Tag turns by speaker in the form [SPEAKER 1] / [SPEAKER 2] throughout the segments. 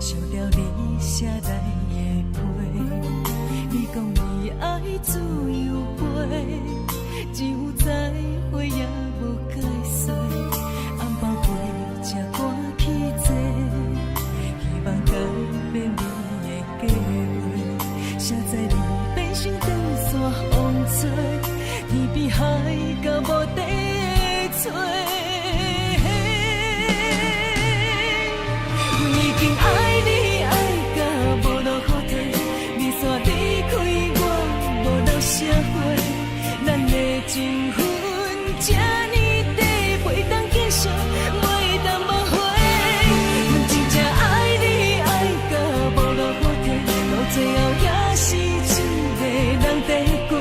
[SPEAKER 1] 烧掉你写来的批。你讲你爱自由飞，只有再会也无解释。红包花才赶去坐，希望改变你的计划。谁知你变成长线风吹，天边海到无底的吹。已经爱你爱到无路可退，你煞离开我无留社会，咱的情分这呢短，袂当继续，袂当无悔。阮真正爱你爱到无路可退，到最后也是一个人在过，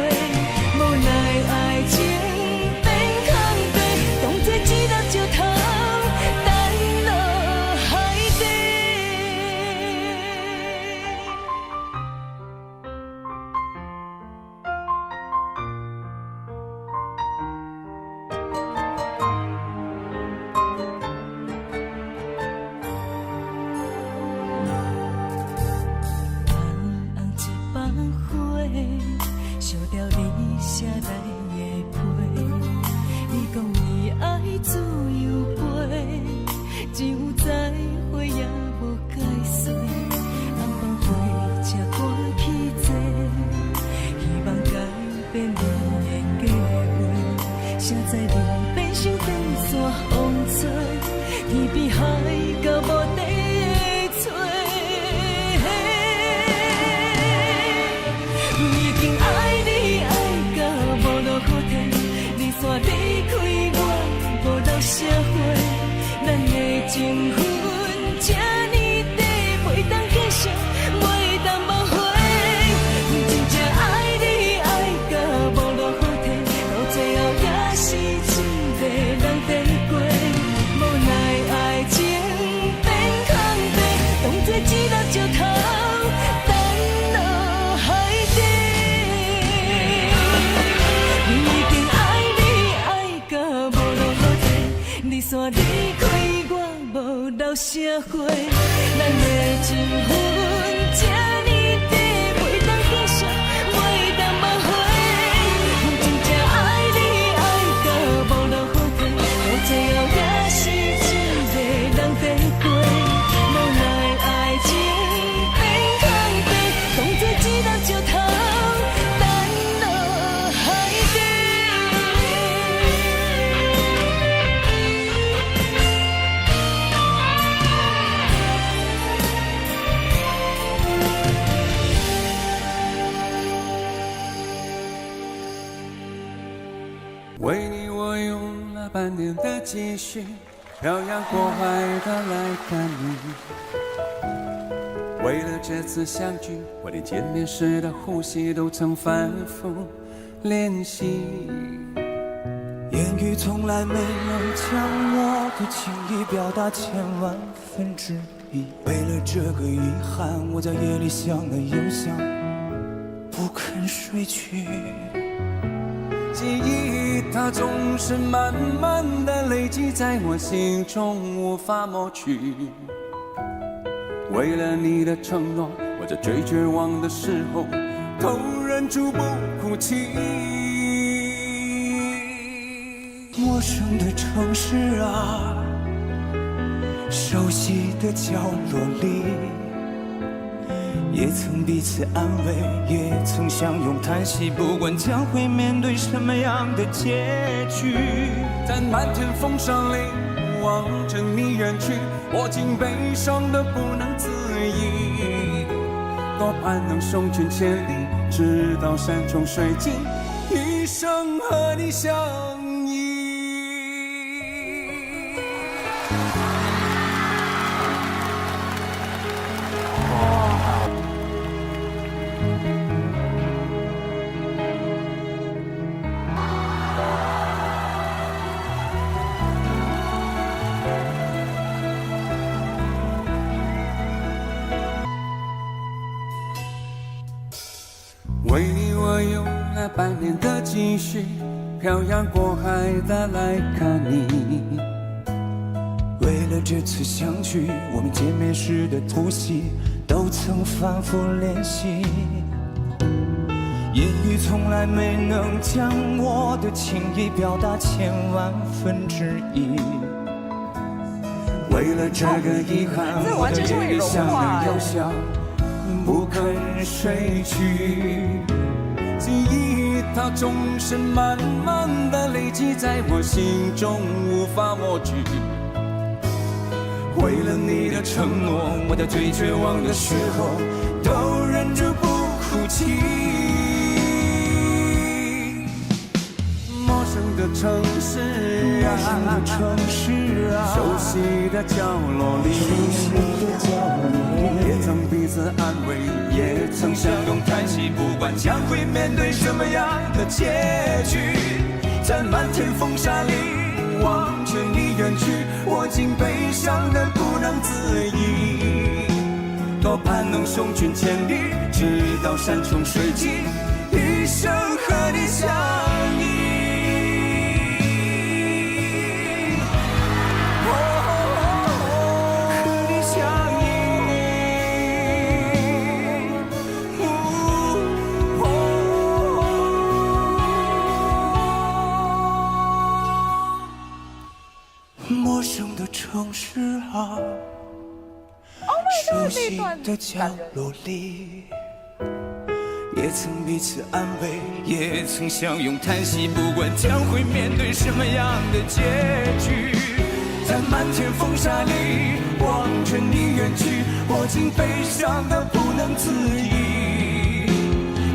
[SPEAKER 1] 无奈爱情变空白，当作一粒石头。烧掉你写来的批，你讲你爱自由飞，只有再会也无解释。红包花才赶去坐，希望改变你的计划。谁知你变成长线风吹，天边海到无底的吹。已经爱你爱到无路可退，你煞离开我无留社会，咱的情分这呢短，袂当继续，袂当无悔。阮真正爱你爱到无路可退，到最后也是一个人在过，无奈爱情变空白，当作一粒石头。你煞离开我无留社会，咱的情分这呢短，袂当继续，袂当无悔。阮真正爱你爱到无路可退，到最后也是一个人在过，无奈爱情变空白，当作一粒石头。
[SPEAKER 2] 为你我用了半年的积蓄，漂洋过海的来看你。为了这次相聚，我连见面时的呼吸都曾反复练习。
[SPEAKER 3] 言语从来没能将我的情意表达10000%。为了这个遗憾，我在夜里想了又想，不肯睡去。
[SPEAKER 2] 记忆它总是慢慢的累积在我心中，无法抹去。为了你的承诺，我在最绝望的时候都忍住不哭泣。
[SPEAKER 3] 陌生的城市啊，熟悉的角落里，也曾彼此安慰，也曾相拥叹息，不管将会面对什么样的结局。
[SPEAKER 2] 在漫天风沙里望着你远去，我竟悲伤得不能自已。多盼能送君千里，直到山穷水尽，一生和你相依。为你我用了半年的积蓄，漂洋过海的来看你。
[SPEAKER 3] 为了了这次相聚，我们见面时的呼吸都曾反复练习。言语从来没能将我的情意表达1000000%。为了这个遗憾，我的夜里想着又想，不肯睡去。
[SPEAKER 2] 记忆它总是慢慢的累积在我心中，无法抹去。
[SPEAKER 3] 为了你的承诺，我在最绝望的时候都忍住不哭泣。
[SPEAKER 2] 陌生的城市啊，熟悉的角落里，也曾彼此安慰，也曾相拥叹息，不管将会面对什么样的结局，在漫天风沙里望着你远去，我竟悲伤得不能自已。多盼能送君千里，直到山穷水尽，一生和你相依。
[SPEAKER 3] 陌生的城市啊，熟悉的角落里，也曾彼此安慰，也曾相拥叹息，不管将会面对什么样的结局，在漫天风沙里望着你远去，我竟悲伤得不能自已。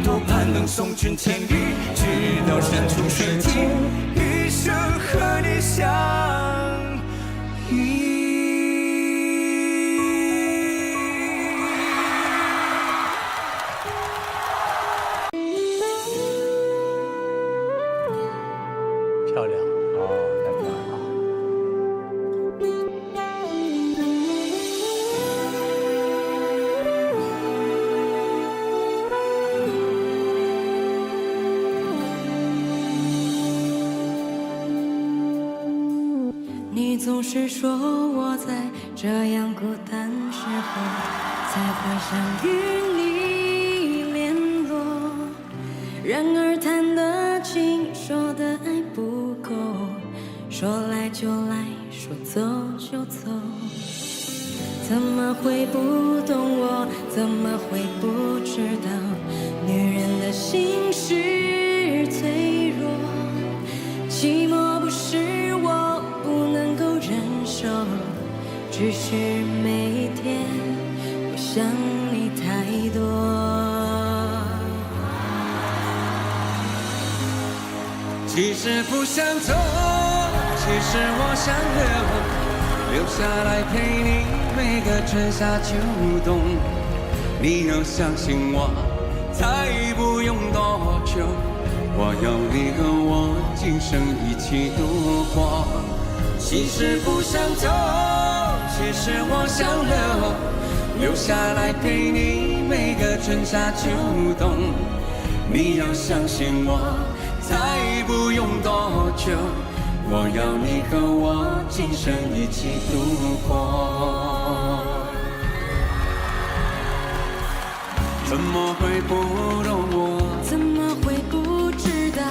[SPEAKER 3] 多盼能送君千里，直到山穷水尽，一生和你相依。
[SPEAKER 4] 漂亮哦，太漂亮了。
[SPEAKER 1] 你总是说我在这样孤单时候才会想与你联络，然而谈的情说的爱不够，说来就来，说走就走，怎么会不懂我，怎么会不知道女人的心是脆弱，寂寞不是我不能够忍受，只是每天我想你太多。
[SPEAKER 2] 其实不想走，其实我想留下来陪你每个春夏秋冬。你要相信我，才不用多久，我要你和我今生一起度过。其实不想走，其实我想留下来陪你每个春夏秋冬。你要相信我，才不用多久，我要你和我今生一起度过。怎么会不懂我？
[SPEAKER 1] 怎么会不知道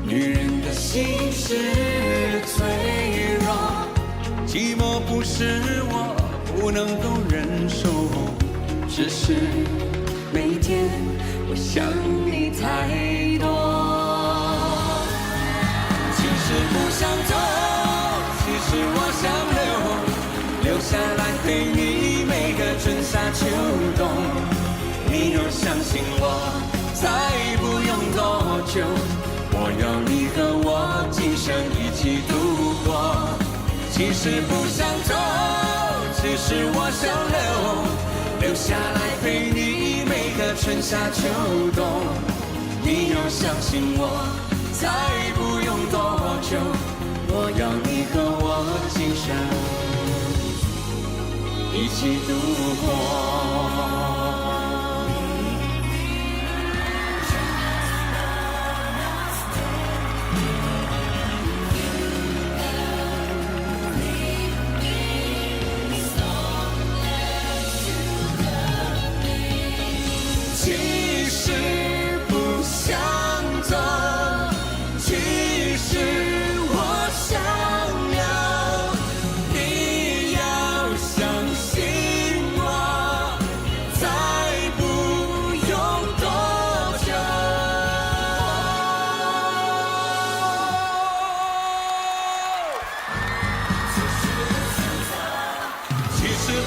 [SPEAKER 2] 女人的心是脆弱，寂寞不是我不能够忍受，只是每天我想你太多。其实不想走，其实我想留下来陪你每个春夏秋冬。你要相信我，才不用多久，我要你和我今生一起度过。其实不想走，其实我想留下来陪你每个春夏秋冬。你要相信我，才不用多久，我要你和我今生一起度过。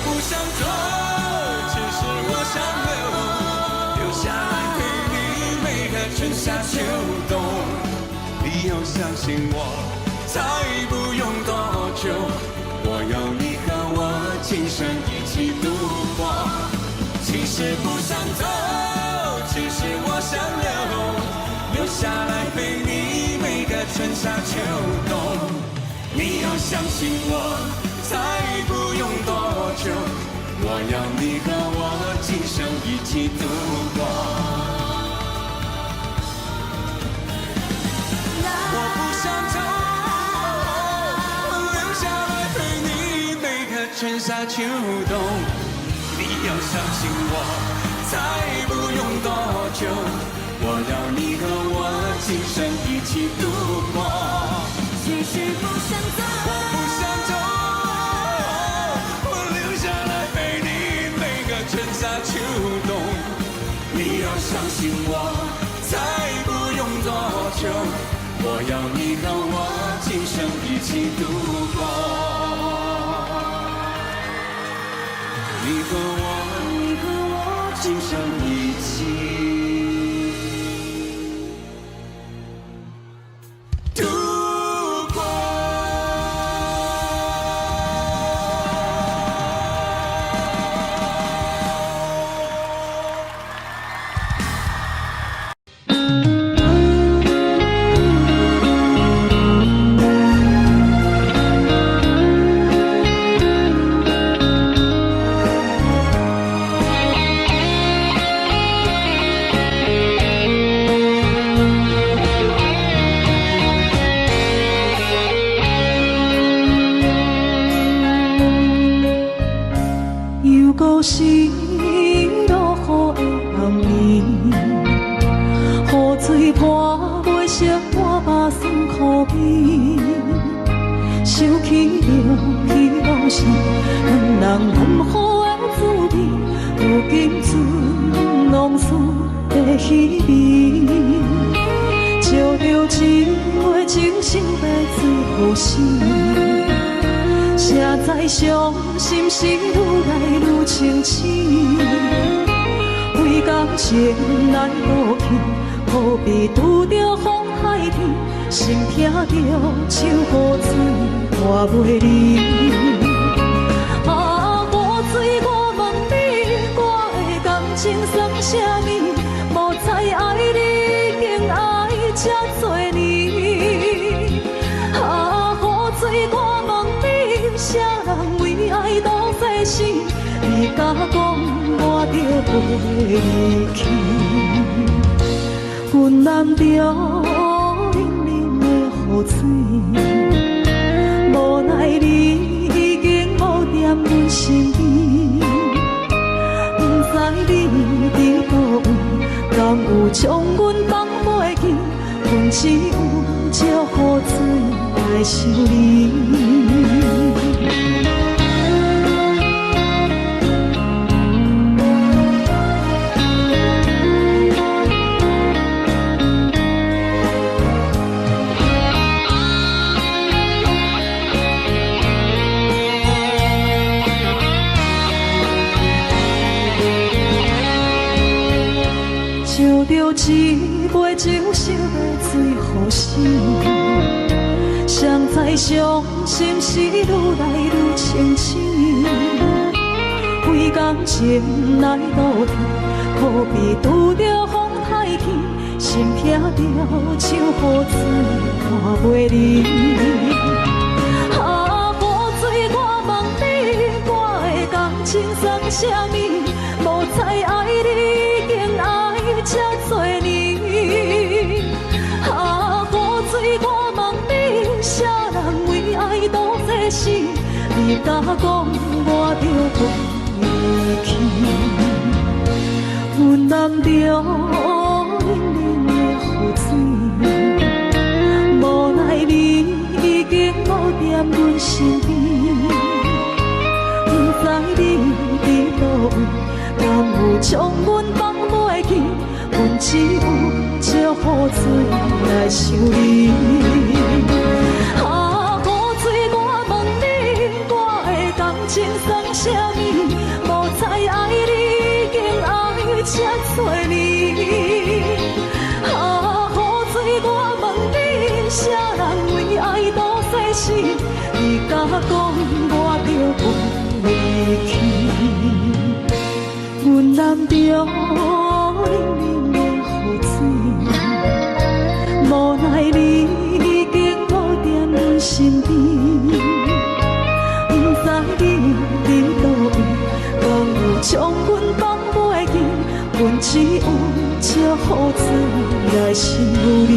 [SPEAKER 2] 不想走，其实我想留下来陪你每个春夏秋冬。你要相信我，才不用多久，我要你和我今生一起度过。其实不想走，其实我想留下来陪你每个春夏秋冬。你要相信我，才不用多久，我要你和我今生一起度过。我不想走，留下来陪你每个春夏秋冬。你要相信我，才不用多久，我要你和我今生一起度过。
[SPEAKER 1] 其实不想走，
[SPEAKER 2] 我不想走，我留下来陪你每个春夏秋冬。你要相信我，才不用多久，我要你和我今生一起度过。你和我今生一起度过。
[SPEAKER 1] 故事落雨的暗暝，雨水泼袂湿我目酸苦味，想起着彼拢是两人暗好的滋味，如今存拢输的稀微，照着一月情深白水雨丝。谁知伤心事愈来愈清醒，为感情来倒去，好比拄着风海天，心痛着手雨水拖袂离。啊，雨水我问你，我的感情算啥物？无知爱你已经爱这多年。啊，雨水我问你。啥人为爱斗世事？你甲讲我着袂离去，阮淋着冷冷的雨水，无奈你已经无踮阮身边，不知你伫倒位，敢有将阮放袂记？阮只有借雨水来想你。照着一杯酒烧的水雨丝，谁知伤心事愈来愈清醒，为感情来倒去，可比拄着风太天，心痛着手雨水拖袂离。啊，雨水我问你，我的感情算啥物？无知爱你已经爱这多年。啊，雨水我问你，啥人为爱斗世事？你甲讲我着袂离去，阮淋着冷冷的雨水，无奈你已经无踮阮身边，不知你伫倒位，敢有将阮放袂记？阮只有借雨水来想你。啊，雨水我问你，我的感情算什么？无再爱你，已经爱这多年。啊，雨水我问你，啥人为爱赌生死？你甲讲我着袂离去，阮男着冷冷的雨水，无奈你已经无踮阮身边。不知你伫倒位，讲有将阮放袂记，阮只有借雨水来心有你。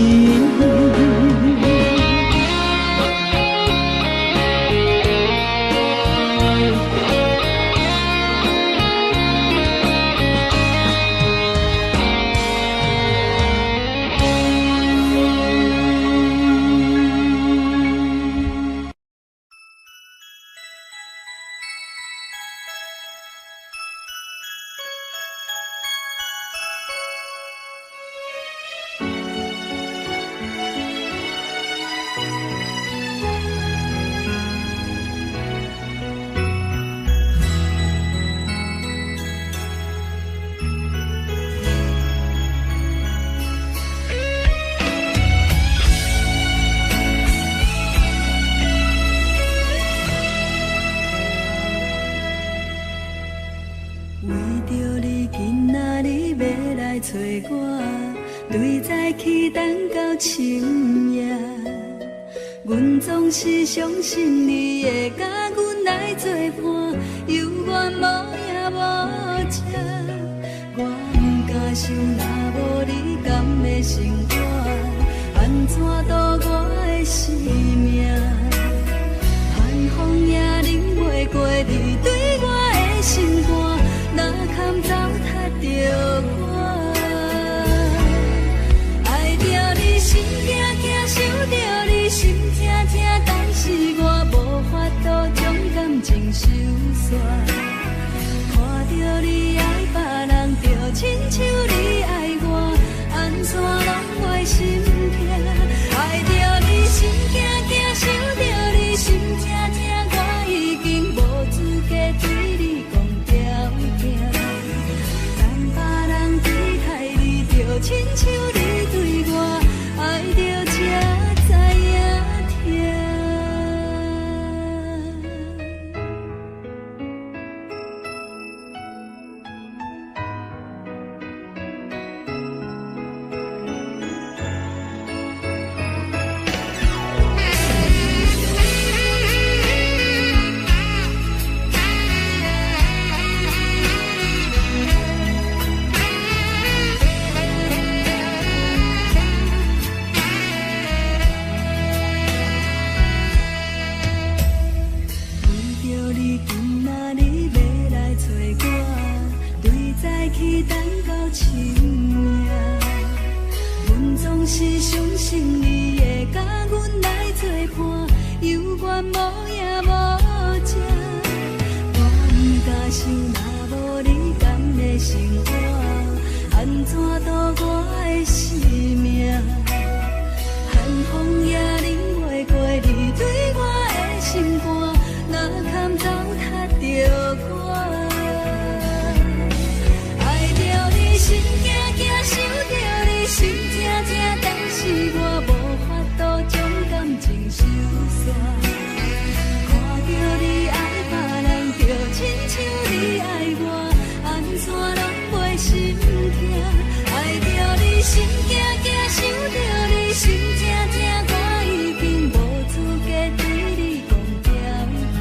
[SPEAKER 1] 找我，对早起等到深夜，阮总是相信你会甲阮来作伴，犹原无影无迹。我不敢想，若无你甘的生活，安怎度我的生命？寒风也忍袂过你对我的心肝，哪堪糟蹋着我？心惊惊，想着你心痛痛，但是我无法度将感情收煞。看着你爱别人，就亲像你爱我，安怎拢会心痛？爱着你心惊惊，想着你心痛痛，我已经无资格对你讲条件。等别人对待你，就亲像你对我。爱着才知影痛。是相信你会甲阮来作伴，犹原无影无迹。我不敢想，若无你甘的生活，安怎度我的生命？寒风也忍袂过你对我的心肝，哪堪糟蹋着我？爱着你心惊惊，想着你心痛痛。是我无法度将感情收煞，看着你爱别人，就亲像你爱我，安怎拢袂心痛？爱着你心惊惊，想着你心痛痛，我已经无资格对你讲条件。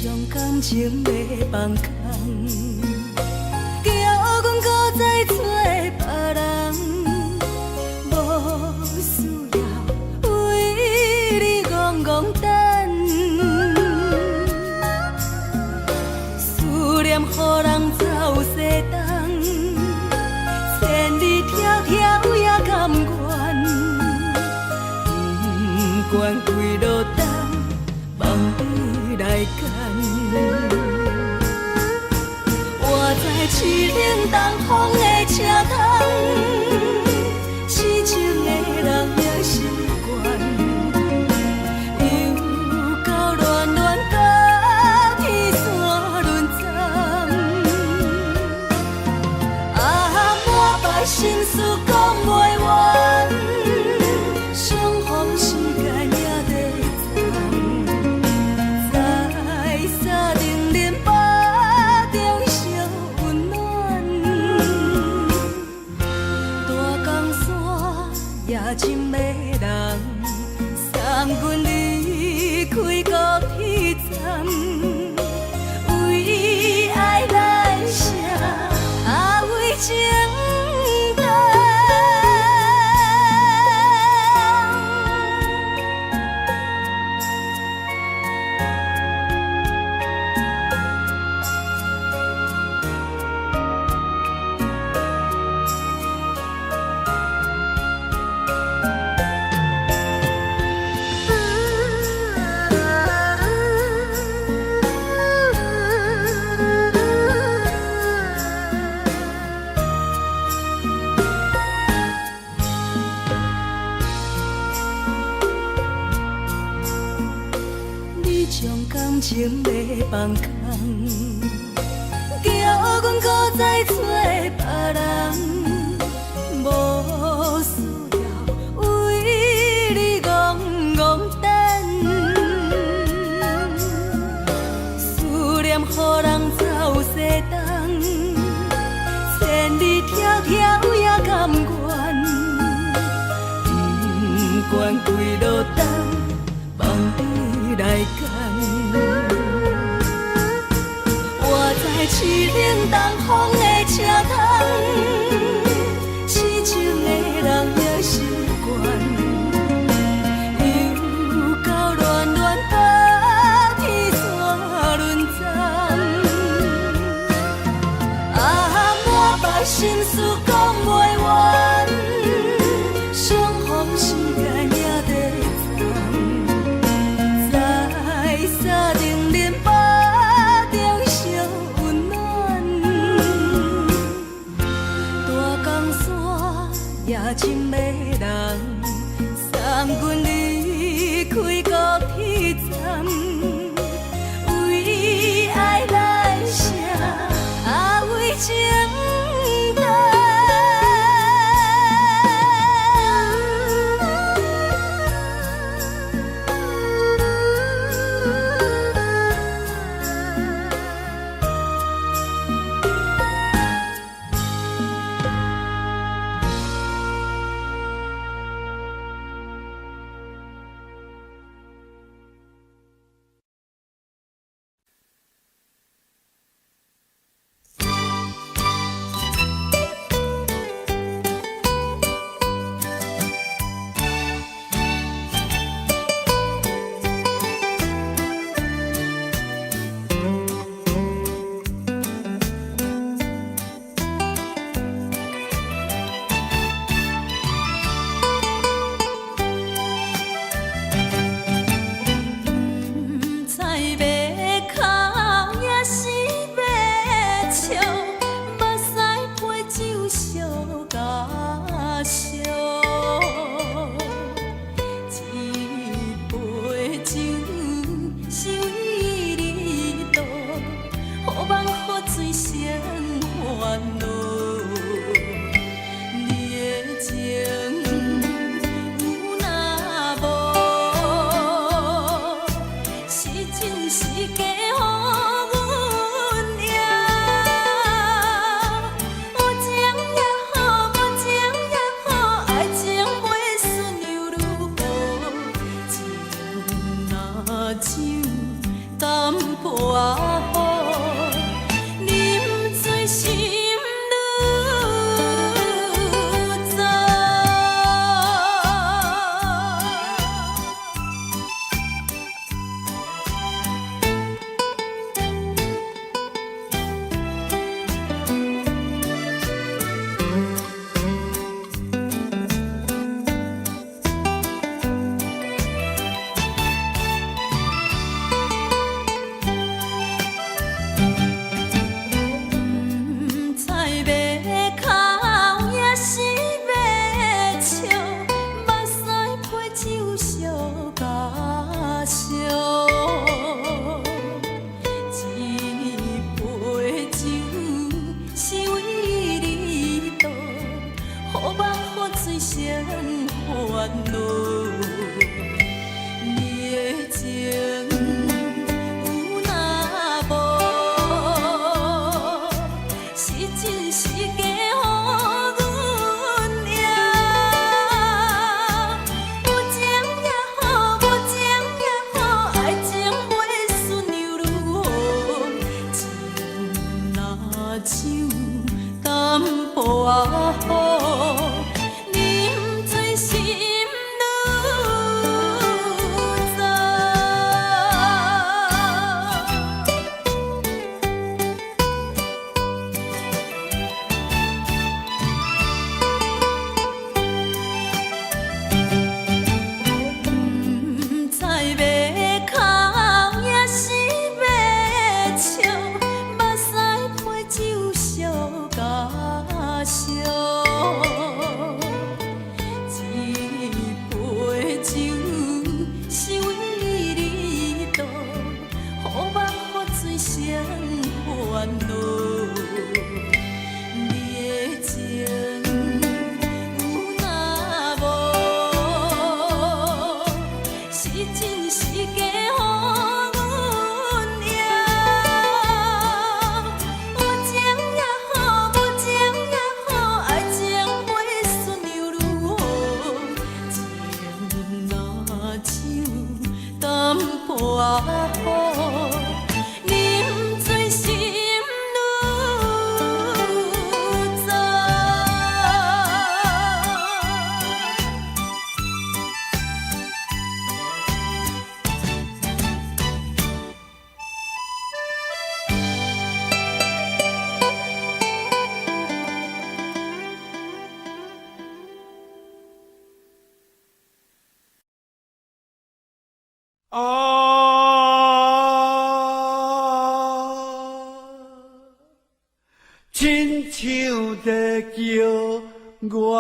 [SPEAKER 1] 将感情要放空，叫阮搁再找别人，无需要为你戆戆等，思念予人走西东，千里迢迢也甘愿，不管几落冬，梦你来干。我在凄冷东风的车窗，痴情的人也习惯，又到恋恋甲天山轮转，满腹心事讲袂完，相逢时间也在站，在沙丁林巴中烧温暖，大江山夜深的人，送阮离开高铁站，为爱来写为情。感情要放空，叫阮搁再找别人，无需要为你戆戆等，思念予人走西东，千里迢迢也甘愿，不管几落冬，梦你来干。我在凄冷东风的车窗，痴情的人也习惯，又到恋恋甲天山轮转，满腹心事讲袂完，相逢时间也在站，在沙丁林巴中烧温暖，大江山夜深的人，送阮离开高铁站，为爱来写为情等。酒到薄仔雨，啉醉心愈早。
[SPEAKER 5] 亲像在叫我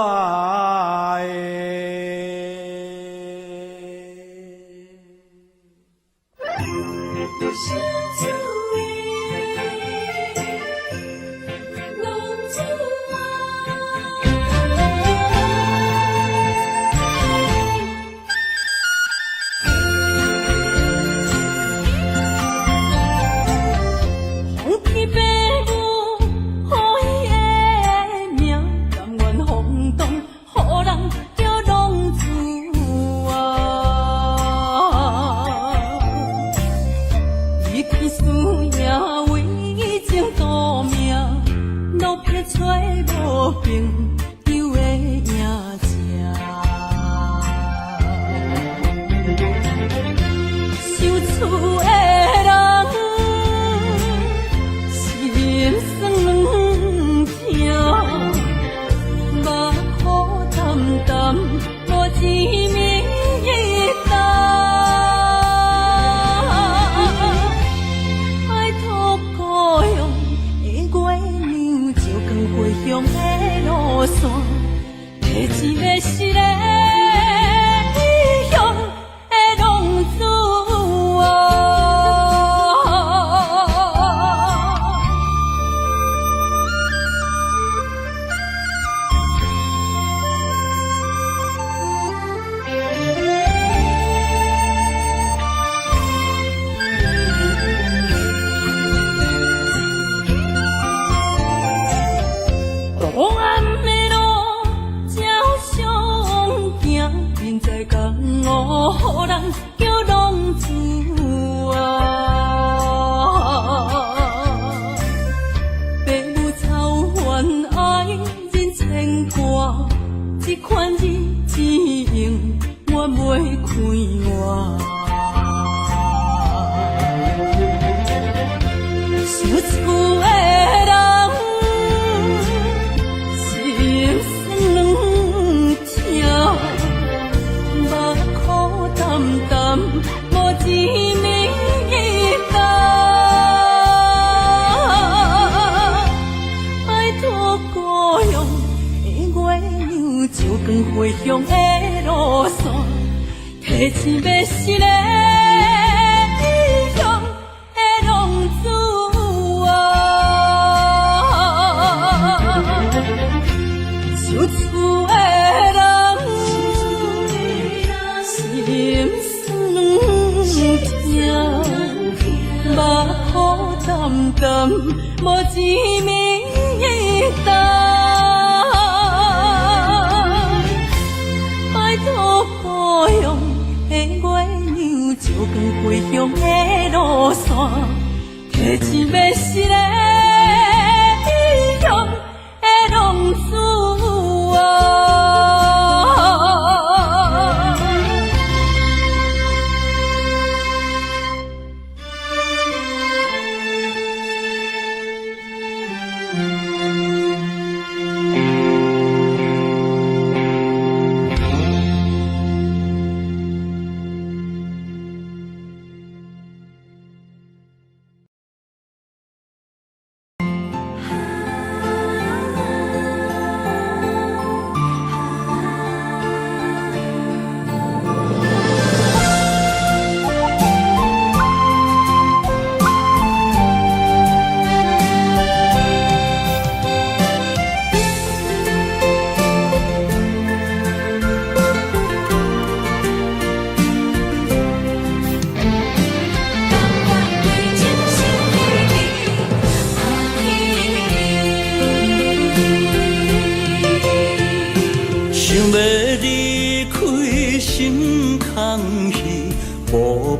[SPEAKER 1] 乡的浪子啊。光回乡的路线，提醒要是个异乡的浪子啊，受厝的人心酸痛，目眶淡淡，无一面的答。故乡的月亮，照光回乡的路线，提醒要是个异乡的浪子啊。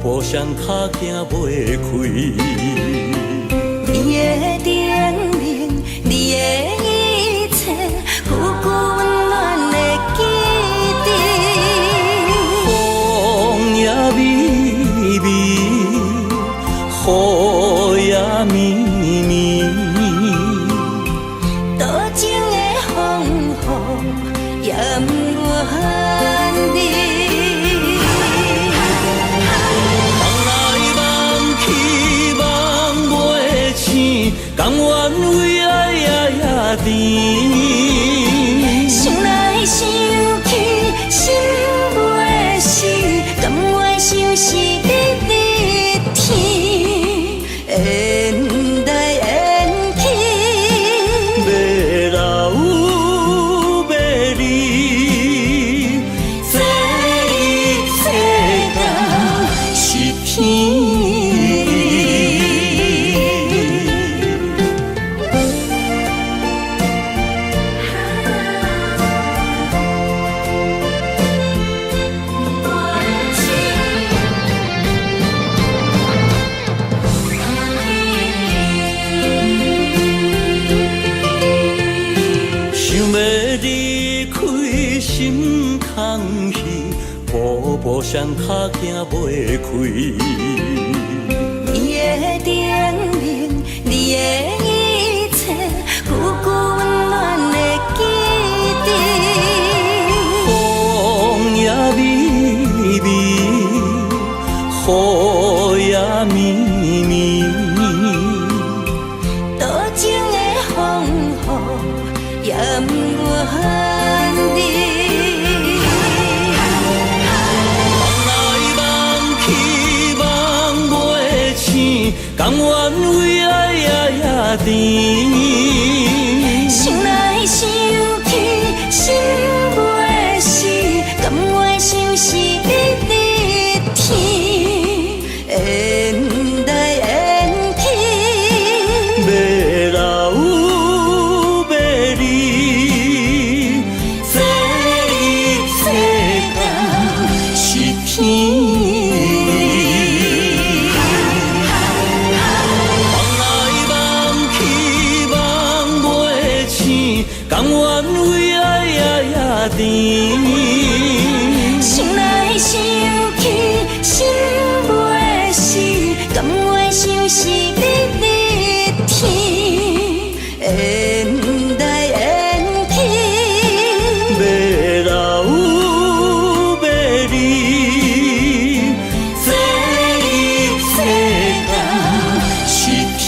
[SPEAKER 6] 步上脚行袂开，
[SPEAKER 1] 你的叮咛，你的一切，久久温暖的记忆。
[SPEAKER 6] 风也微微，雨也绵绵，
[SPEAKER 1] 多情的风雨也不愿离。
[SPEAKER 6] 甘愿为爱夜甜，
[SPEAKER 1] 想来想去心袂死，甘愿相思日天，缘来缘去，
[SPEAKER 6] 要留要离，这一切都是天。步上脚行袂开，
[SPEAKER 1] 你的叮咛，你的一切，久久温暖的记忆。
[SPEAKER 6] 风也微微，雨也绵绵，
[SPEAKER 1] 多情的风雨也不愿离。
[SPEAKER 6] 甘愿为爱夜甜，
[SPEAKER 1] 想来想去心袂死，甘愿相思日天，缘来缘去，
[SPEAKER 6] 要留要离，这一切都是天。甘愿为爱夜甜，
[SPEAKER 1] 想来想去心袂死，甘愿相思日天，缘来缘去，
[SPEAKER 6] 要留要离，这一切都是天。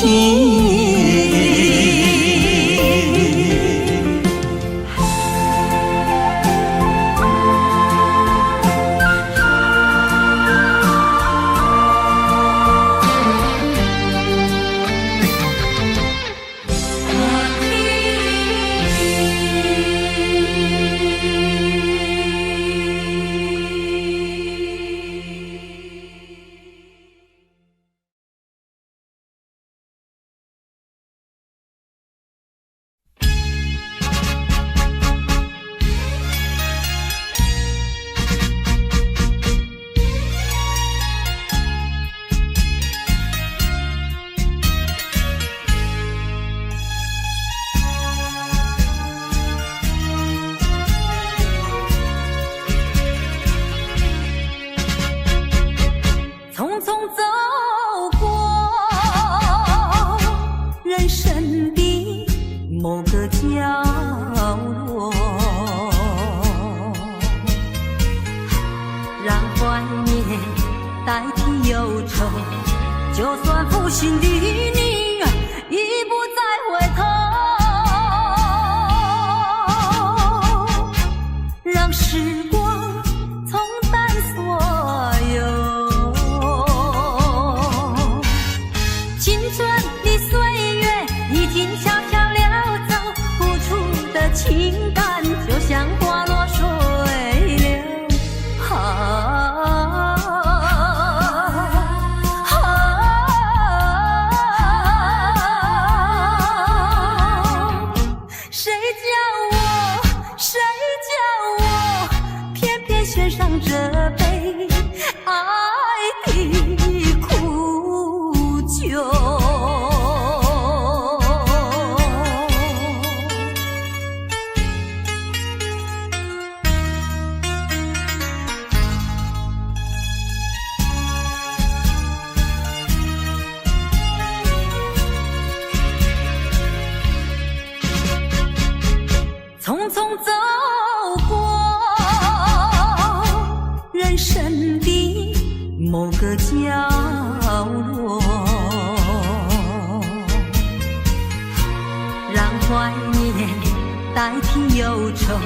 [SPEAKER 1] 走过人生的某个角落，让怀念代替忧愁，就算负心的你已不再回头，让时光冲淡所有青春的岁月，已经悄悄溜走，付出的情感就像花落水流。谁叫我偏偏选上这杯爱的苦酒？匆匆走过人生的某个角落，让怀念代替忧愁，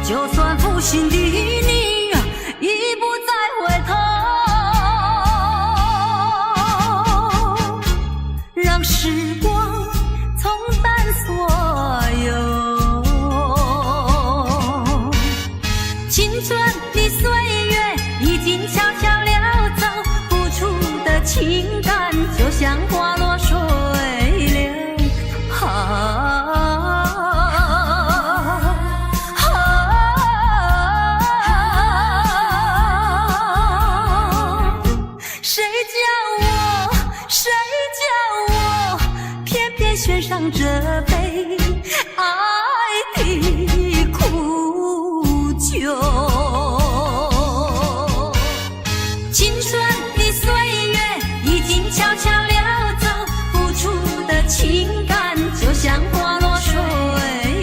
[SPEAKER 1] 就算负心的你已不再回头，让时光冲淡所有青春的岁月，已经悄悄溜走，付出的情感就像花落水流。谁叫我偏偏选上这杯爱的苦酒？青春的岁月已经悄悄溜走，付出的情感就像花落水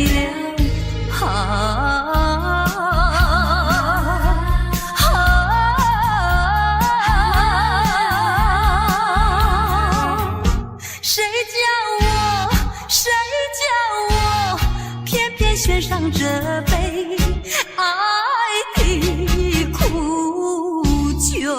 [SPEAKER 1] 流。谁叫我偏偏选上这杯爱的苦酒？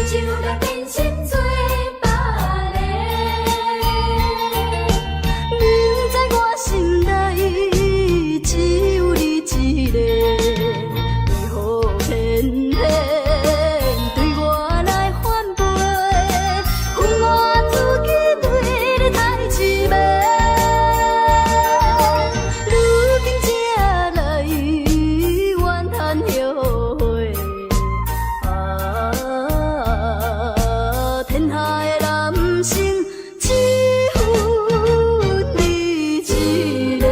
[SPEAKER 1] 就甲变成做别个。明知我心内只有你一个，为何偏偏对我来反背？恨我自己对你太痴迷。如今才来怨叹后悔。天下的男性只有你一个。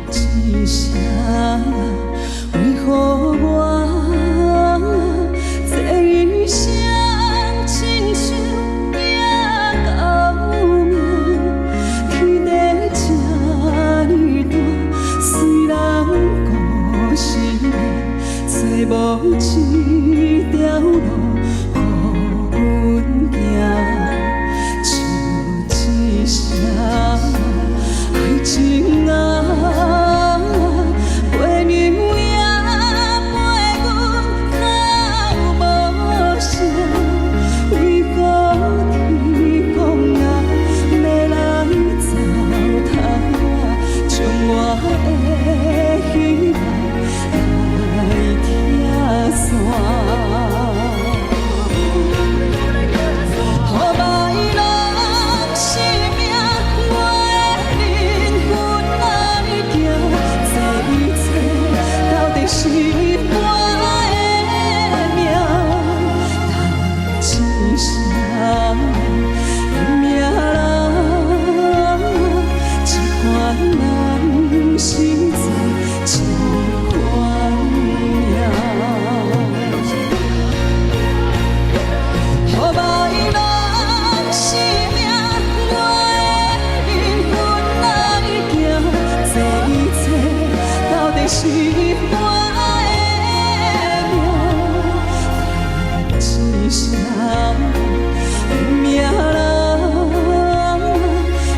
[SPEAKER 1] 一声，为何我这一生亲像也到命？天地这呢大，虽然故事找无一条路予阮行，就一声爱情啊。陪娘也陪阮到无声，为何天公啊要来糟蹋，将我的希望来拆散。是我的命，叹一声，命人，一款人生在一款命。何歹人生命，我的灵魂来行，这一切到底是我。一声命人，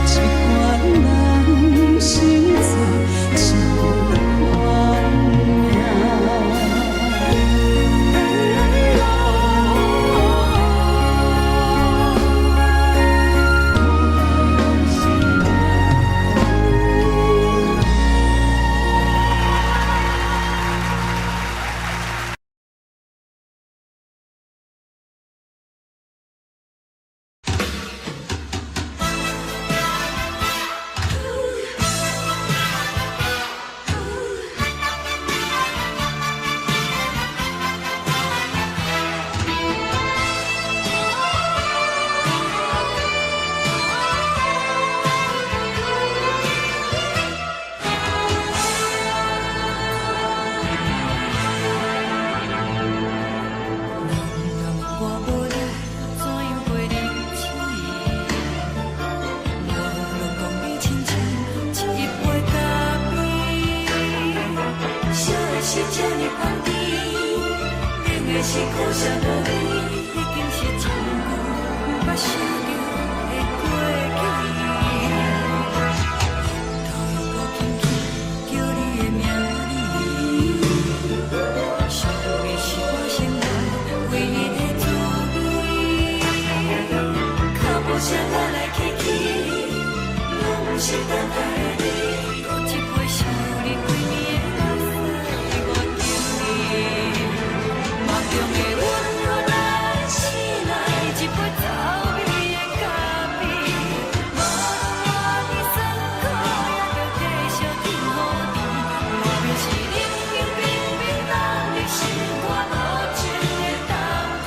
[SPEAKER 1] 一款人生在一款命。是苦涩无味，已经是真久捌想着的过去。头又搁轻轻叫你的名字，想的是我生活唯一的滋味。脚步声来来去去，拢不是等待你，搁一杯想你对面的垃圾我敬你。梦中的温柔来醒来，一杯走味的咖啡，无论我的酸苦，也着继续甜予你。无论是冷冷冰冰人的心肝，无情的冬天，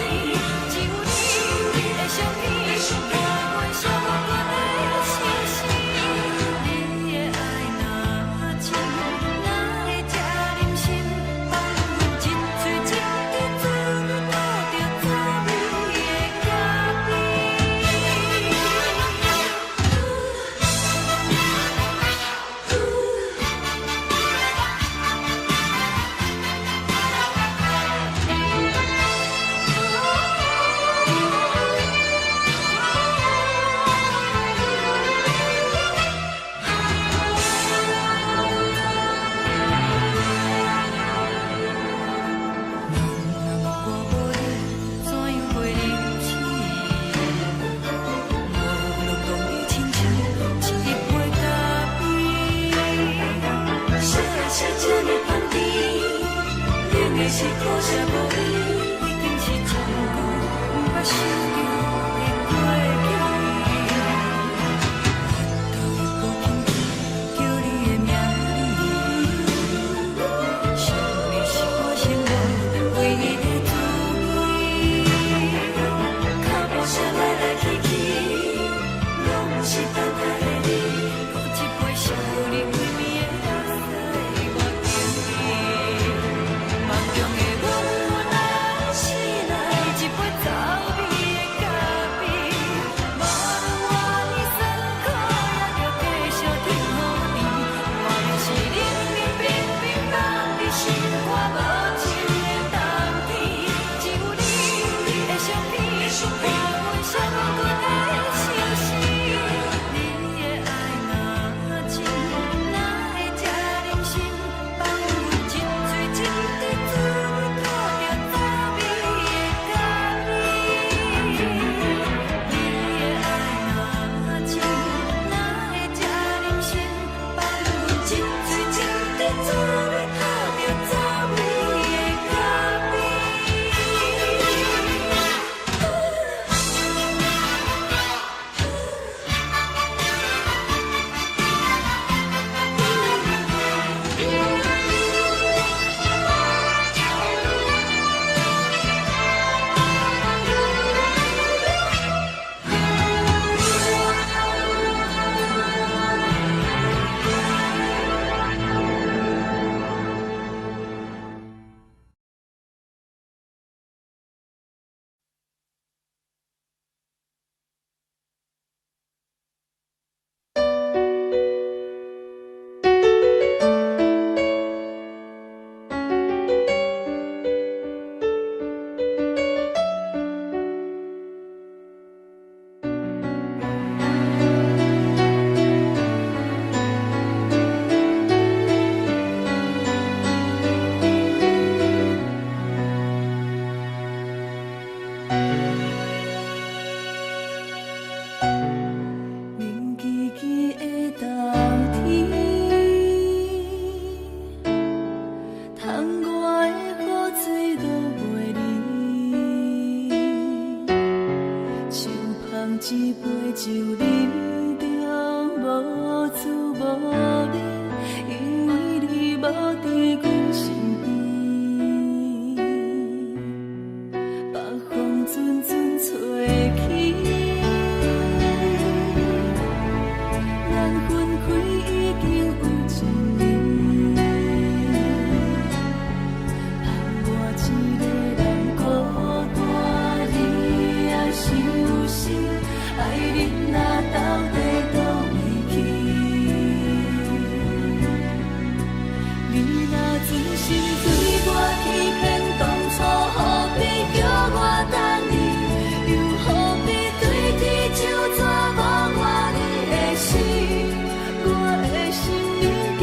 [SPEAKER 1] 只有你的相片，伴阮相关的星星。的是苦涩无味，已经是一句不捌想求的过去。都有孤轻叫你的名字，想的是我生活唯一的滋味。脚步声来来去去，拢是等待的你，喝一杯烧你归暝的汗水我敬你。梦中的阮，我来醒来一杯走味的咖啡，无论我呢酸苦，也着继续甜乎甜。我就是冷冷冰冰放伫心肝无情的冬天，只有你的相片，伴阮最无辜的相思。你的爱若真，哪会这忍心放阮一醉一滴滋味，喝着走味的咖啡？你的爱若真，哪会这忍心放阮一醉一滴滋味，喝着走味的咖啡？冷叽叽的冬天，窗外的雨水落袂离，手捧一杯酒，饮着无滋无味，因为你无伫阮身边，北风阵阵吹起。咱分开已经有一年，盼我一个人孤单，你也伤心，爱人若到底倒位去？你若真心对我欺骗，当初何必叫我等你？又何必对天就这无我你的心？我的心已经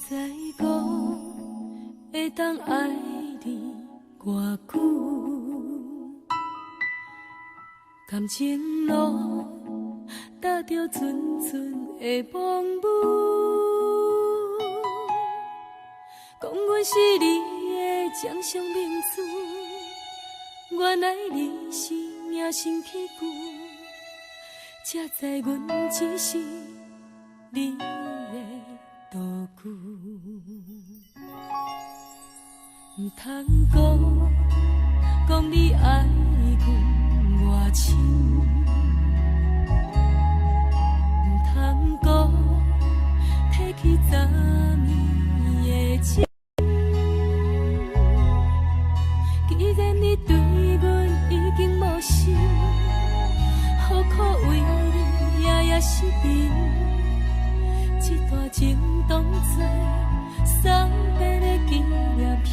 [SPEAKER 1] 知我会当爱你偌久，感情路踏着纯纯的梦雾，讲阮是你的掌上明珠，原来你是命生起句，才知阮只是你的道具。唔通讲你爱阮偌深，唔通讲提起昨暝的情。既然你对阮已经无心，何苦为你夜夜失眠？这段情当作送别的纪念品，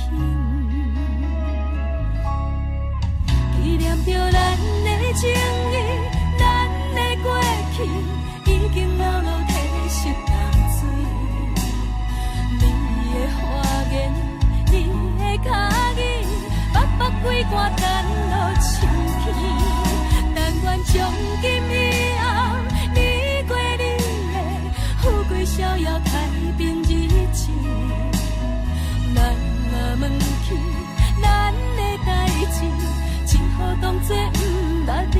[SPEAKER 1] 纪念着咱的情谊，咱的过去已经老老褪色淡水。你的花言，你的脚语，白白几段等落深去。但愿从今以后，你过你的富贵逍遥太平日子。咱若问起咱的代志，只好当作不捌你。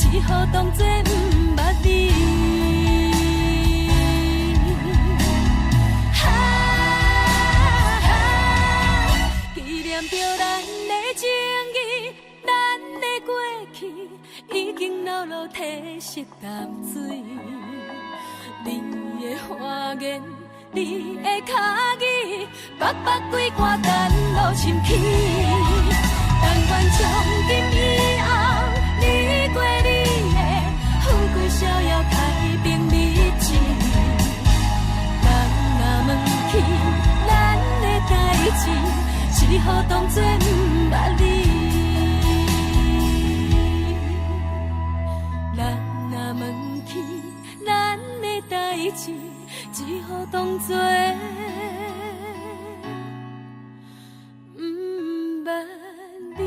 [SPEAKER 1] 只好当作不捌你。纪念着咱的情谊，咱的过去已经老老褪色淡水。你的花言，你的脚语，白白几段等落深去。但愿从今以后，你过你的富贵逍遥太平日子。咱若问起咱的代志，只好当作不捌你。咱若问起咱的代志，只好当作不捌你。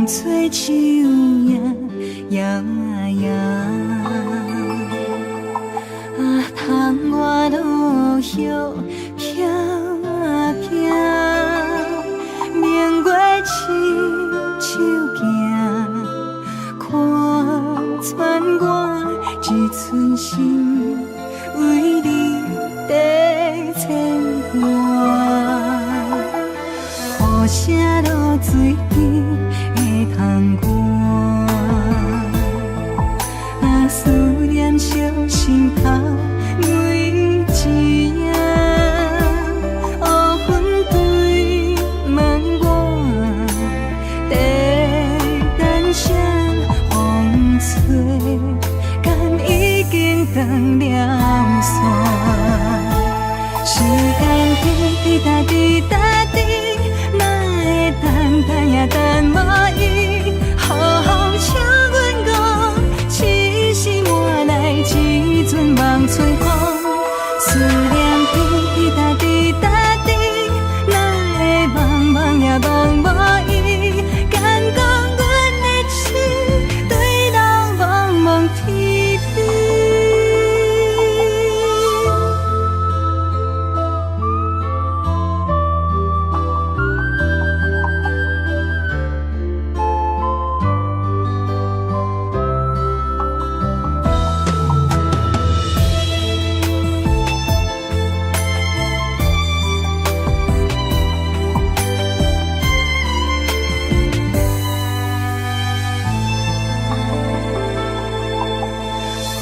[SPEAKER 7] 吹树叶摇啊摇，窗外落叶飘啊飘，明月。心为你在牵挂，雨声落水边会通过，思念烧心头每一夜，乌云对问我，在等啥风吹，敢已经断了线。时间滴答滴答滴，哪会等也等无伊，好好请阮讲，痴心换来一阵梦吹风。思念滴答滴答滴，哪会茫茫也茫无伊，敢讲阮的心对人茫茫天边。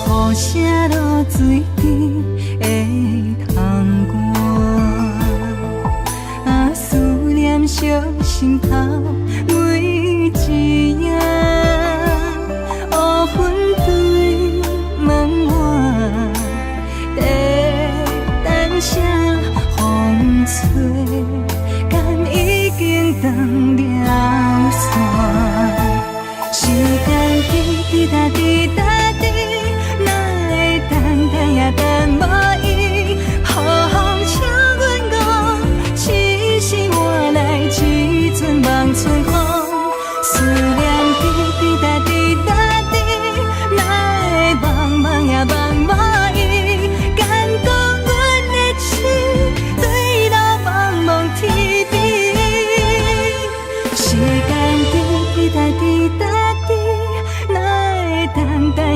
[SPEAKER 7] 雨声落水边会通过，思念烧心头每一夜，乌云对问我，在等啥风吹，敢已经断了线。时间滴答滴答滴，哪会等也等无伊，好好请阮讲，痴心换来一阵梦吹风。思念滴答滴答滴，哪会茫茫也茫无伊，敢讲阮的心对人茫茫天边。时间滴答滴答滴，哪会等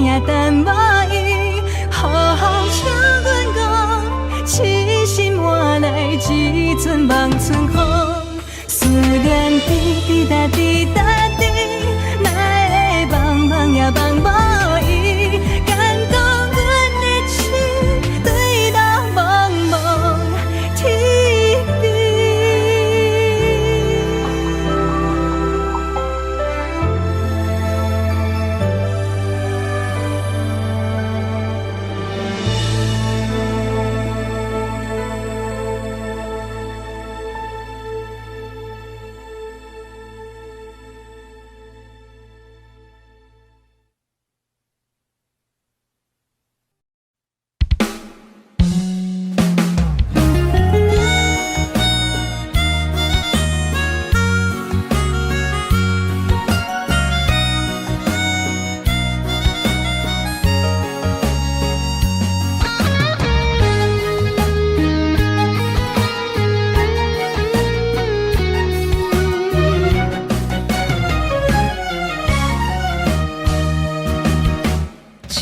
[SPEAKER 7] 也等无伊，好好请阮讲，痴心换来一阵梦春风。思念滴答滴答滴，哪会茫茫也茫无伊，敢讲阮的心对人茫茫天边。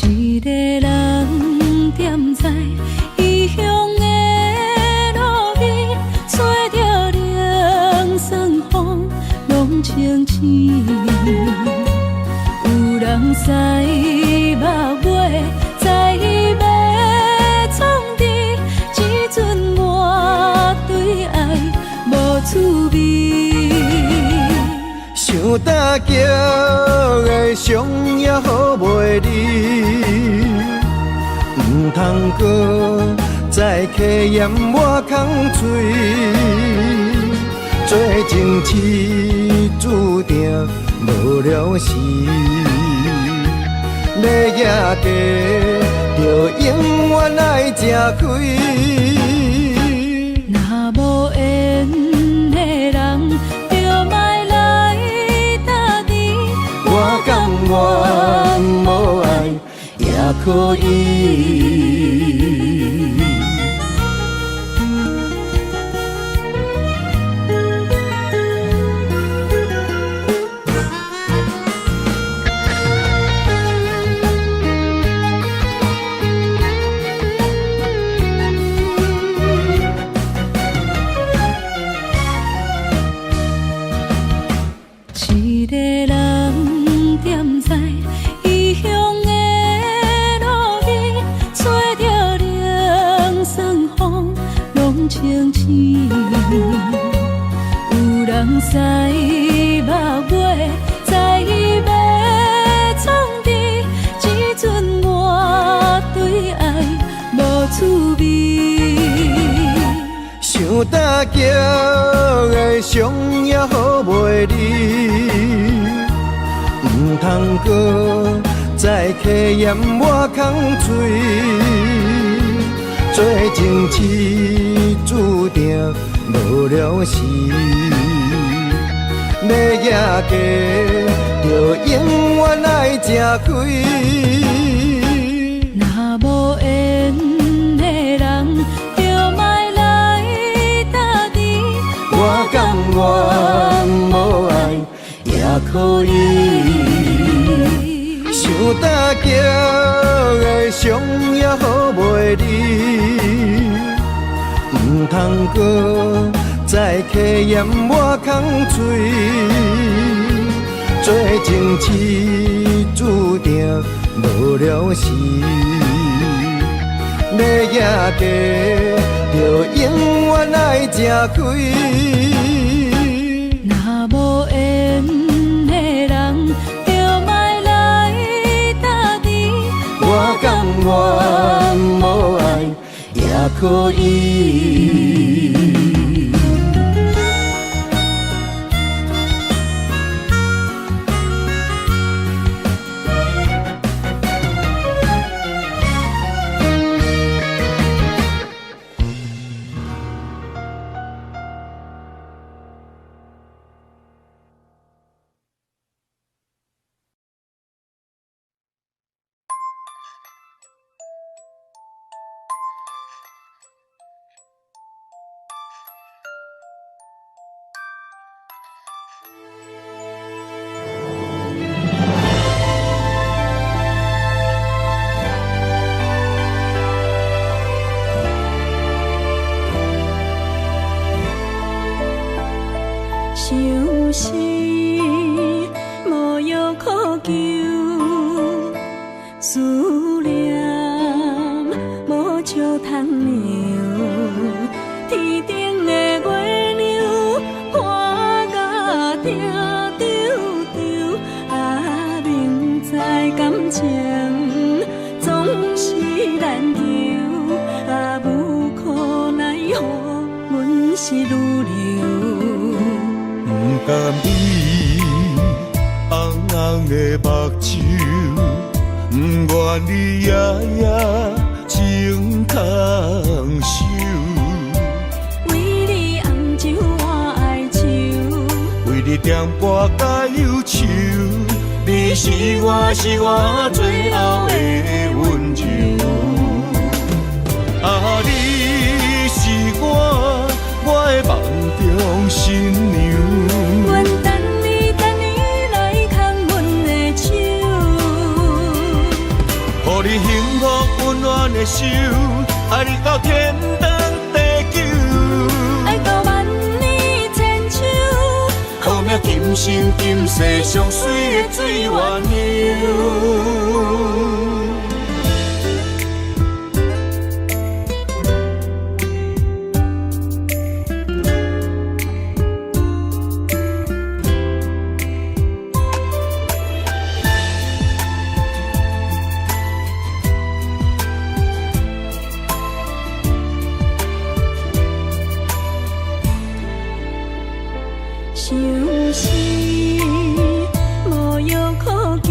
[SPEAKER 7] 一个人踮在异乡的路边，吹着凉爽风，拢清醒。有人驶马尾，在要创治，一阵满对爱无滋味。
[SPEAKER 5] 想搭桥的伤也好袂离，唔通搁再客嫌我空嘴，做情痴注定无了时，要野家就永远爱吃亏。
[SPEAKER 7] 若无缘的人，就莫来打你。
[SPEAKER 5] 我甘愿无爱也可以。
[SPEAKER 7] 一个人踮在异乡的路边，吹着凉爽风，拢清醒。有人使目尾，在伊要创治，只准我对爱无趣味。
[SPEAKER 5] 想搭桥的伤也好袂离，唔通搁再客嫌我空嘴，做情痴注定无了时。要夜家，就永远爱吃亏。
[SPEAKER 7] 若无缘的人，就莫来搭敌。
[SPEAKER 5] 我甘愿无爱也可以，想搭桥的伤也好袂离，唔通搁再客嫌我空嘴，做情痴注定无了时。要夜家，就永远爱吃亏。
[SPEAKER 7] 若无缘的人，就莫来搭敌。
[SPEAKER 5] 我甘愿无爱也可以。
[SPEAKER 1] 想是无药可救，思念无笑通留。天顶的月亮看甲定丢丢，啊，明知感情总是难求，啊，无可奈何，阮是愈流。
[SPEAKER 6] 不甘你红红的目睭，不愿你夜夜情空守。
[SPEAKER 1] 为你红酒换哀愁，
[SPEAKER 6] 为你点歌甲忧愁，你是我最后的温柔。啊，你是我的梦中新娘。
[SPEAKER 1] 阮等你来牵阮的手，
[SPEAKER 6] 予你幸福温暖的手，爱你到天长地久，
[SPEAKER 1] 爱到万年千秋，
[SPEAKER 6] 好命今生今世上水的水缘由。
[SPEAKER 1] 想是无药可救，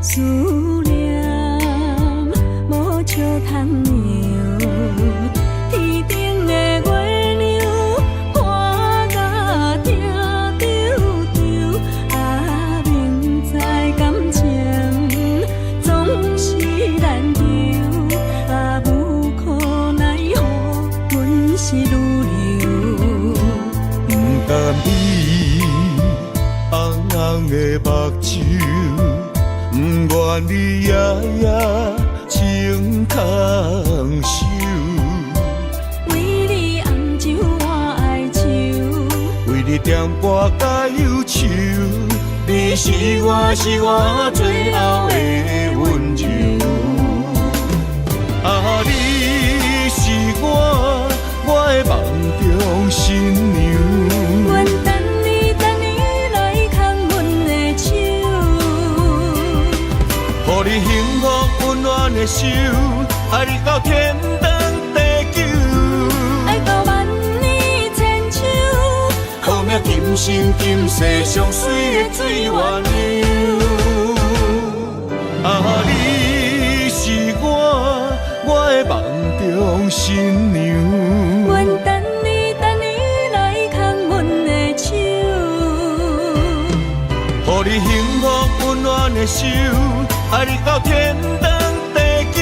[SPEAKER 1] 思念无笑通留。天顶的月亮看甲定丢丢，啊，明知感情总是难求，啊，无可奈何，阮是愈流。
[SPEAKER 6] 不甘你红红的目睭，不愿你夜夜情空守。
[SPEAKER 1] 为你红酒换哀愁，
[SPEAKER 6] 为你点播甲忧愁，你是我最后的温柔。啊，你是我的梦中新娘。
[SPEAKER 7] 阮等你来牵阮的手，
[SPEAKER 6] 予你幸福温暖的手，爱你到天长地久。
[SPEAKER 7] 爱到万年千秋，
[SPEAKER 6] 好命今生今世上水的水鸳鸯。啊，你是我的梦中新娘。
[SPEAKER 7] 阮等你来牵阮的手，
[SPEAKER 6] 予你幸福温暖的手，爱你到天长地久。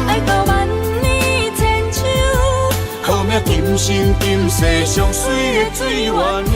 [SPEAKER 7] 爱到万年千秋，
[SPEAKER 6] 好命今生今世上水的水鸳鸯。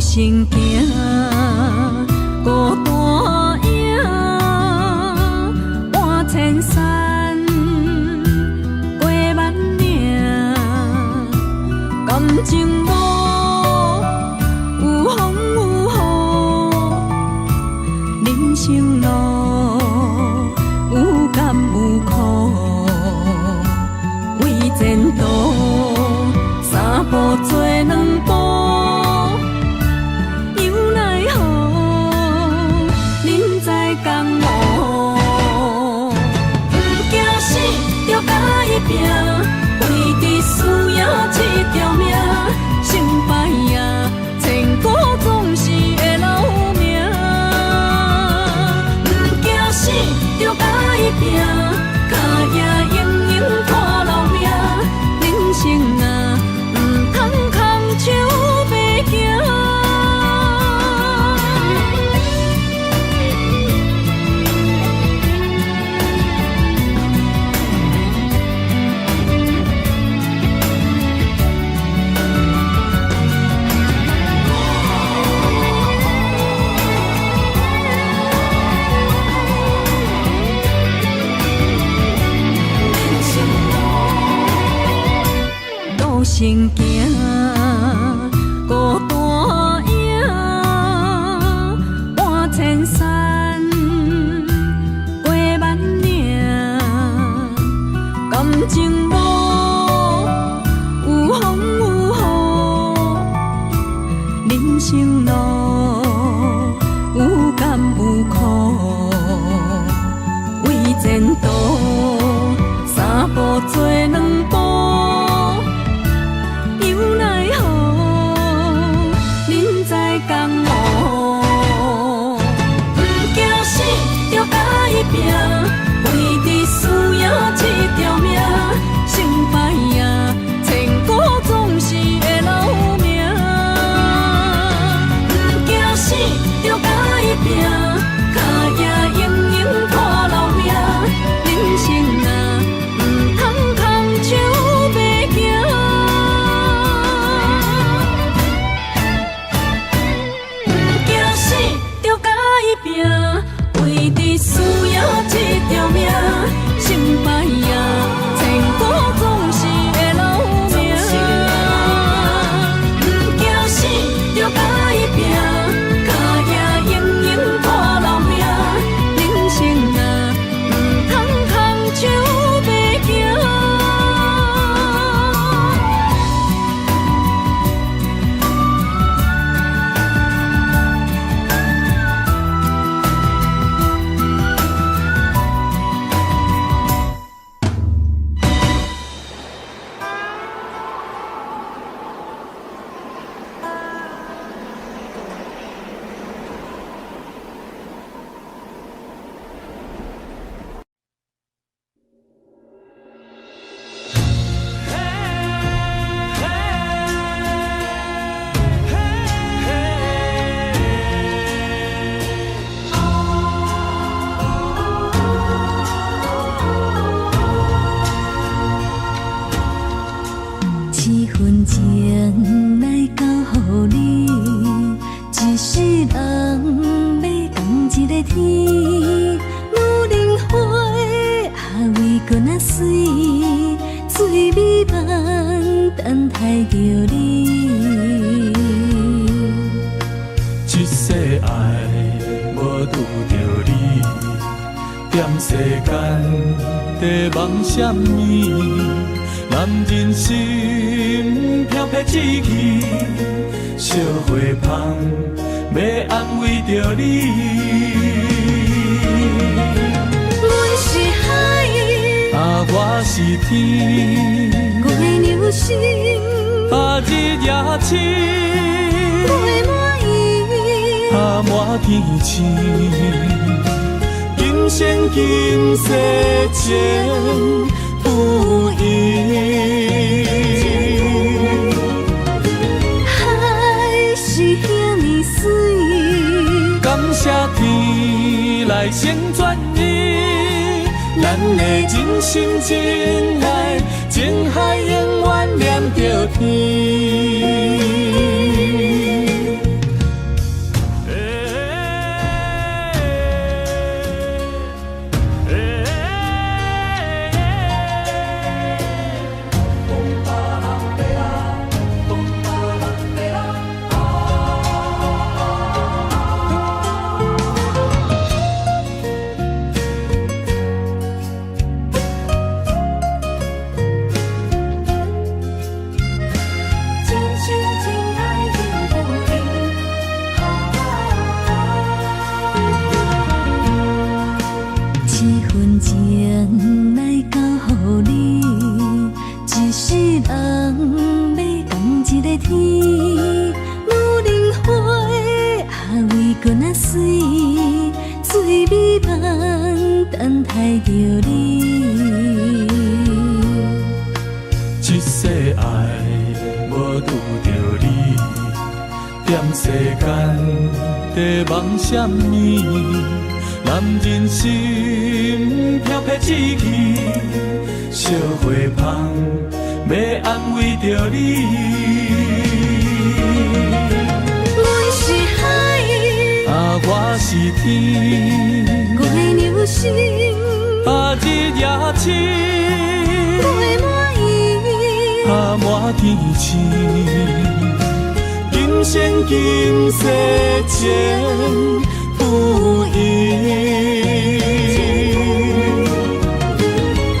[SPEAKER 7] 行行，孤单影，半千山，过万岭，感情无有风有雨，人生路有甘有苦，为前途三步做两步。拼，为伫需要这条命，成败赢，千古总是会留名。不惊死，着甲伊拼，脚也硬硬看老命。人生啊，唔通空手白行。行行，孤单影，半千山，过万岭，感情无有风有雨，人生路有甘有苦，为前途三步做两步。有奈一分情来交予你，一世人要共一个天。无论花啊为搁那水，水美梦等待着你。
[SPEAKER 8] 一世爱无拄着你，踮世间在梦什么？男人心飘撇志气，烧花香要安慰着你。
[SPEAKER 7] 阮是海，
[SPEAKER 8] 啊我是天，
[SPEAKER 7] 月流星，
[SPEAKER 8] 啊日夜星，
[SPEAKER 7] 月满意，
[SPEAKER 8] 啊满天星。今生今世情不移，
[SPEAKER 7] 海是遐尼水，
[SPEAKER 8] 感谢天来成全你，咱的真心真爱，情海永远念着天。
[SPEAKER 7] 情来交予你，一世人要共一个天。无论花啊为搁那水，水美梦等待着你。
[SPEAKER 8] 一世爱无拄着你，踮世间在梦什么？男人心飘撇志气，烧花香要安慰着你。
[SPEAKER 7] 阮是海，
[SPEAKER 8] 啊我是天，
[SPEAKER 7] 月流星，
[SPEAKER 8] 啊日夜星，
[SPEAKER 7] 月满意，
[SPEAKER 8] 啊满天星。今生今世情不移，
[SPEAKER 7] 海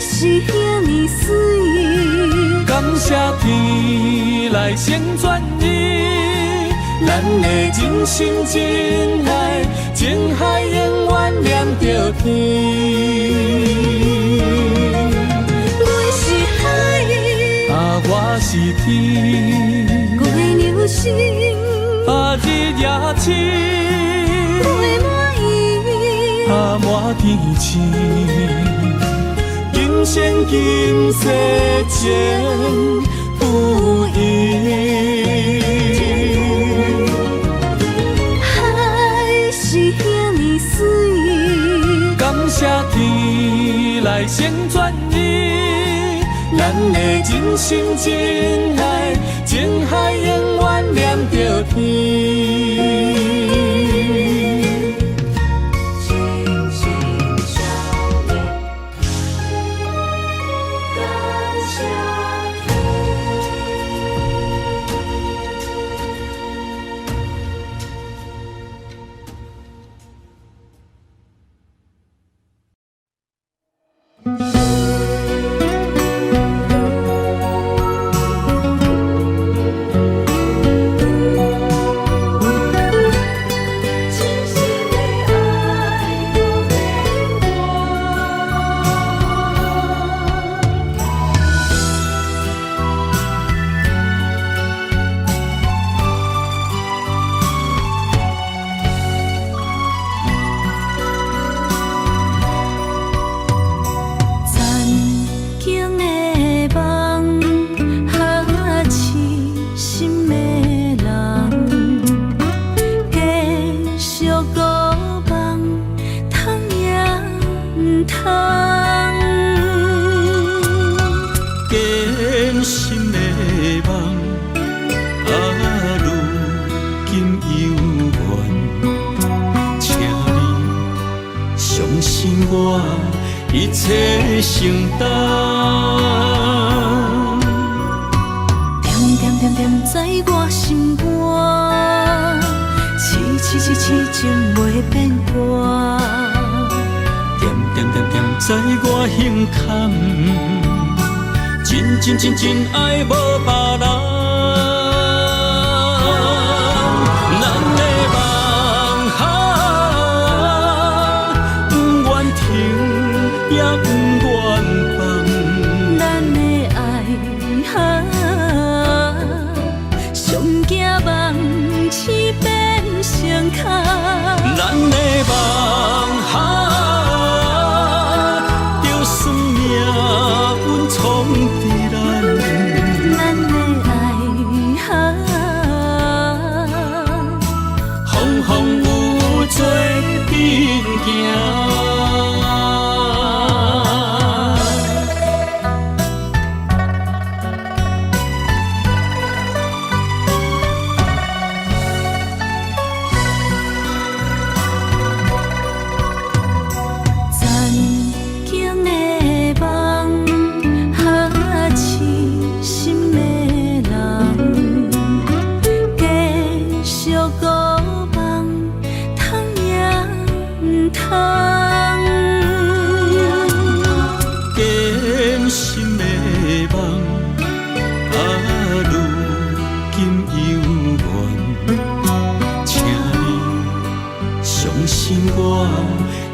[SPEAKER 7] 是遐尼水，
[SPEAKER 8] 感谢天来成全你，咱的真心真爱，情海永远念着天。
[SPEAKER 7] 阮是海，
[SPEAKER 8] 啊我是天，
[SPEAKER 7] 月流星，
[SPEAKER 8] 啊日夜星，
[SPEAKER 7] 月满意，
[SPEAKER 8] 啊满天星。今生今世情不移，
[SPEAKER 7] 海是遐尼水，
[SPEAKER 8] 感谢天来成全你，咱的真心真爱，情海永远念着天。心的梦，如今犹原，请你相信我一切承担。
[SPEAKER 1] 点在我心肝，痴情袂变卦。
[SPEAKER 8] 点在我胸坎，真爱无别人。咱的梦不愿停，也不愿放。
[SPEAKER 1] 咱的爱上惊梦痴变成空。
[SPEAKER 8] 咱的梦就算命运冲伫咱，
[SPEAKER 1] 咱的爱
[SPEAKER 8] 风雨做阵行。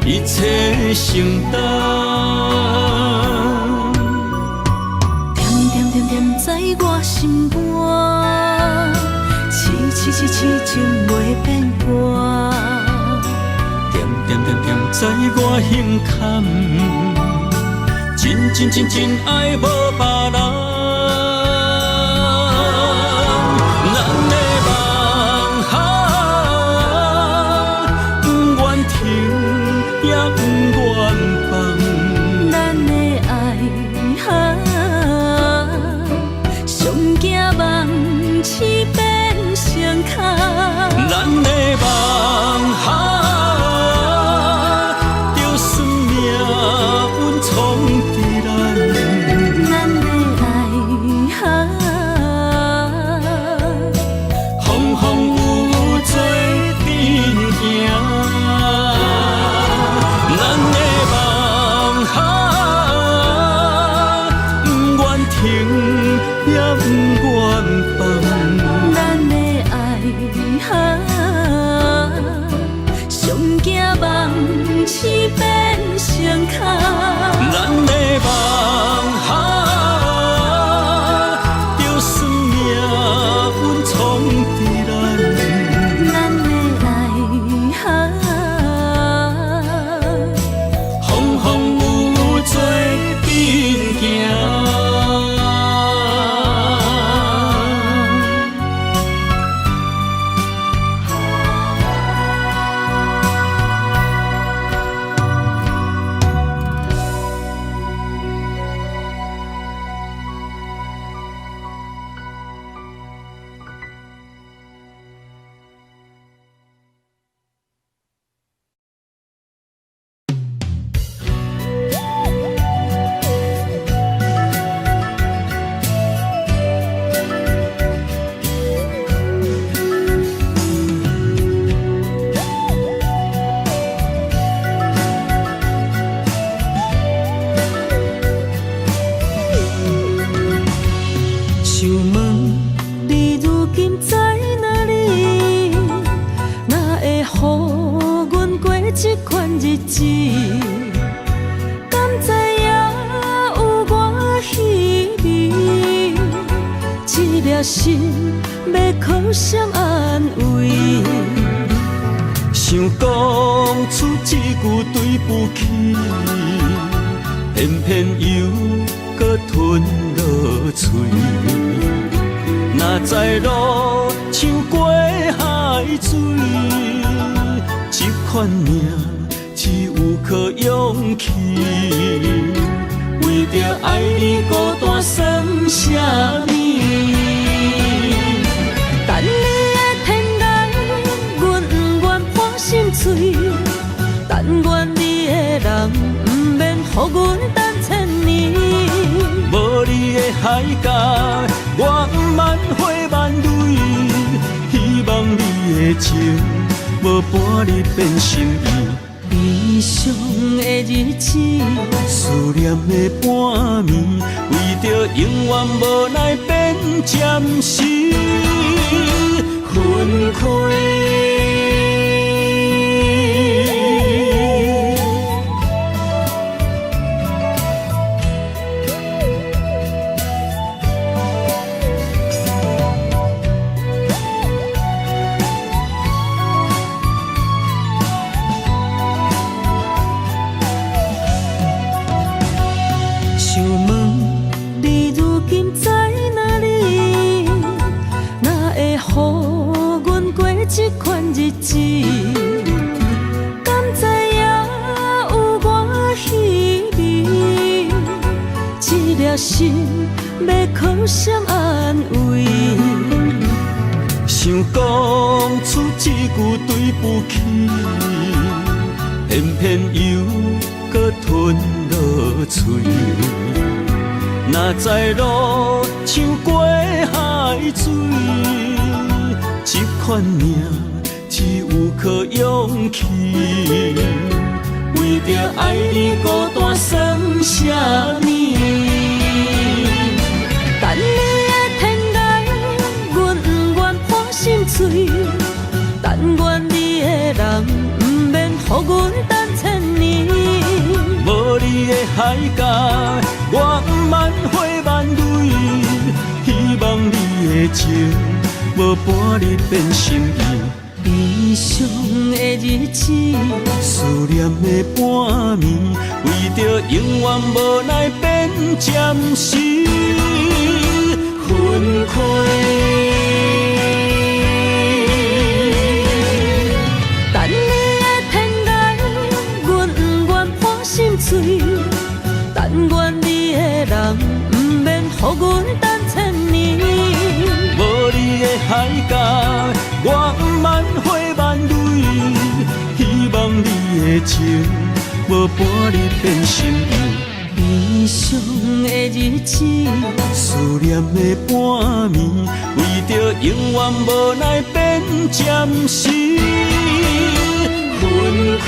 [SPEAKER 8] 一切承担，
[SPEAKER 1] 点在我心肝，痴情袂变卦。
[SPEAKER 8] 点在我胸坎，真爱无别人。咱的梦不愿停。也不愿放，
[SPEAKER 1] 咱的爱上惊梦痴变成空。
[SPEAKER 8] 咱的梦就算命运冲伫咱，
[SPEAKER 1] 咱的爱
[SPEAKER 8] 风雨做阵行。咱的梦不愿停，也不愿放。
[SPEAKER 1] 咱的爱上惊梦痴变成空。
[SPEAKER 8] 咱的梦就算命运冲伫咱，
[SPEAKER 1] 咱的爱
[SPEAKER 8] 风雨做阵行。
[SPEAKER 1] 这款日子，敢知影有我稀微？一粒心要靠谁安慰？
[SPEAKER 8] 想讲出一句对不起，偏偏又搁吞落嘴。若知路像过海水，这款命只有靠勇气。为为着爱你孤单算什么？
[SPEAKER 1] 等你的天涯，阮不愿破心碎。但愿你的人，不免予阮等千年。
[SPEAKER 8] 无你的海角，我万花万蕊。希望你的情，无半日变心意。
[SPEAKER 1] 悲伤的日子，
[SPEAKER 8] 思念的半暝，为着永远无奈变暂时分开。
[SPEAKER 1] 想问你如今在哪里？哪会予阮过这款日子？敢知影有我稀微？这粒心要靠谁安慰？
[SPEAKER 8] 想讲出一句对不起，偏偏又搁吞落嘴。若知路像过海水，这款命只有靠勇气。为着爱你孤单算什么？
[SPEAKER 1] 等你的天涯，阮不愿破心碎。但愿你的人，不免予阮等千年。
[SPEAKER 8] 无你的海角，我万花万蕊。希望你的情，无半日变心意。
[SPEAKER 1] 悲伤的日子，
[SPEAKER 8] 思念的半暝，为着永远无奈变暂时分开。
[SPEAKER 1] 等你的天涯，阮不愿破心碎。但愿你的人，不免予阮等千年。
[SPEAKER 8] 无你的海角，我万花万蕊。希望你的情，无半日变心意。
[SPEAKER 1] 悲伤的日子，
[SPEAKER 8] 思念的半暝，为着永远无奈变暂时分开。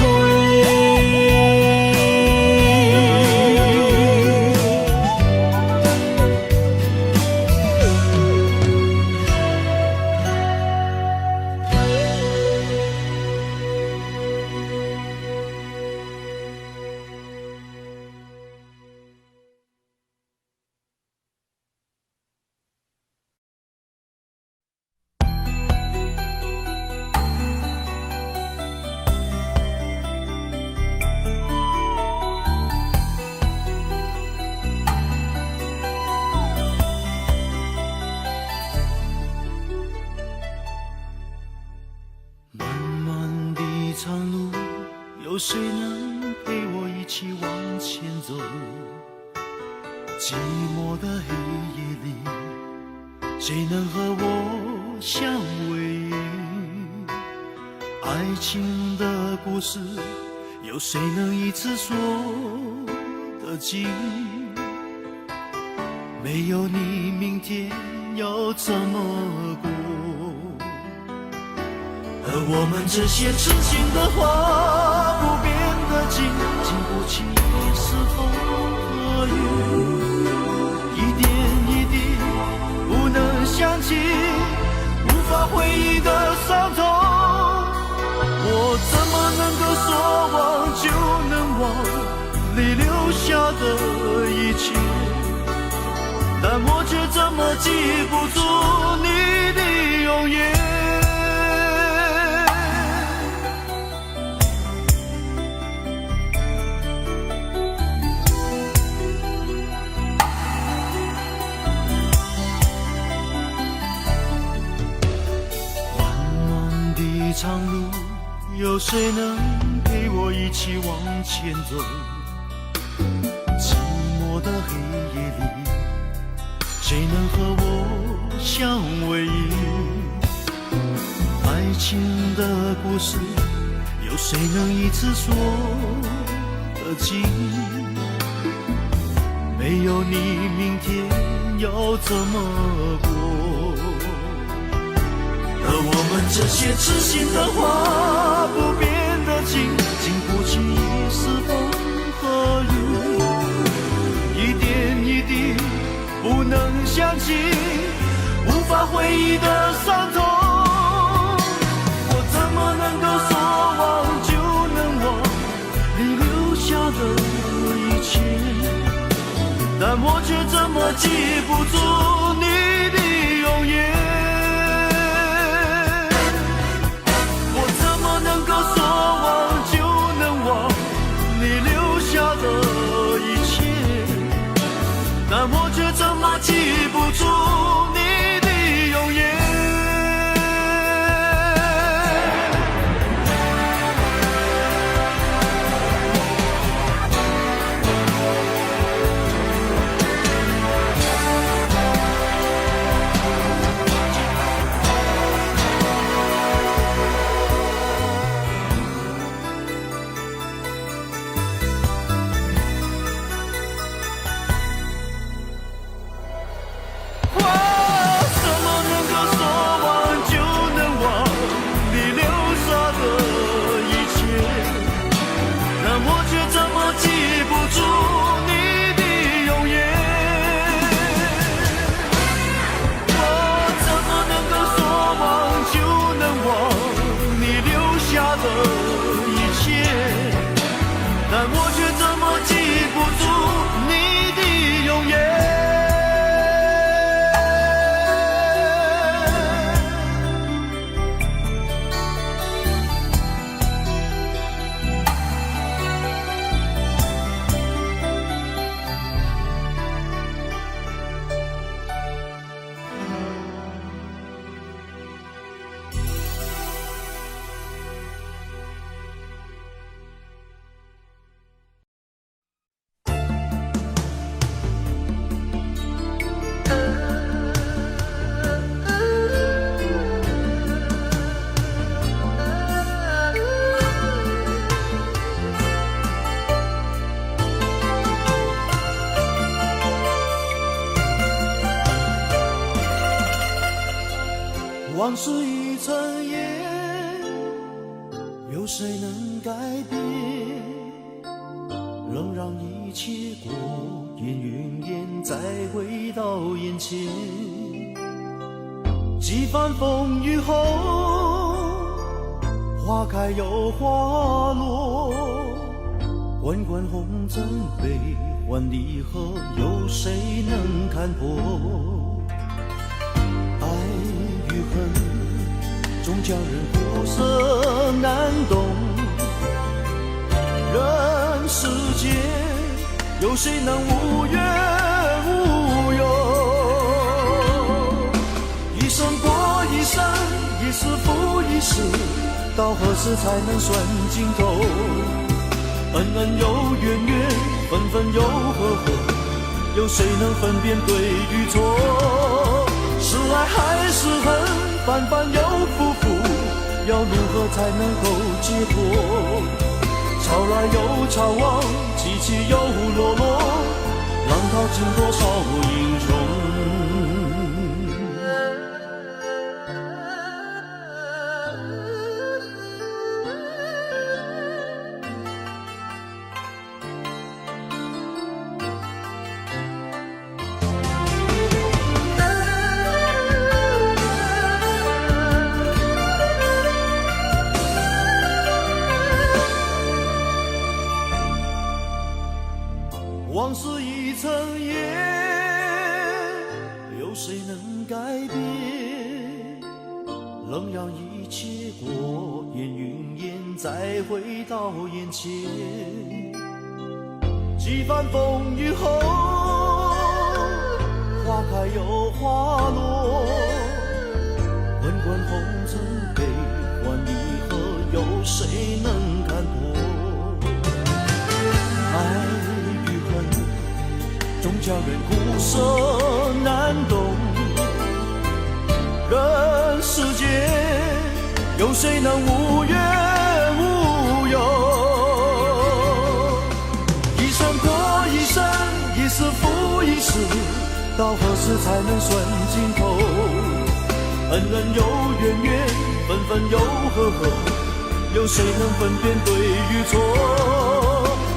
[SPEAKER 6] 有谁能陪我一起往前走？寂寞的黑夜里，谁能和我相偎？爱情的故事，有谁能一次说得尽？没有你，明天要怎么过？而我们这些痴心的话不变的经，经不起是风和雨，一点一滴不能想起，无法回忆的伤痛。我怎么能够说忘就能忘你留下的一切？但我却怎么记不住你的容颜。长路，有谁能陪我一起往前走？寂寞的黑夜里，谁能和我相偎依？爱情的故事，有谁能一次说得尽？没有你，明天要怎么过？而我们这些痴心的话，不变的情，经不起一时风和雨，一点一滴不能想起，无法回忆的伤痛。我怎么能够说忘就能忘你留下的一切？但我却怎么记不住你的容颜？我怎么能够说忘就能忘你留下的一切？但我却怎么记不住你的容颜？往事已成烟，有谁能改变？仍让一切过眼云烟，再回到眼前。几番风雨后，花开又花落，滚滚红尘悲欢离合，有谁能看破？与恨终叫人苦涩难懂，人世间有谁能无怨无忧？一生过一生，一世复一世，到何时才能算尽头？恩恩又怨怨，分分又合合，有谁能分辨对与错？是爱还是恨，反反又复复，要如何才能够解脱？潮来又潮往，起起又落落，浪淘尽多少英雄？往事已成烟，有谁能改变？仍让一切过眼云烟，再回到眼前。几番风雨后，花开又花落，滚滚红尘悲欢离合，有谁能看破？爱终叫人苦涩难懂。人世间有谁能无怨无忧？一生过一生，一世复一世，到何时才能算尽头？恩恩又怨怨，分分又合合，有谁能分辨对与错？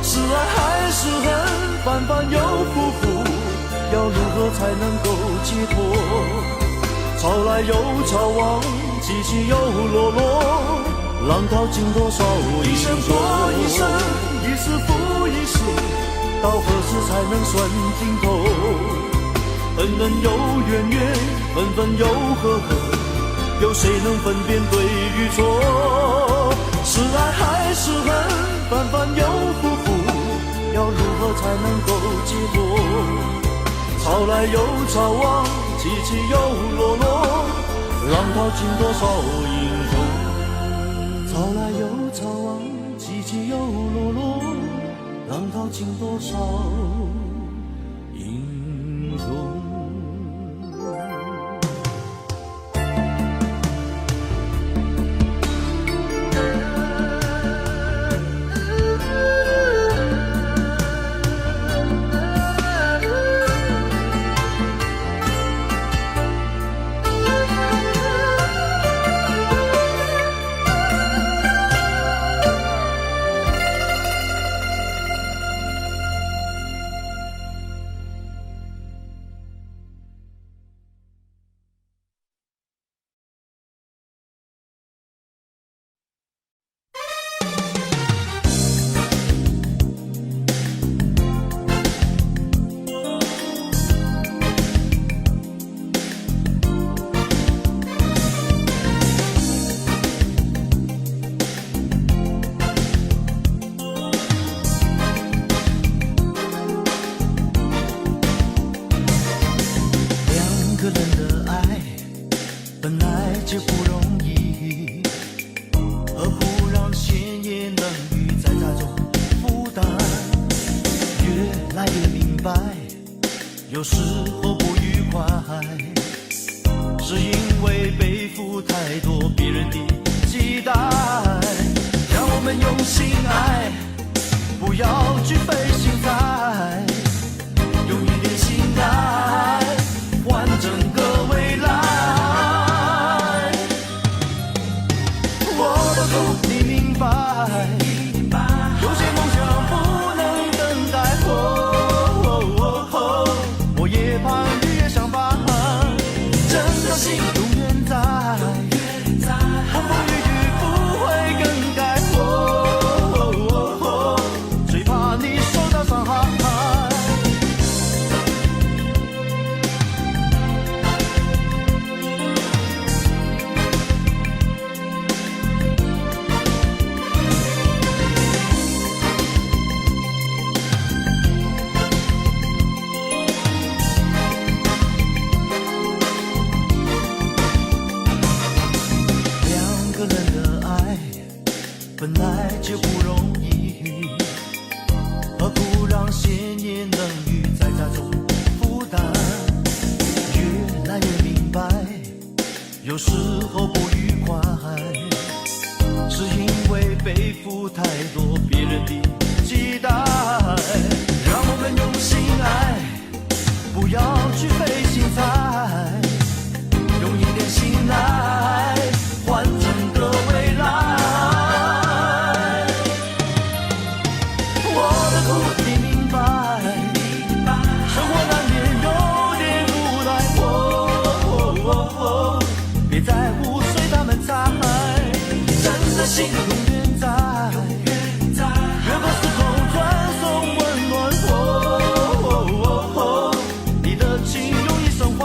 [SPEAKER 6] 是爱还是恨，反反又复复，要如何才能够解脱？潮来又潮往，起起又落落，浪淘尽多少一生过一生，一世复一世，到何时才能算尽头？恩恩又怨怨，分分又合合，有谁能分辨对与错？是爱还是恨，反反又复复，要如何才能够解脱？潮来又潮往，起起又落落，浪淘尽多少英雄？潮来又潮往，起起又落落，浪淘尽多少英雄？有时候不愉快，是因为背负太多别人的期待。让我们用心爱，不要惧费心裁，用一点心爱换整个未来。我的苦你明白，有些梦想不能等待。我也怕日夜相伴，真的心永远在，风风雨雨不会更改。最怕你受到伤害。本来就不容易，何苦让闲言冷语在家中负担？越来越明白，有时候不愉快，是因为背负太多别人的期待。让我们用心爱，不要去费心裁，用一点心来换整个未来。你明白，生活难免有点无奈，别在乎随他们猜，真的心永远在，越过时空传送温暖，你的情用一生花。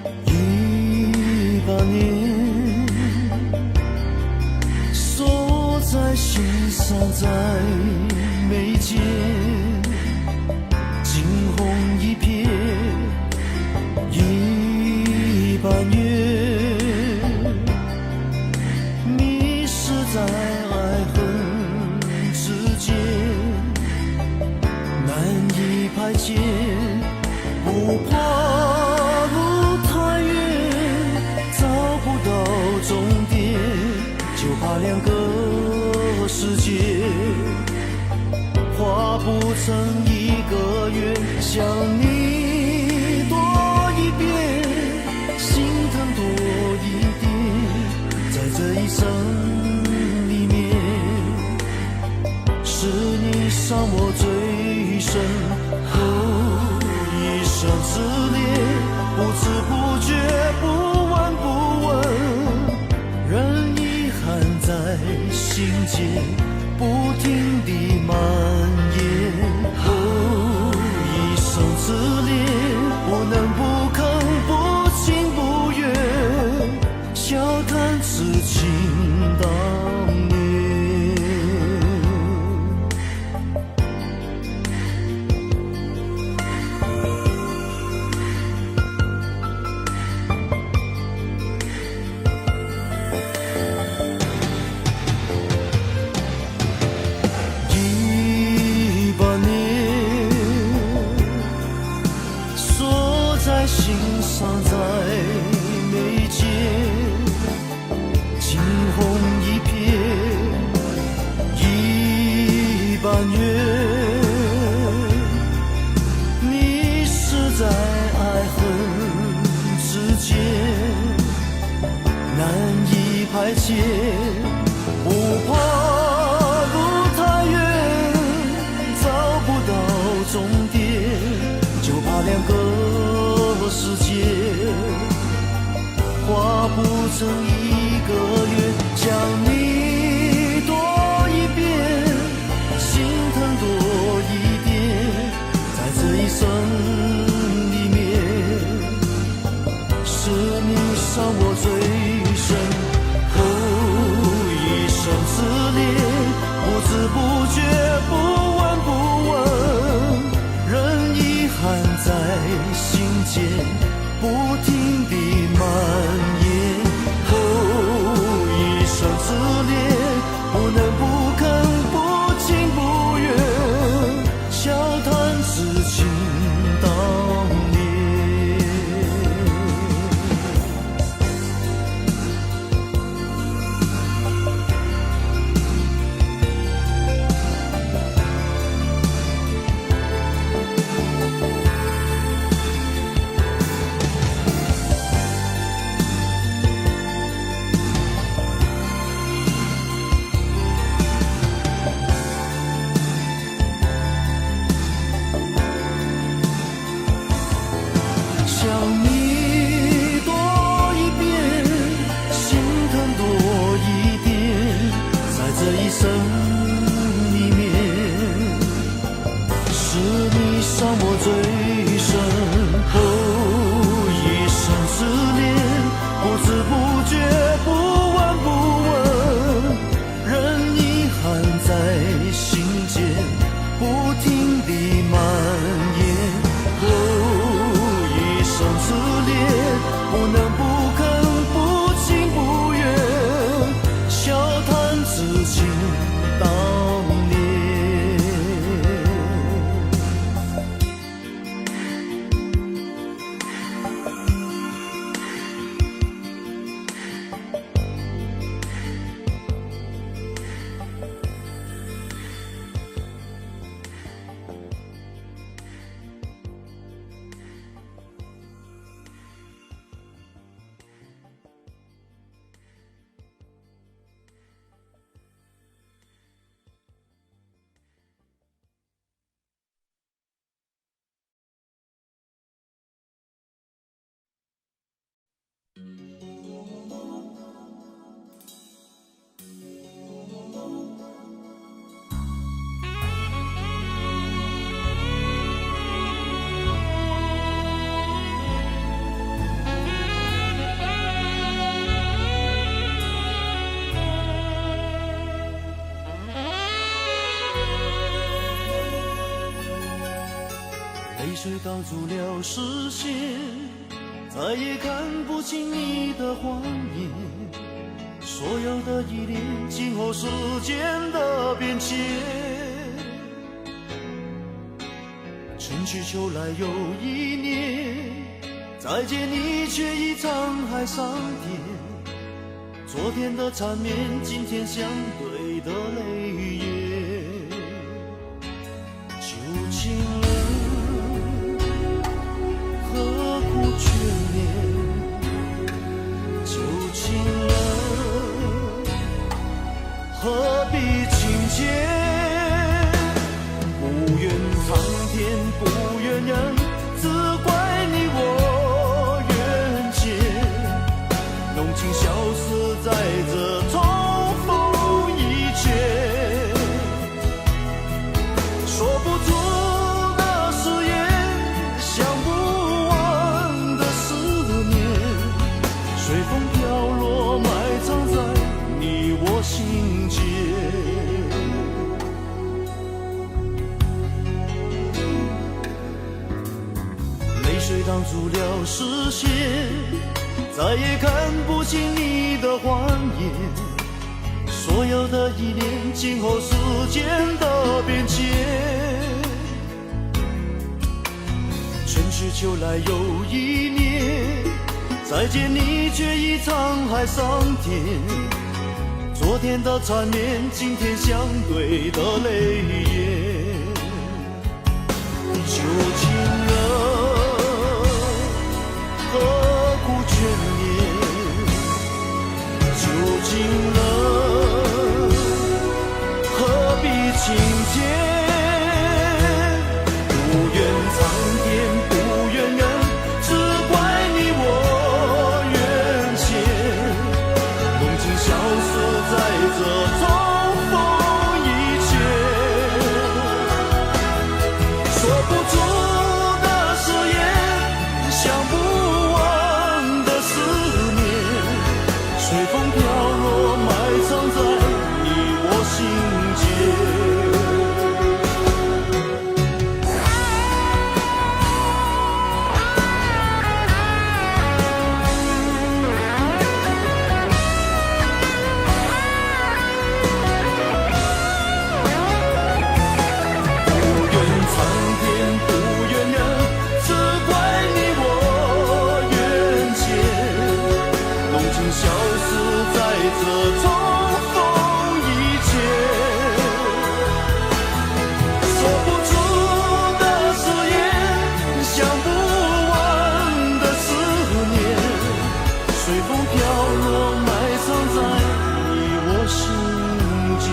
[SPEAKER 6] 100年，锁在心上，在眉间，惊鸿一瞥，100年，迷失在爱恨之间，难以排解，不怕路太远，找不到终点，就怕两个世界画不成一个圆。想你多一遍，心疼多一点，在这一生里面，是你伤我最深。一生之恋，不知不觉，不闻不问，任遗憾在心间不停地蔓延。一生之恋，不能不吭，不情不愿，笑谈痴情当年。100年，锁在心上，在眉间，惊鸿一瞥，100年，迷失在爱恨之间，难以排解，不怕路太远，找不到终点，就怕两个世界画不成一个圆。想你多一遍，心疼多一点，在这一生里面，是你伤我最深。一生之恋，不知不觉，不闻不问，任遗憾在心间不停地蔓延。一生之恋，不能不吭，不情不愿，笑谈痴情当年。想你多一遍，心疼多一点，在这一生里面，是你伤我最深。一生之恋，不知不觉，不闻不问，任遗憾在心间不停地蔓延。一生之恋，不能不吭，不情不愿，笑谈痴情当年。水挡住了视线，再也看不清你的谎言。所有的依恋，静候时间的变迁。春去秋来又一年，再见你却已沧海桑田。昨天的缠绵，今天相对的泪眼。旧情人，何苦眷恋？旧情人，何必情结？不怨苍天，不怨人，只怪你我缘浅。浓情消失在这重逢以前，说不出的誓言，想不完的思念，随风飘落，埋藏在你我心间。泪水挡住了视线，再也看不清你的谎言。所有的依恋，静候时间的变迁。春去秋来又一年，再见你却已沧海桑田。昨天的缠绵，今天相对的泪眼。旧情人，何苦眷恋？旧情人，何必情结？不怨苍天，不怨人，只怪你我缘浅。浓情消失在这重逢以前，说不出的誓言，想不完的思念，随风飘落，埋藏在你我心间。不怨苍天，不怨人，只怪你我缘浅。浓情消失在这重逢以前，说不出的誓言，想不完的思念，随风飘落，埋藏在你我心间。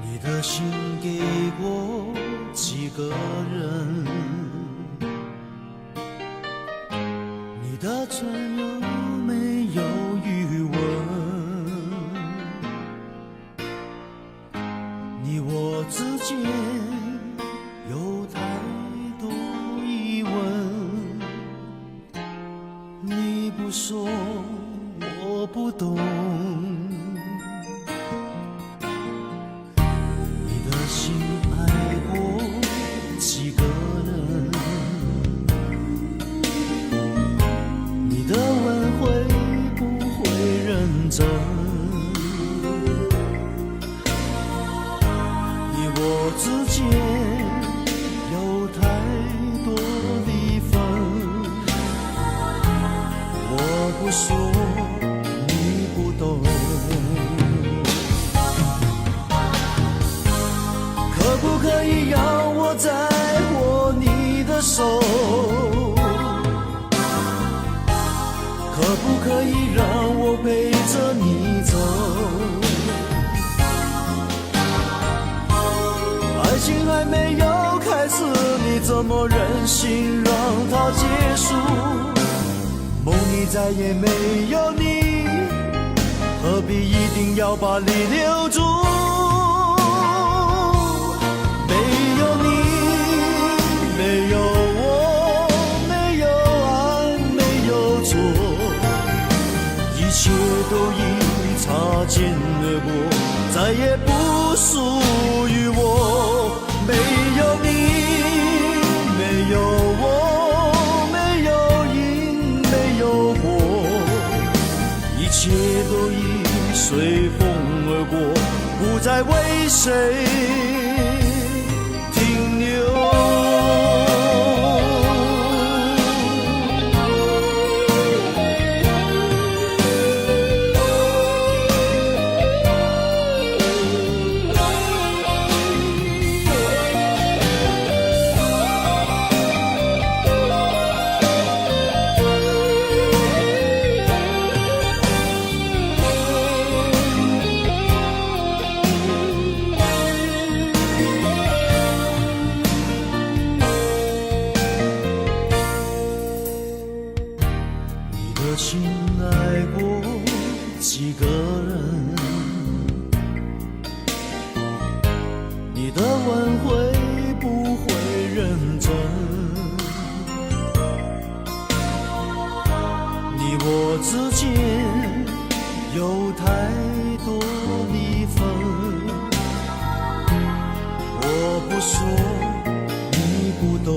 [SPEAKER 6] 你的心给过几个人？你的唇有没有余温？你我之间有太多疑问，你不说我不懂。心爱过几个人？你的你走。爱情还没有开始，你怎么忍心让它结束？梦里再也没有你，何必一定要把你留住？没有你，没有我，没有爱，没有错，一切都已擦肩而过，再也不属于我。没有你，没有我，没有因，没有果，一切都已随风而过，不再为谁停留。心爱过几个人，你的吻会不会认真？你我之间有太多离分，我不说你不懂。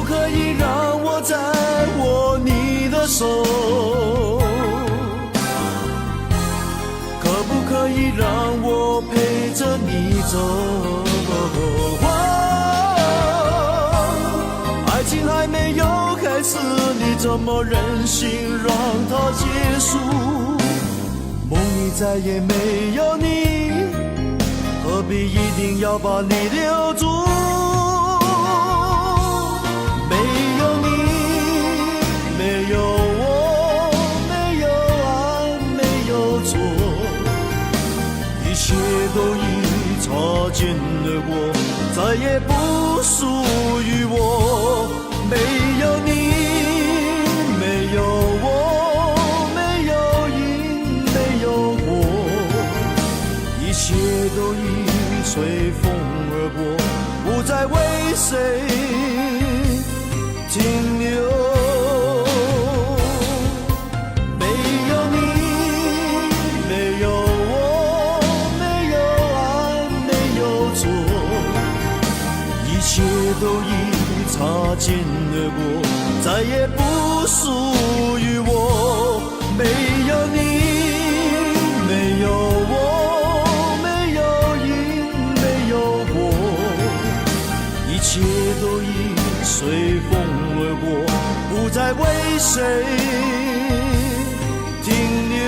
[SPEAKER 6] 可以让我再握你的手，可不可以让我陪着你走？爱情还没有开始，你怎么忍心让它结束？梦里再也没有你，何必一定要把你留住？一切都已擦肩而过，再也不属于我。没有你，没有我，没有因，没有果，一切都已随风而过，不再为谁停留。一切都已擦肩而过，再也不属于我。没有你，没有我，没有因，没有果，一切都已随风而过，不再为谁停留。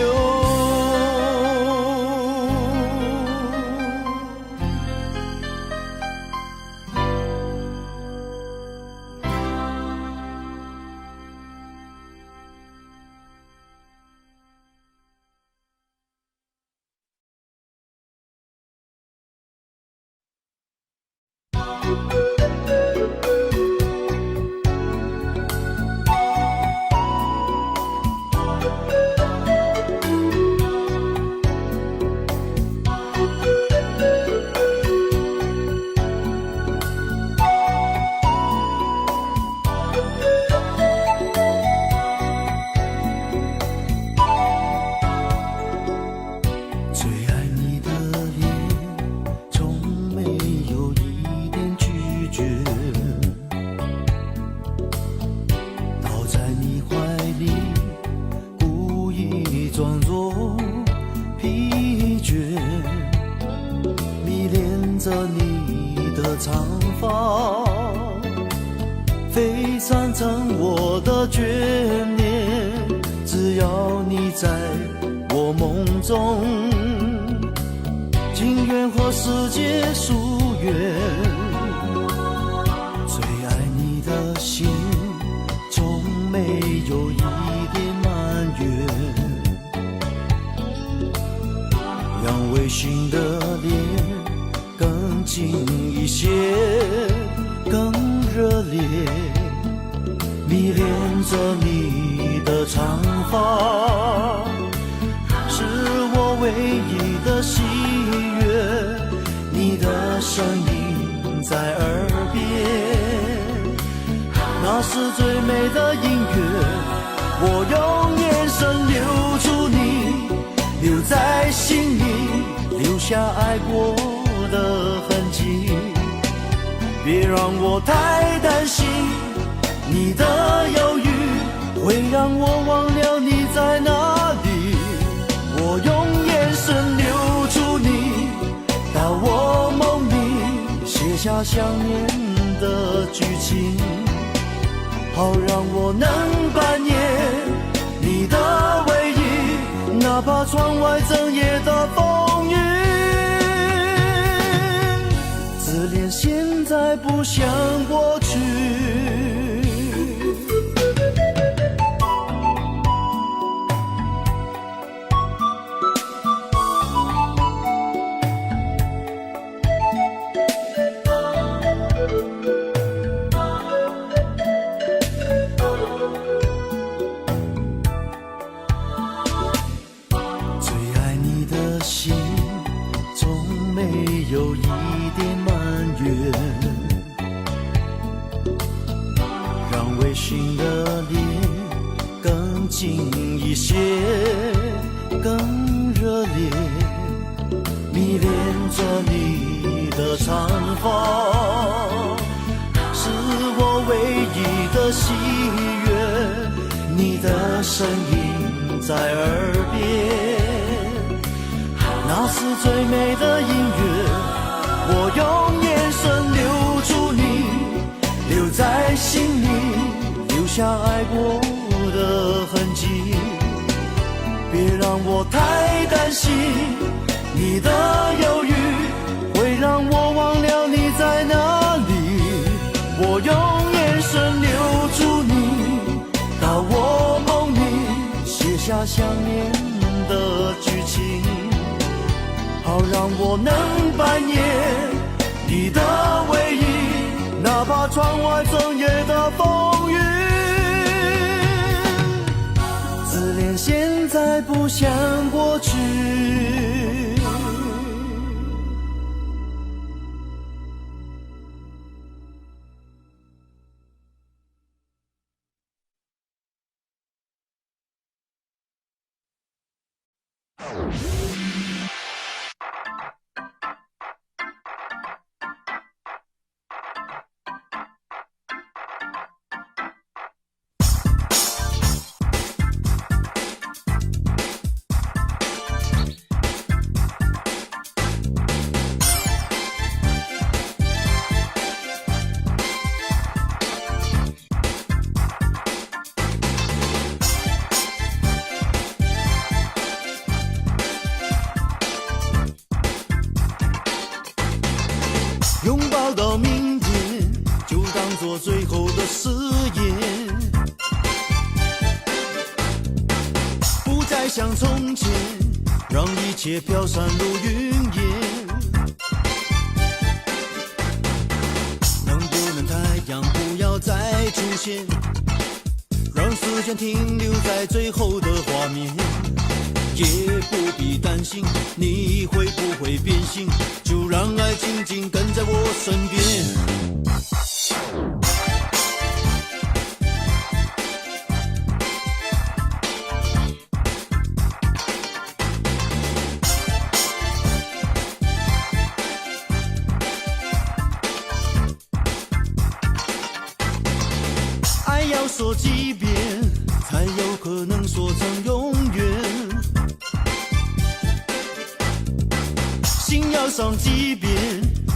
[SPEAKER 6] 非常成我的眷恋，只要你在我梦中，情愿和世界疏远。最爱你的心从没没有一点埋怨，让违心的脸更近一些，更热烈，迷恋着你的长发，是我唯一的喜悦，你的声音在耳边，那是最美的音乐，我用眼神留住你，留在心里，留下爱过的痕迹，别让我太担心，你的犹豫会让我忘了你在哪里，我用眼神留住你，到我梦里写下想念的剧情，好让我能扮演你的唯一，哪怕窗外整夜的风雨。自恋现在不像过去，有一点埋怨，让违心的脸更近一些，更热烈，迷恋着你的长发，是我唯一的喜悦，你的声音在耳边，那是最美的音乐，我用眼神留住你，留在心里，留下爱过的痕迹，别让我太担心，你的犹豫会让我忘了你在哪里，我用眼神留住你，到我梦里写下想念的剧情，好让我能扮演你的唯一，哪怕窗外整夜的风雨。自恋现在不像过去。拥抱到明天，就当作最后的誓言，不再像从前，让一切飘散如云烟。能不能太阳不要再出现，让时间停留在最后的画面，也不必担心你会不会变心，就让爱静静跟在我身边。爱要说几遍，才有可能说成永远。心要伤几遍，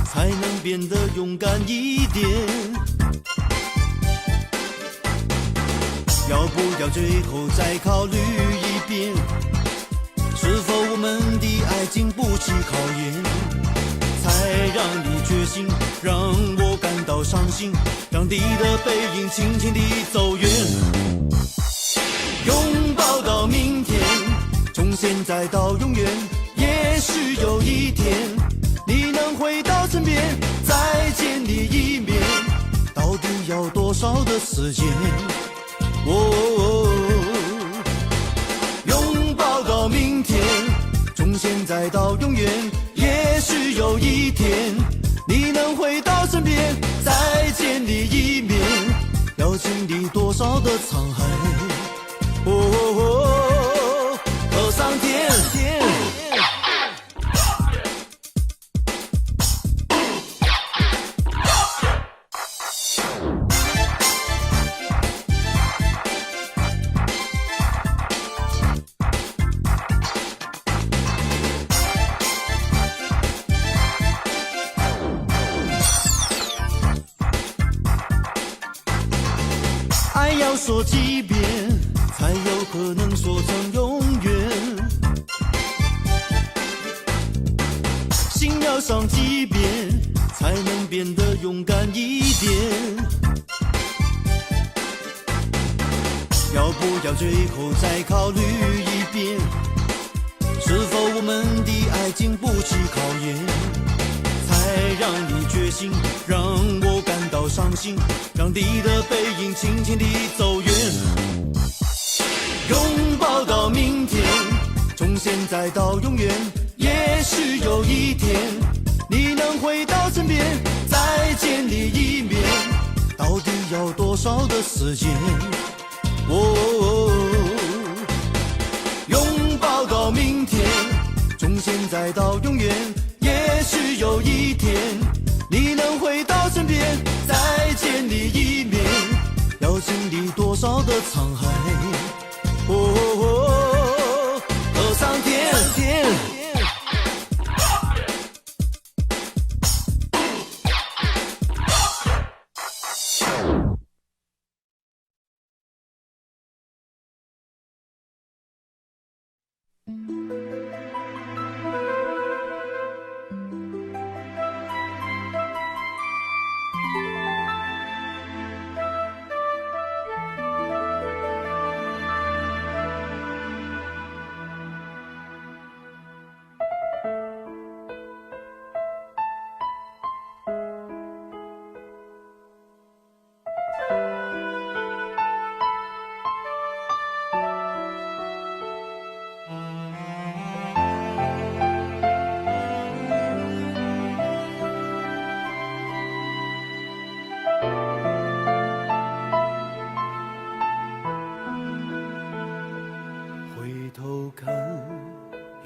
[SPEAKER 6] 才能变得勇敢一点。要不要最后再考虑一遍，是否我们的爱经不起考验，才让你决心，让我感到伤心，让你的背影轻轻地走远。现在到永远，也许有一天你能回到身边，再见你一面，到底要多少的时间？拥抱到明天，从现在到永远，也许有一天你能回到身边，再见你一面，要经历多少的沧海？和上天。爱要说几遍，才有可能说成永远。心要伤几遍，才能变得勇敢一点。要不要最后再考虑一遍，是否我们的爱经不起考验？才让你决心，让我感到伤心，让你的背影轻轻地走远。拥抱到明天，从现在到永远，也许有一天你能回到身边，再见你一面，到底要多少的时间？拥抱到明天，从现在到永远，也许有一天你能回到身边，再见你一面，要经历多少的沧海？和上天。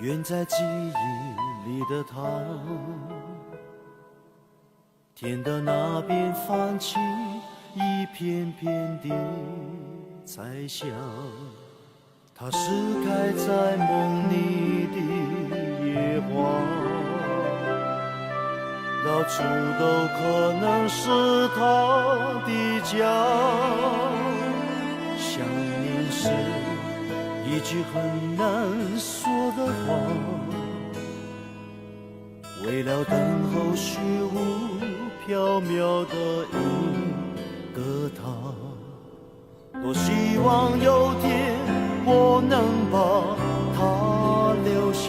[SPEAKER 6] 远在记忆里的他，天的那边泛起一片片的彩霞，它是开在梦里的野花，到处都可能是他的家。想念是一句很难说的话，为了等候虚无缥缈的一个他，多希望有天我能把它留下，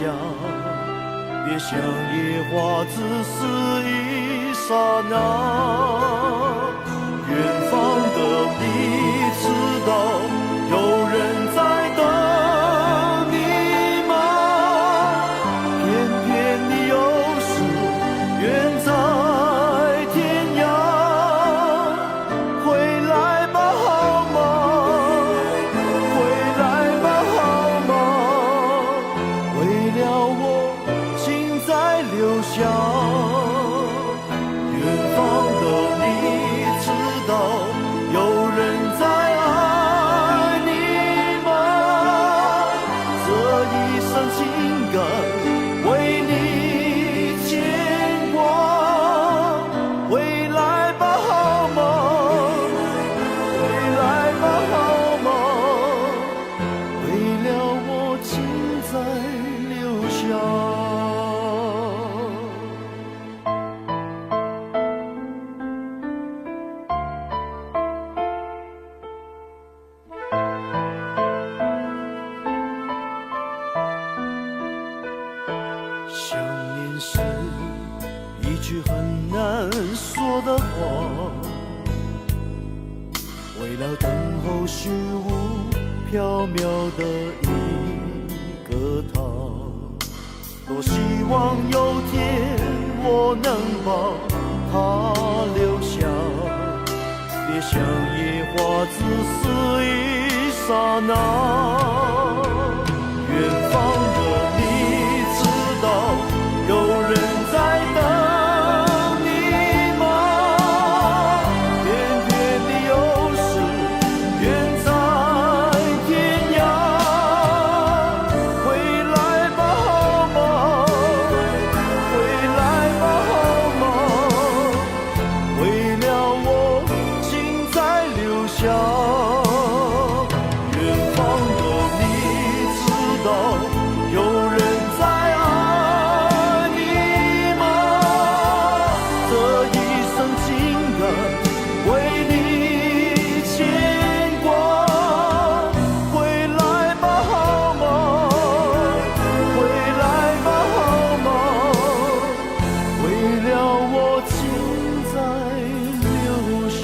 [SPEAKER 6] 别像野花只是一刹那。远方的你知道有人在等你吗？偏偏你又是远在天涯。回来吧好吗？回来吧好吗？为了我请再留下。远方的你知道有人在爱了花，为了等候虚无缥缈的一个他。多希望有天我能把它留下，别像野花自死一刹那。远方的你知道有人在等你吗？偏偏你又是远在天涯。回来吧好吗？回来吧好吗？为了我请再留下。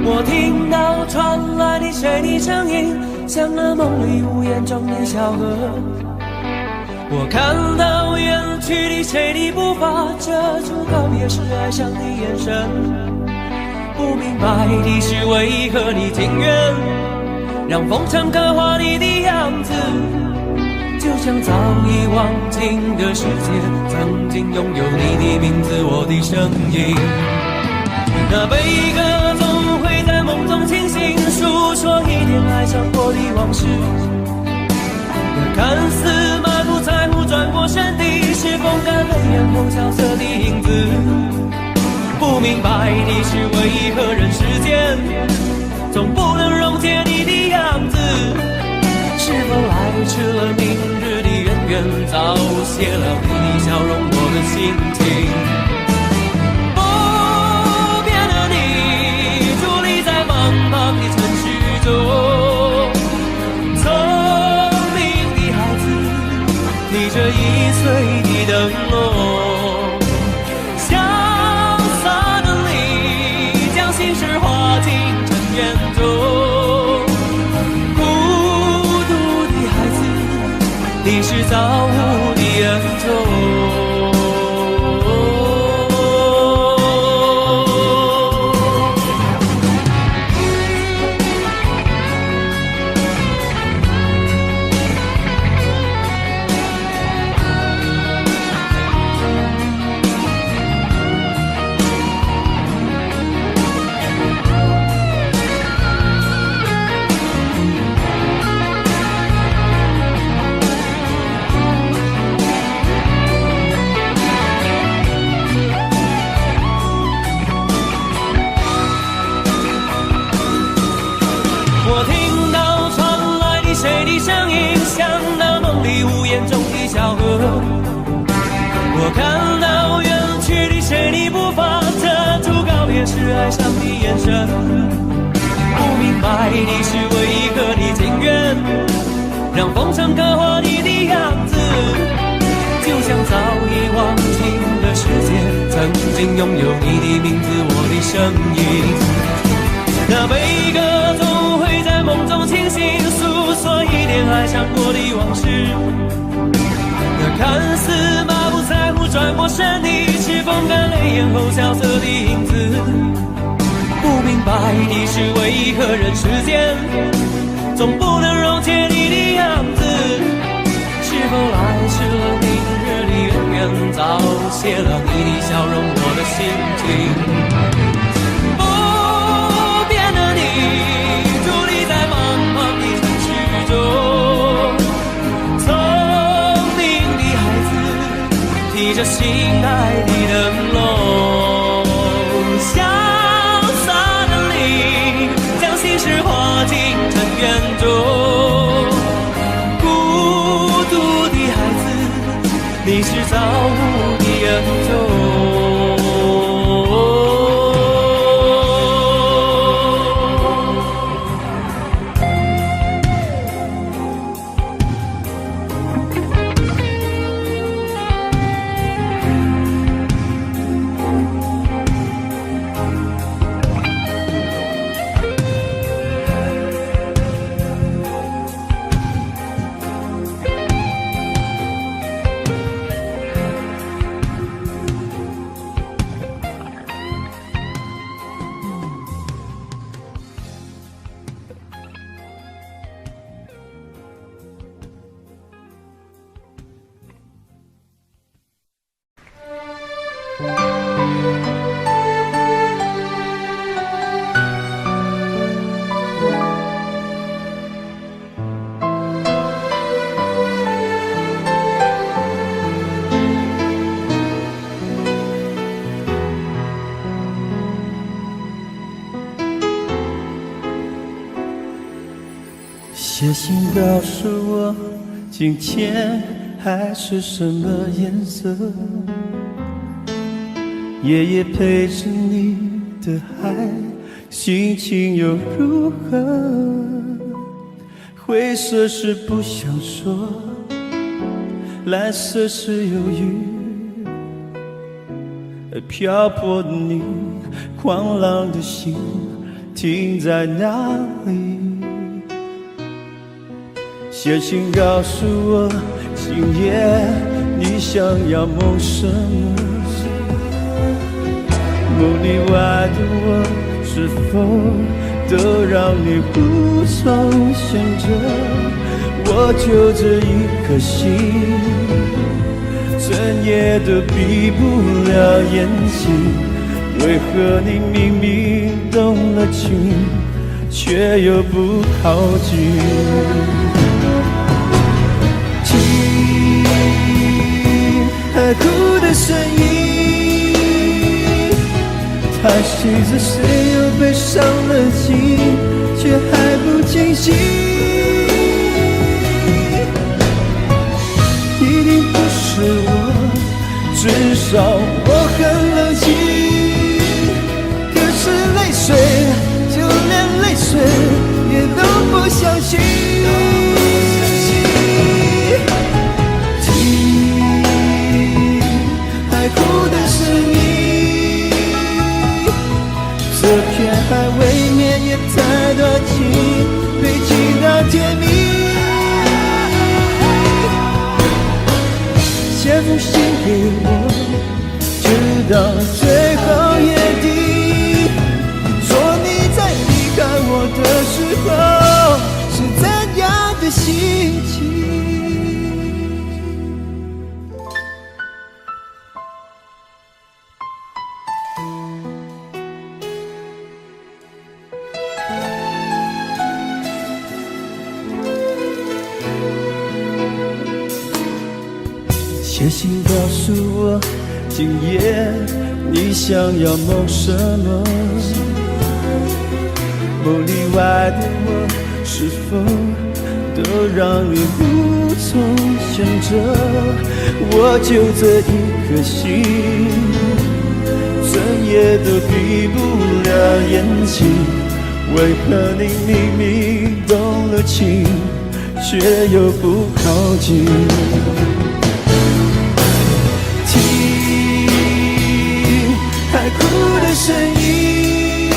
[SPEAKER 1] 我听到传来的水的声音，像那梦里无言中的小河。我看到远去的谁的步伐，遮住告别时哀伤的眼神。不明白的是为何你情愿让风尘刻画你的样子，就像早已忘情的世界曾经拥有你的名字，我的声音。那悲歌总会在梦中清醒，诉说一点爱上过的往事。那看似满不在乎转过身的，是风干泪眼后萧瑟的影子。不明白的是为何人世间总不能溶解你的样子，是否来迟了明日的渊源，早谢了你的笑容我的心情。的城市中，聪明的孩子，你这1岁的灯笼，潇洒的你将心事化进尘烟中。孤独的孩子，你是造物的恩宠。我看到远去的谁的步伐，遮住告别时哀伤的眼神。不明白的是为何你情愿让风尘刻画你的样子，就像早已忘情的世界曾经拥有你的名字，我的声音。那悲歌总会在梦中清醒，诉说一点爱上过的往事。那看似满不在乎转过身的，是风干泪眼后萧瑟的影子。不明白的是为何人世间总不能溶解你的样子，是否来迟了明日的渊源，早谢了你的笑容我的心情。不变的
[SPEAKER 9] 着心爱的灯笼，潇洒的你将心事化进尘缘中。孤独的孩子，你是造物的恩宠。
[SPEAKER 3] 写信告诉我，今天海是什么颜色？夜夜陪着你的海，心情又如何？灰色是不想说，蓝色是犹豫，而漂泊的你，狂浪的心停在哪里？写信告诉我，今夜你想要梦什么？梦里外的我，是否都让你无从选择？我就这一颗心，整夜都闭不了眼睛。为何你明明动了情，却又不靠近？海哭的声音，叹息着谁又被伤了心，却还不清醒。一定不是我，至少我很冷静。可是泪水，就连泪水也都不相信。海哭的声音，这片海未免也太多情，被情到甜蜜。写封信给我，直到最后月底，说你在离开我的时候是怎样的心情。写信告诉我，今夜你想要梦什么？梦里外的我，是否都让你无从选择？我就这一颗心，整夜都闭不了眼睛。为何你明明动了情，却又不靠近？海哭的声音，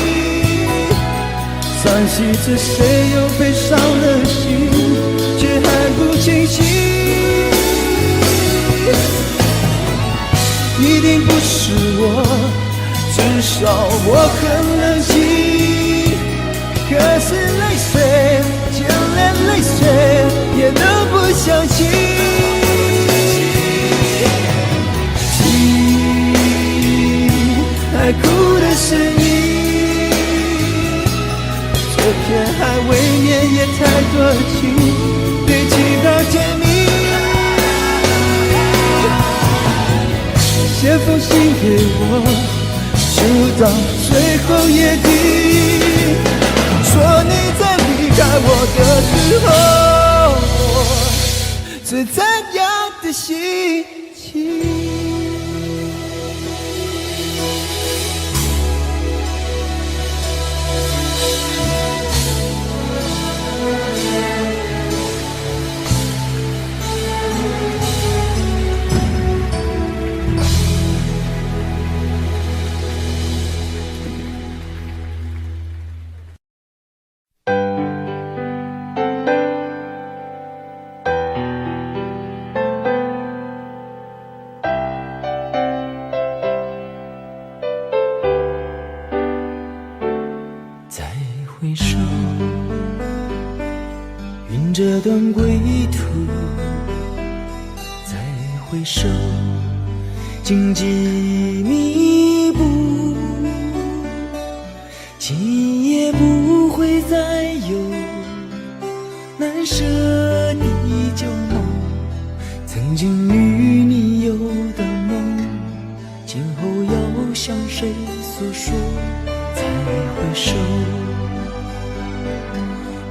[SPEAKER 3] 叹息着谁又被伤了心，却还不清醒。一定不是我，至少我很冷静。可是泪水，就连泪水也都不相信。海哭的声音，这片海未免也太多情，被情到甜蜜。封信给我，直到最后夜底。说你在离开我的时候，我最赞扬的心情。
[SPEAKER 6] 回首，云这段归途，再回首，荆棘密布，今夜不会再有难舍的旧梦，曾经与你有的梦，今后要向谁诉说？再回首，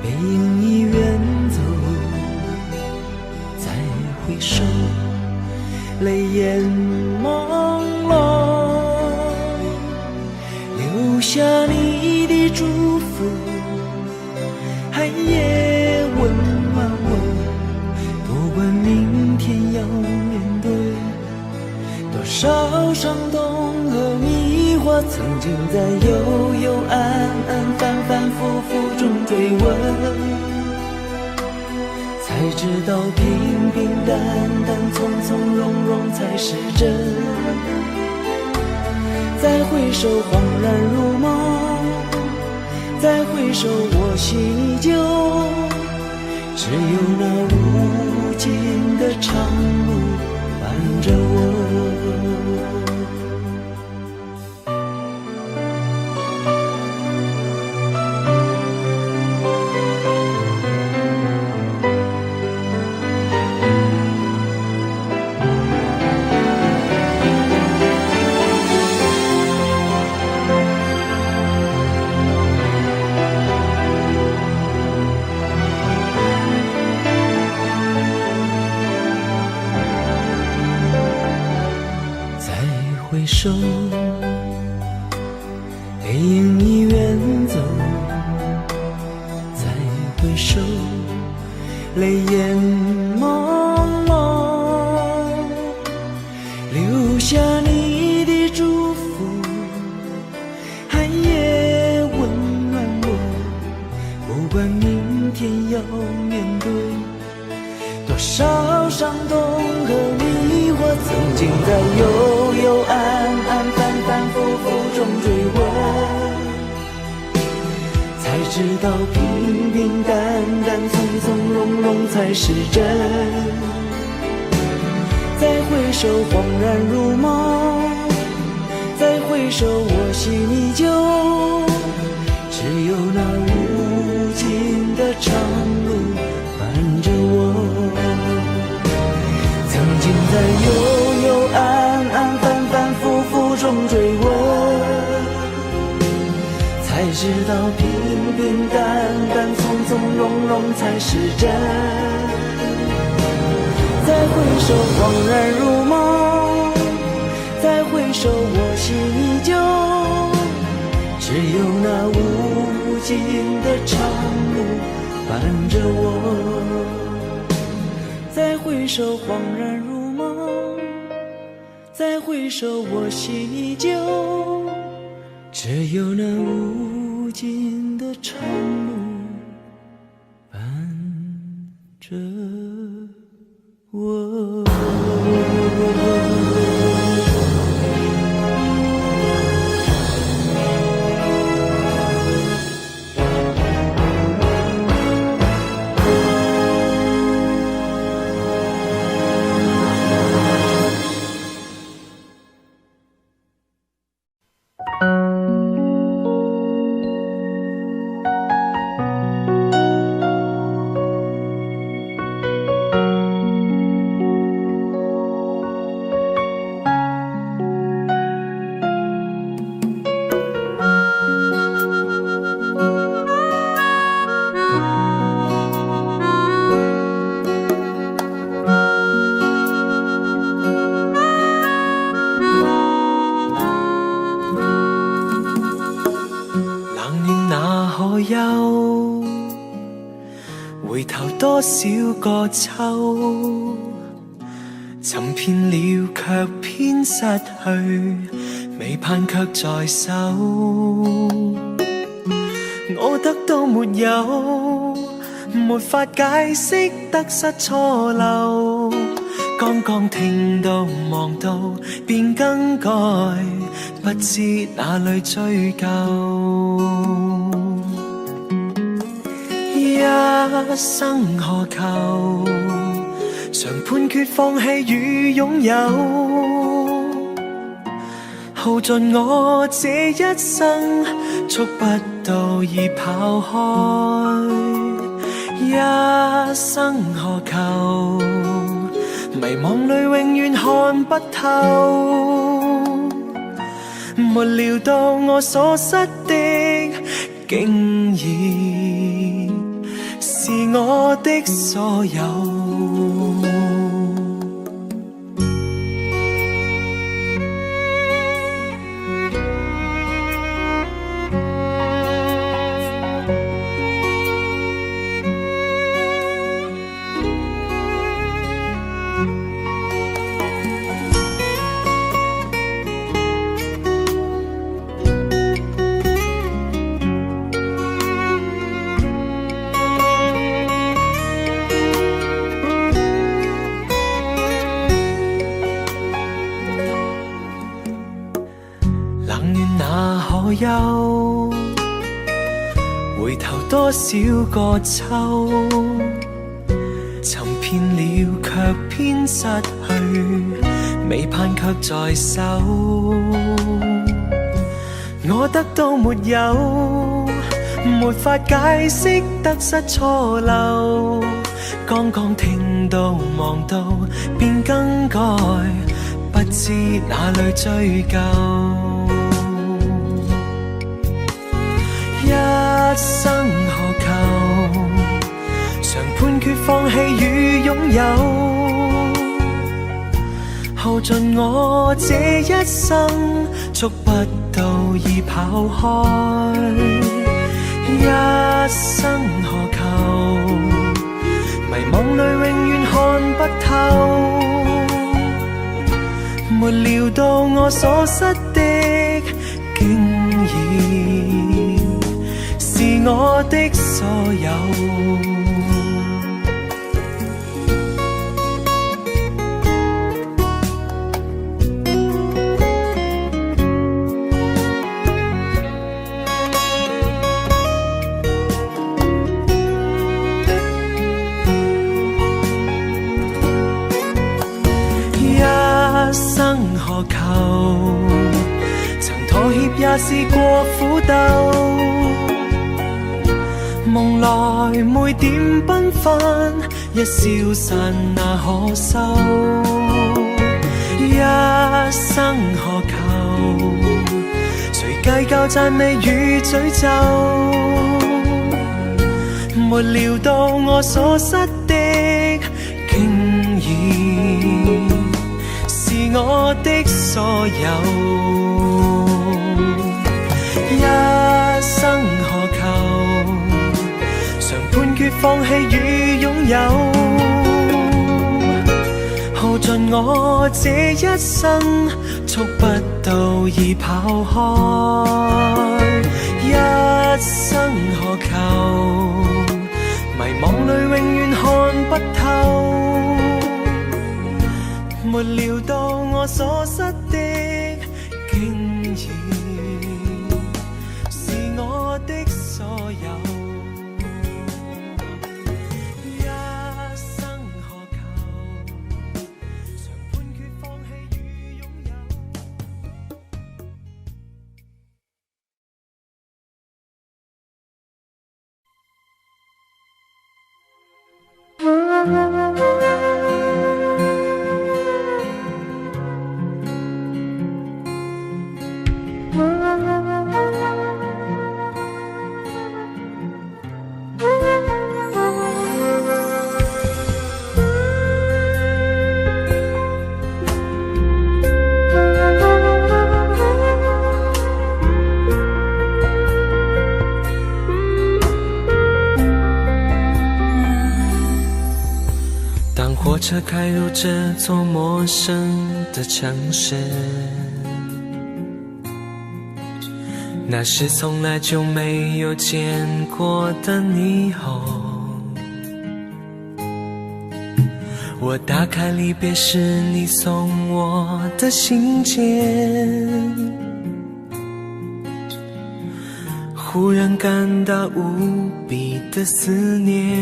[SPEAKER 6] 背影已远走，再回首，泪眼朦胧，留下你的祝福，寒夜温暖我，不管明天要面对多少伤痛和迷惑，曾经在幽幽暗暗反反复复中追问，才知道平平淡淡从从容容才是真。再回首恍然如梦，再回首我心依旧，只有那无尽的长路伴着我。回首，背影已远走，再回首，泪眼朦胧，留下你的祝福，寒夜温暖我，不管明天要面对多少伤痛和迷惑，曾经在幽幽暗暗反反复复中追问，才知道平平淡淡从从容容才是真。再回首恍然如梦，再回首我心依旧，只有那无尽的长路伴着我。曾经在幽幽暗暗反反复复中追问，才知道平平淡淡从从容容才是真。再回首恍然如梦，再回首我心依旧，只有那无尽的长路伴着我。再回首恍然如梦，再回首我心依旧，只有那无尽的长路伴着我。多少個秋，尋遍了卻偏失去，未盼卻在手。我得到沒有，沒法解釋得失錯漏。剛剛聽到望到便更改，不知哪裏追究。一生何求，常判決放棄與擁有，耗盡我這一生，觸不到已跑開。一生何求，迷惘裏永遠看不透，沒料到我所失的，竟然是我的所有。憂，回頭多少個秋，尋遍了卻偏失去，未盼卻在手。我得到沒有，沒法解釋得失錯漏。剛剛聽到望到便更改，不知哪裏追究。一生何求，常判決放棄與擁有，耗盡我這一生，觸不到已跑開。一生何求，迷惘裏永遠看不透，沒料到我所失的，竟然是我的所有。一生何求，曾妥協也試過苦鬥，夢來每點繽紛，一消散那可收。一生何求，誰計較讚美與詛咒，沒料到我所失的，竟然是我的所有。一生何求，常判決放棄與擁有，耗盡我這一生，觸不到已跑開。一生何求，迷惘裏永遠看不透，沒料到我所失的，竟然是我的所有。一生何求，常判決放棄與擁有。
[SPEAKER 9] 车开入这座陌生的城市，那是从来就没有见过的霓虹。我打开离别时你送我的信件，忽然感到无比的思念。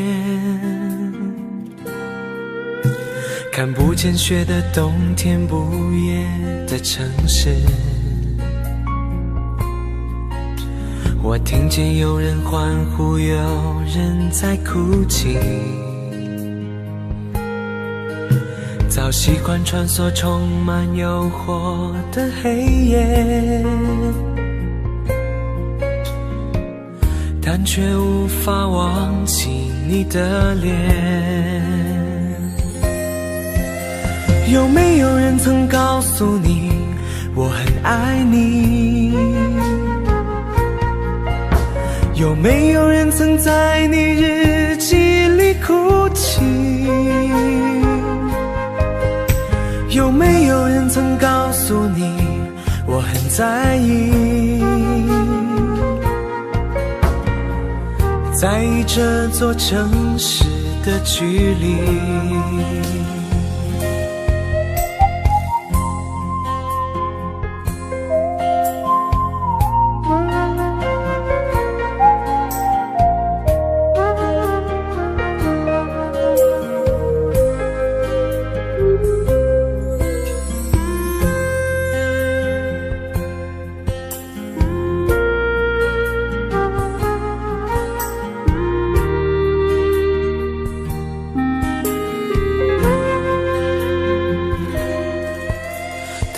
[SPEAKER 9] 看不见雪的冬天，不夜的城市，我听见有人欢呼，有人在哭泣，早习惯穿梭充满诱惑的黑夜，但却无法忘记你的脸。有没有人曾告诉你我很爱你？有没有人曾在你日记里哭泣？有没有人曾告诉你我很在意？在意这座城市的距离。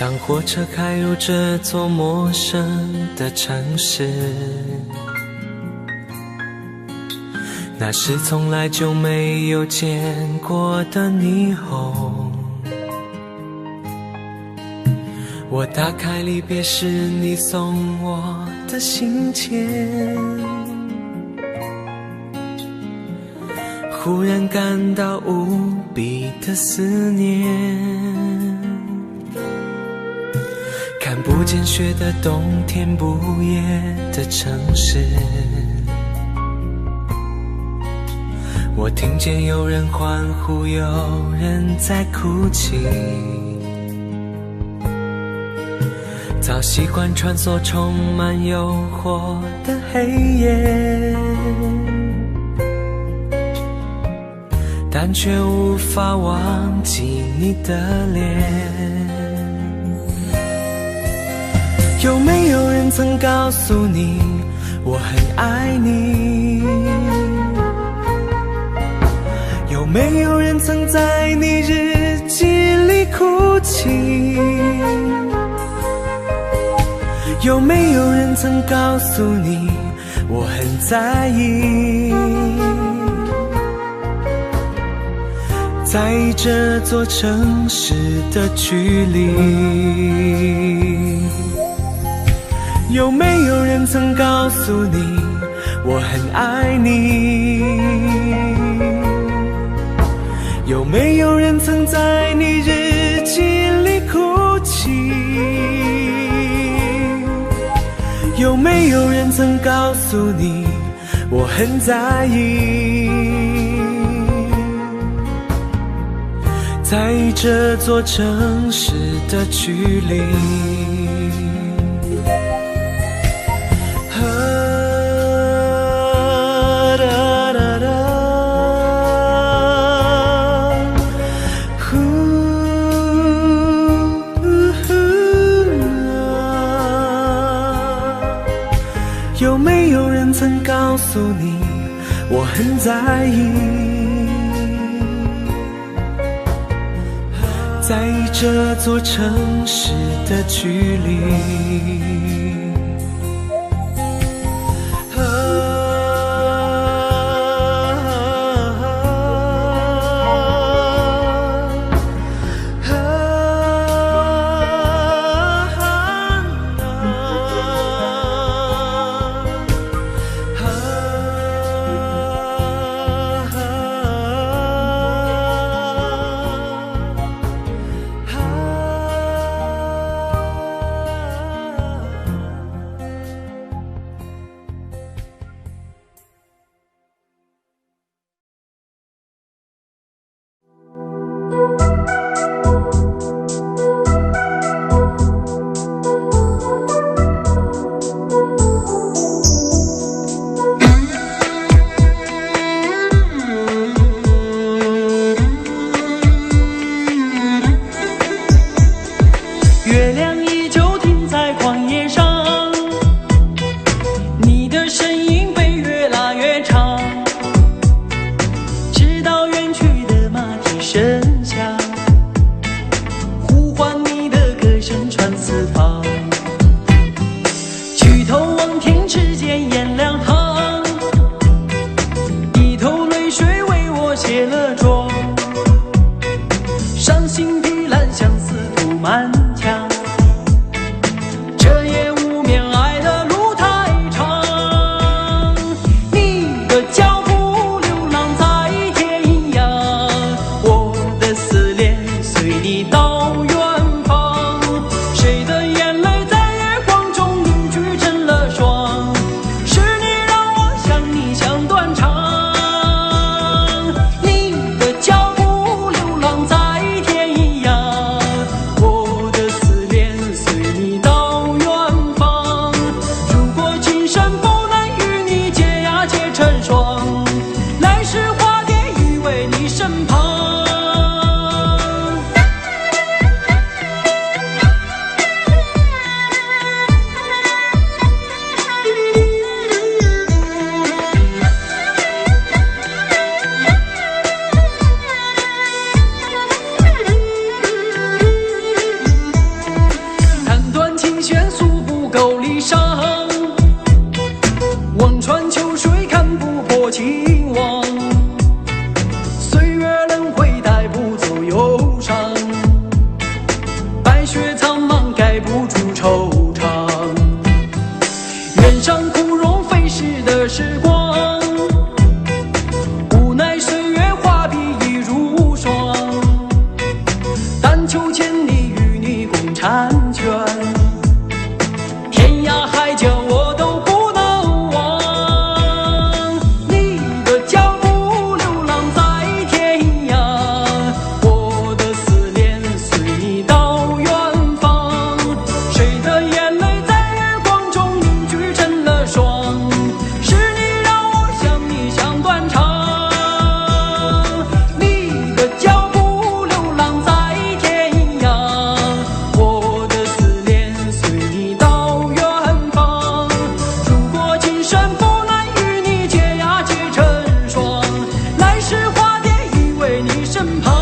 [SPEAKER 9] 当火车开入这座陌生的城市，那是从来就没有见过的霓虹。我打开离别时你送我的信件，忽然感到无比的思念。看不见雪的冬天，不夜的城市，我听见有人欢呼，有人在哭泣，早习惯穿梭充满诱惑的黑夜，但却无法忘记你的脸。有没有人曾告诉你我很爱你？有没有人曾在你日记里哭泣？有没有人曾告诉你我很在意？在意这座城市的距离。有没有人曾告诉你我很爱你？有没有人曾在你日记里哭泣？有没有人曾告诉你我很在意？在意这座城市的距离。有没有人曾告诉你我很在意？在意这座城市的距离。满腔。这夜无眠，爱的路太长，你的脚步流浪在天涯，我的思念随你到远方。谁的眼泪在月光中凝聚成了霜？是你让我想你想断肠。你的脚步流浪在天涯，我的思念随你到远方。如果今生不能与你结呀结成双，来世化蝶依偎你身旁。弹断琴弦诉不够离殇，望穿秋水看不破情网。岁月轮回带不走忧伤，白雪苍茫盖不住惆怅。原上枯荣飞逝的时光，无奈岁月画笔已如霜。但求千里与你共婵娟，天涯海角我都不能忘。你的脚步流浪在天涯，我的思念随你到远方。谁的眼泪在月光中凝聚成了霜？是你让我想你想断肠。你的脚步流浪在天涯，我的思念随你到远方。如果今生不能与你结呀结成双，来世化蝶依偎你身旁。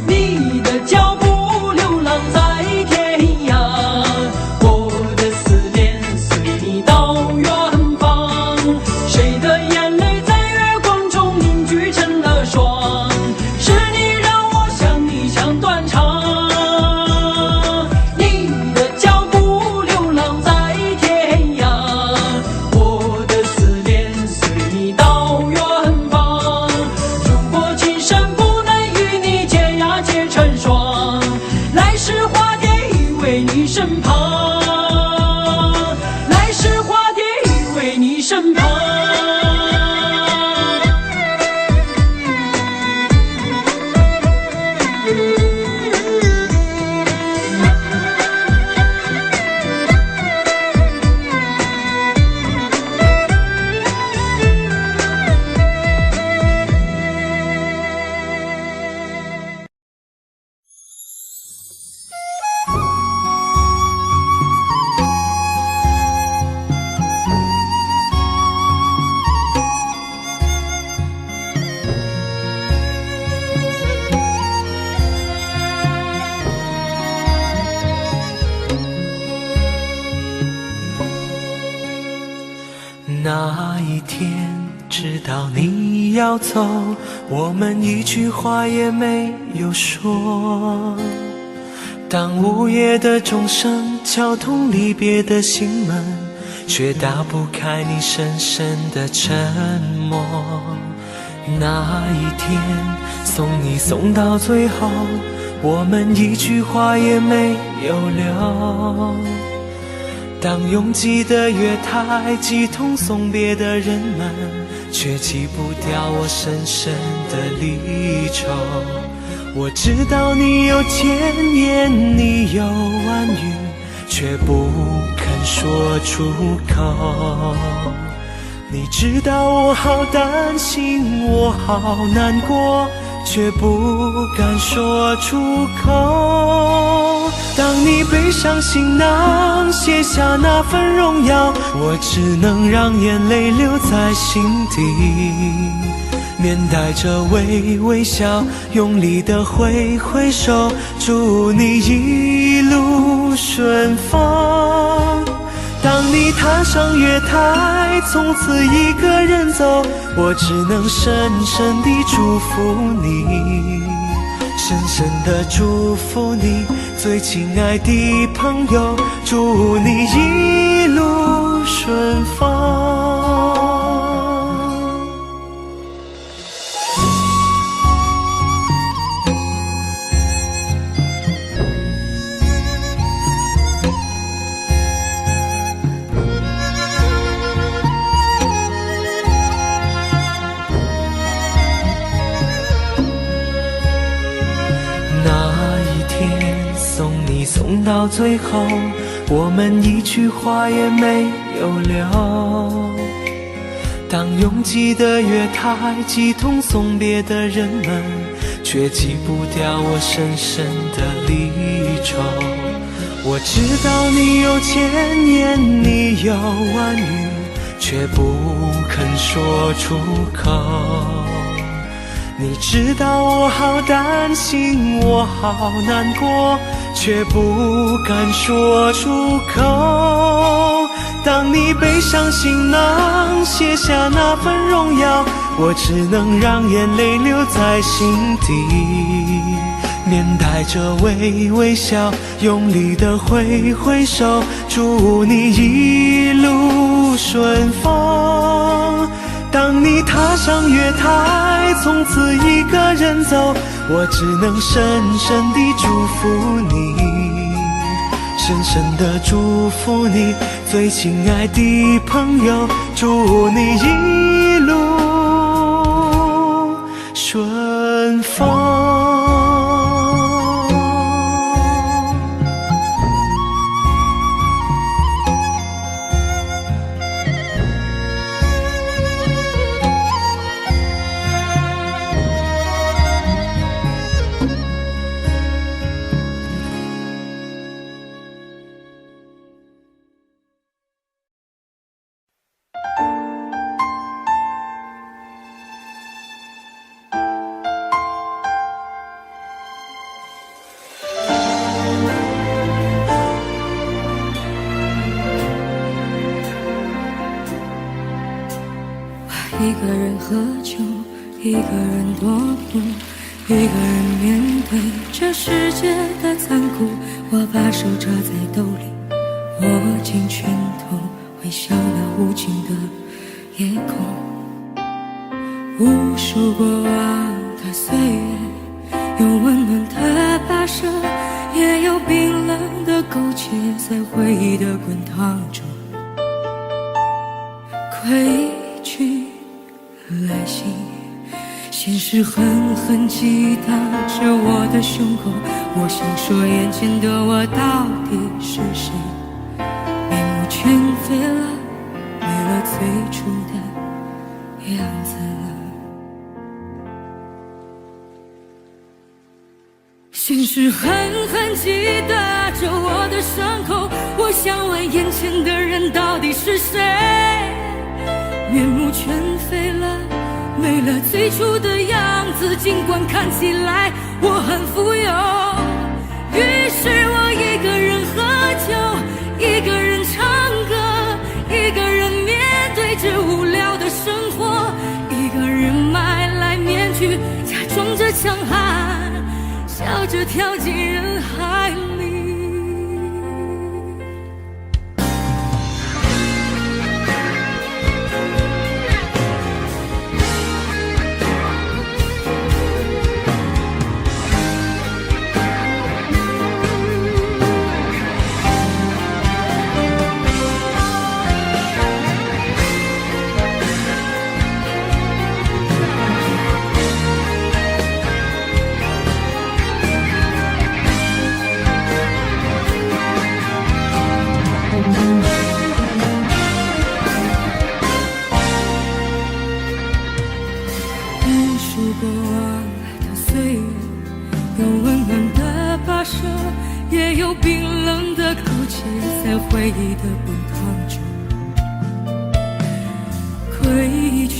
[SPEAKER 9] 你的脚步流浪在天涯，我的思念随你到远方。谁的眼泪在月光中凝聚成了霜？是你让我想你想断肠。你的脚步流浪在天涯，我的思念随你到远方。如果今生不能与你结呀结成双，来世化蝶依偎你身旁。来世化蝶依偎你身旁。
[SPEAKER 6] 那一天知道你要走，我们一句话也没有说。当午夜的钟声敲痛离别的心门，却打不开你深深的沉默。那一天送你送到最后，我们一句话也没有留。当拥挤的月台挤痛送别的人们，却挤不掉我深深的离愁。我知道你有千言，你有万语，却不肯说出口。你知道我好担心，我好难过，却不敢说出口。当你背上行囊，卸下那份荣耀，我只能让眼泪留在心底，面带着微笑，用力的挥挥手，祝你一路顺风。当你踏上月台，从此一个人走，我只能深深地祝福你，深深地祝福你，最亲爱的朋友，祝你一路顺风。送到最后，我们一句话也没有留。当拥挤的月台挤痛送别的人们，却挤不掉我深深的离愁。我知道你有千言，你有万语，却不肯说出口。你知道我好担心，我好难过，却不敢说出口。当你背上行囊，卸下那份荣耀，我只能让眼泪留在心底，面带着微笑，用力的挥挥手，祝你一路顺风。当你踏上月台，从此一个人走，我只能深深地祝福你，深深地祝福你，最亲爱的朋友，祝你一路顺风。
[SPEAKER 1] 一个人喝酒，一个人踱步，一个人面对这世界的残酷。我把手插在兜里，握紧拳头，微笑那无尽的夜空。无数过往的岁月，有温暖的跋涉，也有冰冷的苟且，在回忆的滚烫中归去来袭，现实狠狠击打着我的胸口。我想说，眼前的我到底是谁？面目全非了，没了最初的样子了。现实狠狠击打着我的伤口。我想问，眼前的人到底是谁？面目全非了，没了最初的样子，尽管看起来我很富有。于是我一个人喝酒，一个人唱歌，一个人面对着无聊的生活，一个人买来面具，假装着强悍，笑着跳进人海里。过往的着，也有冰冷的口气，在回忆的滚烫中归去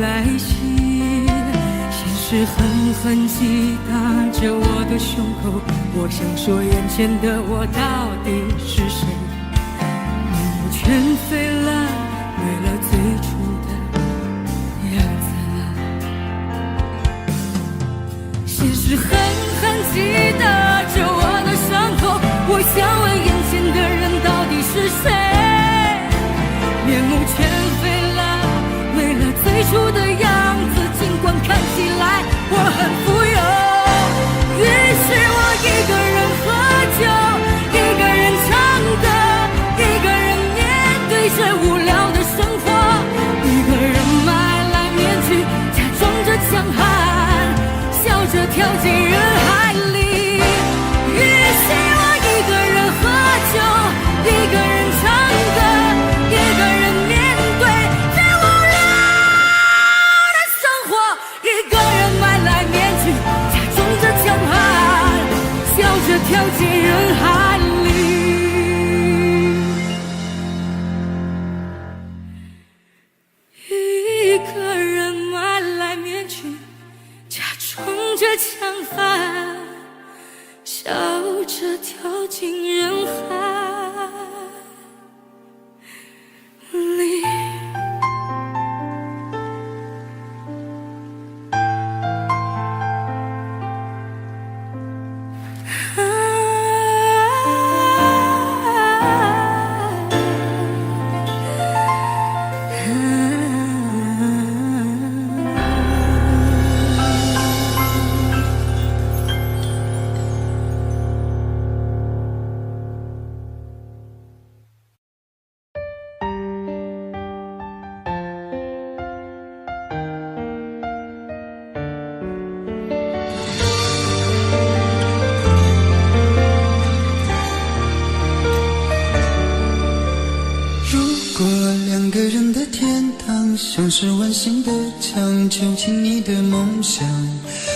[SPEAKER 1] 来兮。现实狠狠击打着我的胸口，我想说眼前的我到底是谁？面目全非了，没了最初的样子。现实狠狠击打着我的伤口，我想问眼前的人到底是谁？面目全非了，没了最初的样子。尽管看起来我很富有，于是我一个人喝酒，一个人唱歌，一个人面对着无聊的生活，一个人买来面具，假装着强悍，笑着跳进人海里。于是我一个人喝酒，一个人唱歌，一个人面对这无聊的生活，一个人买来面具，假装着强悍，笑着跳进人海里。一个人买来面具，假装着强悍，笑着跳进人海里。
[SPEAKER 3] 像是温馨的墙，囚禁你的梦想。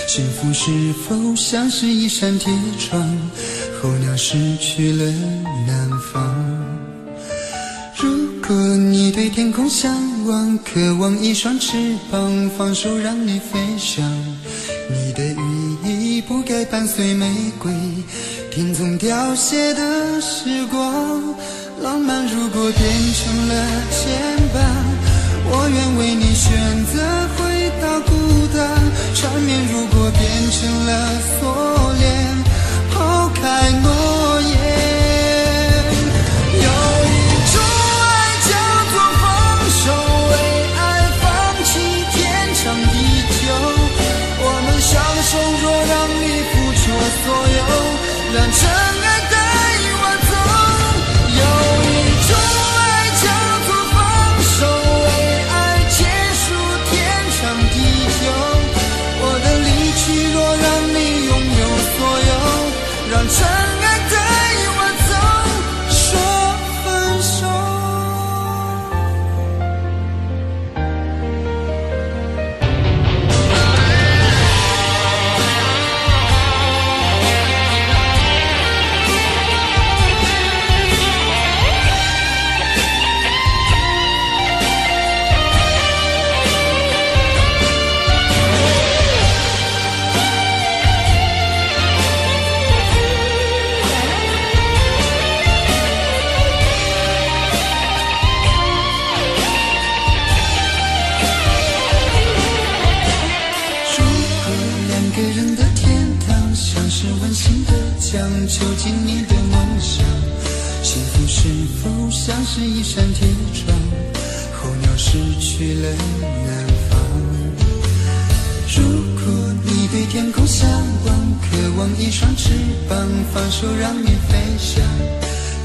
[SPEAKER 3] 幸福是否像是一扇铁窗，候鸟失去了南方。如果你对天空向往，渴望一双翅膀，放手让你飞翔。你的羽翼不该伴随玫瑰，听从凋谢的时光。浪漫如果变成了牵绊，我愿为你选择回到孤单。缠绵如果变成了锁链，抛开诺言。有一种爱叫做放手，为爱放弃天长地久。我们相守，若让你付出所有，让真爱带我走。有一种爱叫做放手，为爱结束天长地久。我的离去，若让你拥有所有，让真爱带我走，说分手。囚禁你的梦想，幸福是否像是一扇铁窗，候鸟失去了南方。如果你对天空向往，渴望一双翅膀，放手让你飞翔。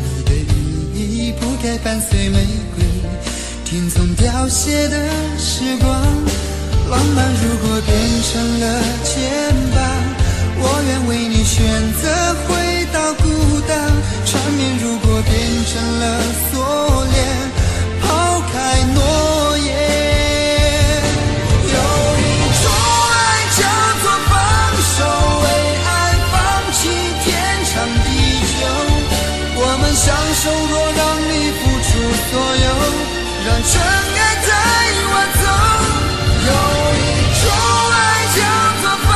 [SPEAKER 3] 你的羽翼不该伴随玫瑰，听从凋谢的时光。浪漫如果变成了牵绊，我愿为你选择回到孤单。缠绵如果变成了锁链，抛开诺言。有一种爱叫做放手，为爱放弃天手若让你付出所有，让尘埃带我走。有一种爱叫做放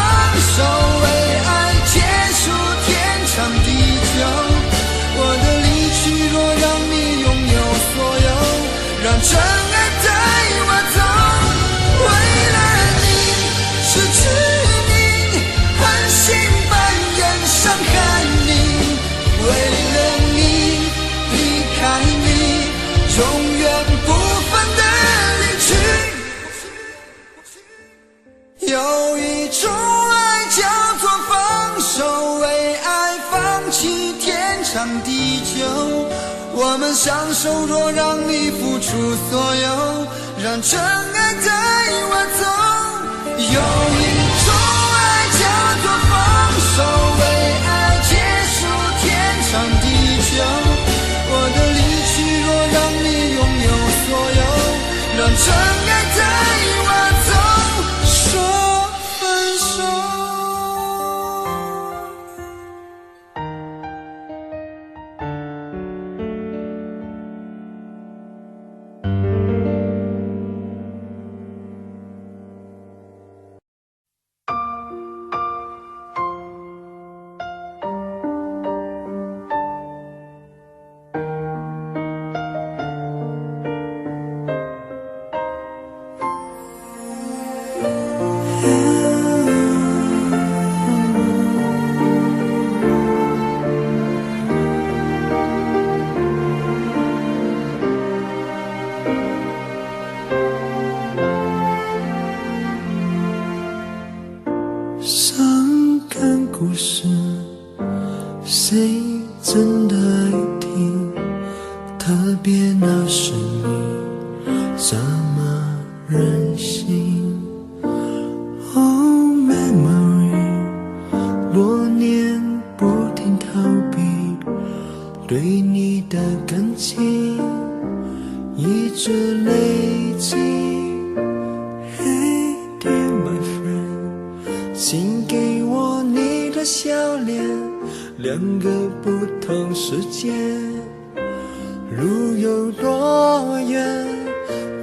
[SPEAKER 3] 手，为爱结束天长地久。我的离去若让你拥有所有，让尘埃带我走。为了你，失去你，狠心扮演伤害你。为了你，离开你，永远不分的离去。有一种爱叫做放手，为爱放弃天长地久。我们相守，若让你付出所有，让尘埃带我走。有一种爱叫做放手，为爱结束天长地久。我的离去若让你拥有所有，让尘埃带我走，说分手。
[SPEAKER 6] 伤感故事，谁真的爱听？特别那是你这么任性。Oh memory， 多年不停逃避，对你的感情一直累积。Hey dear my friend， 请给我你的笑脸，两个不同世界，路有多远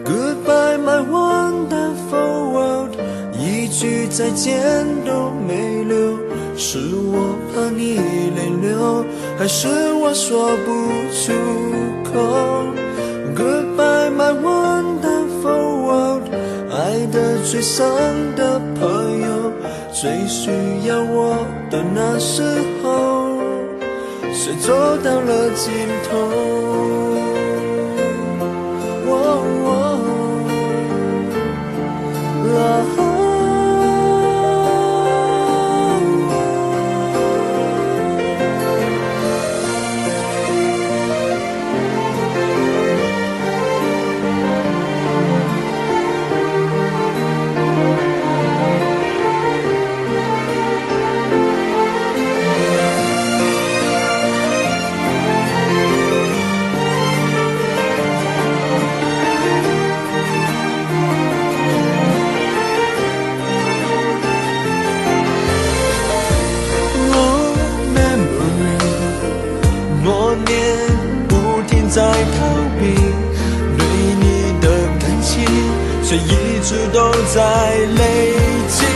[SPEAKER 6] ？Goodbye my wonderful world， 一句再见都没留，是我怕你泪流，还是我说不出口 ？Goodbye my wonderful world， 爱得最深的朋友，最需要我的那时候，却走到了尽头。在逃避对你的感情，却一直都在累积。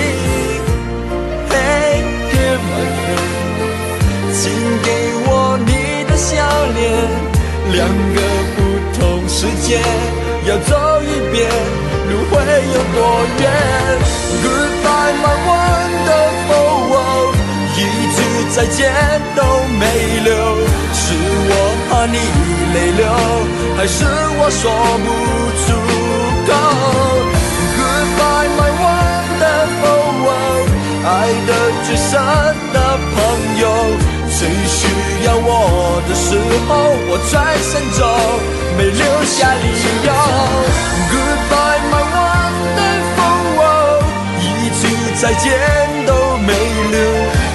[SPEAKER 6] Hey dear my friend， 请给我你的笑脸，两个不同世界，要走一遍，路会有多远 ？Goodbye my wonderful world， 一句再见都没留，是我怕你泪流，还是我说不出口 ？Goodbye my wonderful world， 爱得最深的朋友，最需要我的时候，我转身走，没留下理由。Goodbye my wonderful world， 一句再见都没留，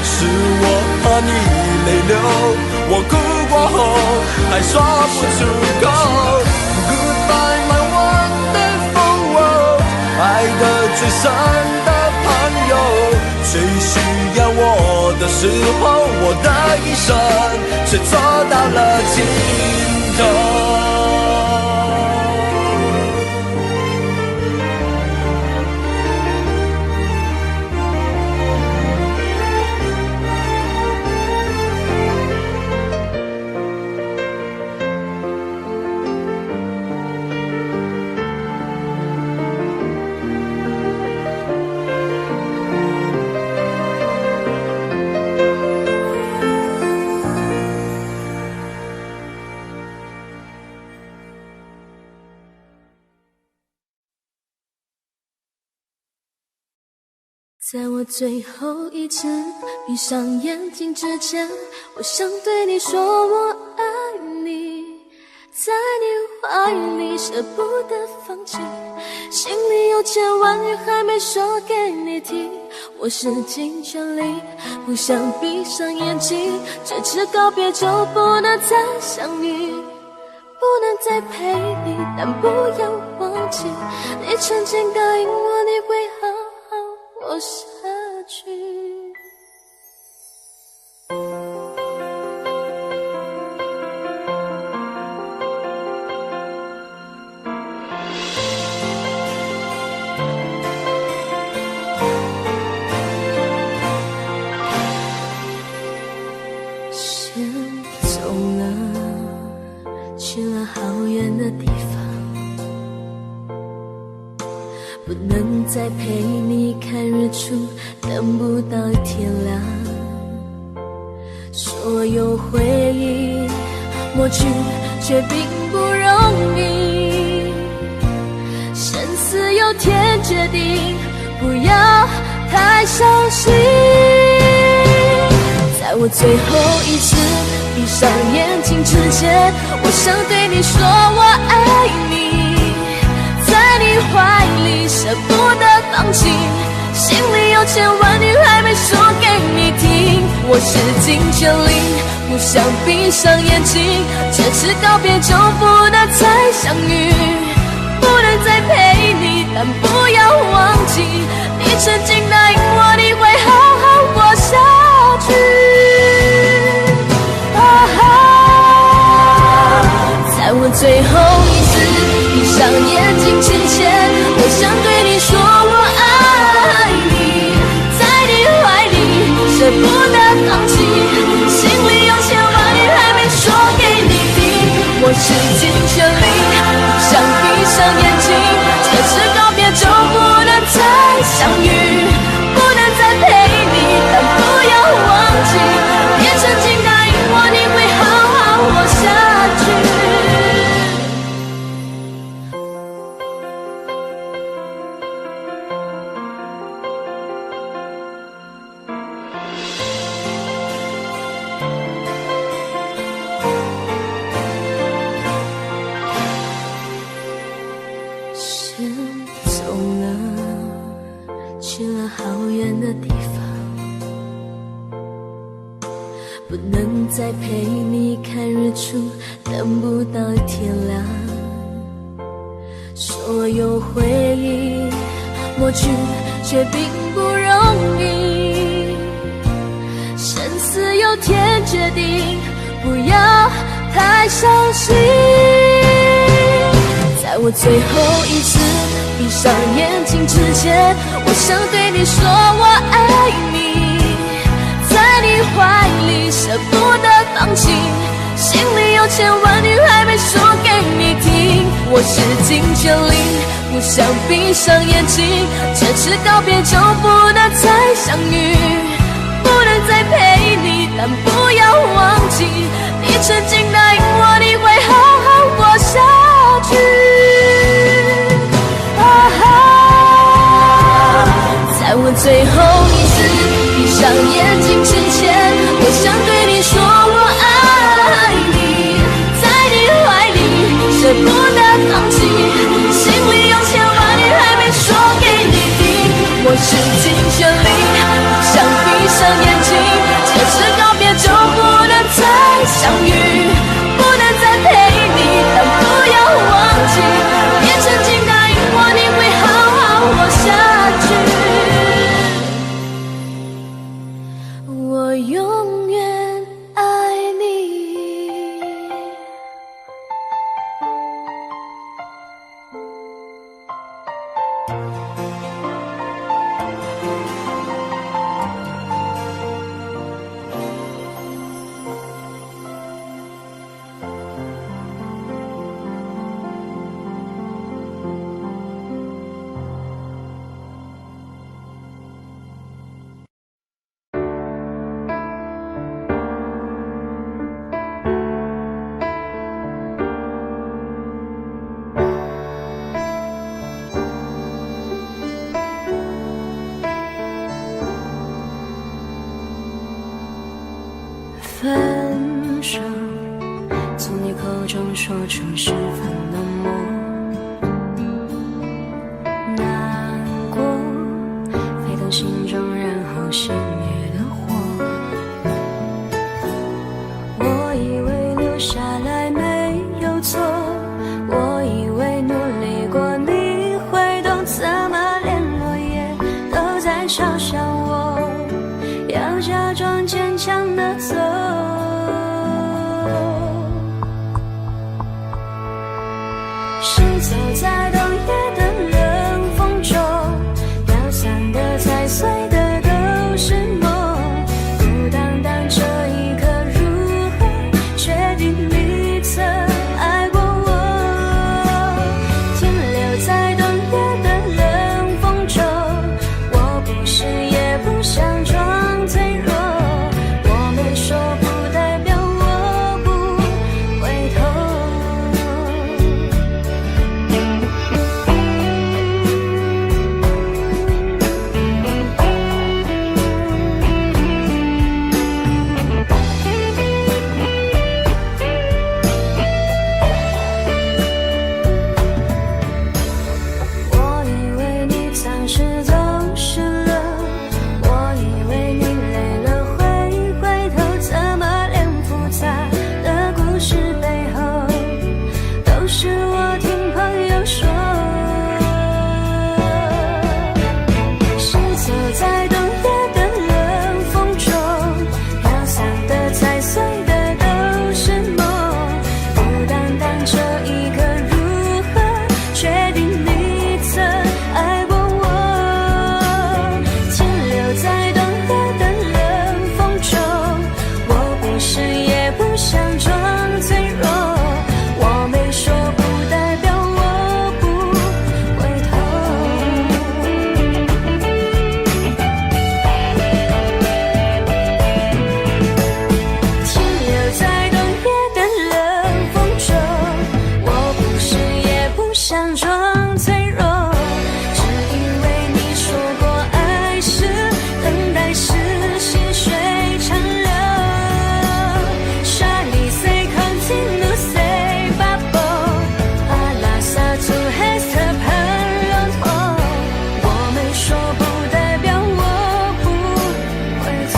[SPEAKER 6] 是我怕你泪流。我哭过后还说不出口 Goodbye my wonderful world， 爱得最深的朋友，最需要我我的时候，我的一生却走到了尽头。
[SPEAKER 1] 在我最后一次闭上眼睛之前，我想对你说我爱你，在你怀里舍不得放弃，心里有千万语还没说给你听，我使尽全力不想闭上眼睛，这次告别就不能再相遇，不能再陪你，但不要忘记你曾经答应我你会好好活下去。先走了，去了好远的地方，不能再陪你看日出，等不到天亮。所有回忆抹去，却并不容易。生死有天决定，不要太伤心。在我最后一次闭上眼睛之前，我想对你说我爱你，在你怀里舍不得放弃，心里有千万语还没说给你听，我使尽全力不想闭上眼睛，这次告别就不能再相遇，不能再陪你，但不要忘记你曾经答应我你会好好活下去。在我最后一次闭上眼睛之前，我想对你说我爱你，在你怀里舍不得放弃，心里有千万语还没说给你听，我使尽全力不想闭上眼睛，这次告别就不能再相遇，不能再陪你，但不要忘记你曾经答应我你会好好活下去。先走了，去了好远的地方，不能再陪你看日出，等不到天亮。所有回忆抹去，却并不容易。生死有天决定，不要太伤心。在我最后一次闭上眼睛之前，我想对你说我爱你，在你怀里舍不得放弃，心里有千万语还没说给你听，我使尽全力不想闭上眼睛，这次告别就不能再相遇，不能再陪你，但不要忘记你曾经答应我你会好好活下去。在我最后一次闭上眼睛之前，我想对你说我爱你，在你怀里舍不得放弃，心里有千万语还没说给你听，我使尽全力不想闭上眼睛，这次告别就不能再相遇，不能再陪你，但不要忘记你曾经答应我你会好好活下去。我
[SPEAKER 7] 分手，从你口中说出十分冷漠，难过，沸腾心中，然后熄灭的火。我以为留下来没有错，我以为努力过你会懂，怎么连落叶都在嘲笑我，要假装坚强的走。是走在冬夜的冷风中，飘散的踩碎的都是梦，孤单单这一刻如何确定你曾爱过我，停留在冬夜的冷风中，我不是也不想装脆弱，我没说不代表我不回头。我以为你暂时走失了，我以为你累了会回头，怎么连复杂的故事背后都是我听朋友说，是走在冬夜的冷风中，飘散的踩碎的都是梦，孤单单这一刻如何确定你曾爱过我，停留在冬夜的冷风中，我不是也不想装脆弱，我没说不代表我不回头。停留在冬夜的冷风中，我不是也不想装脆弱，只因为你说过爱是等待是细水长流。Charlie say continue say bubble， 阿拉萨图 has the power of， 我没说不代表我不回头。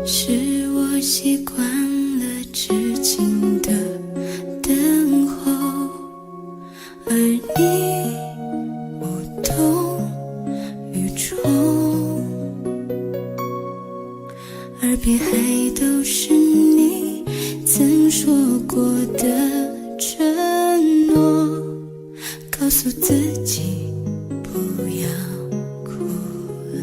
[SPEAKER 7] 是我习惯了痴情的等候，而你无动于衷，耳边还都是你曾说过的承诺，告诉自己不要哭了。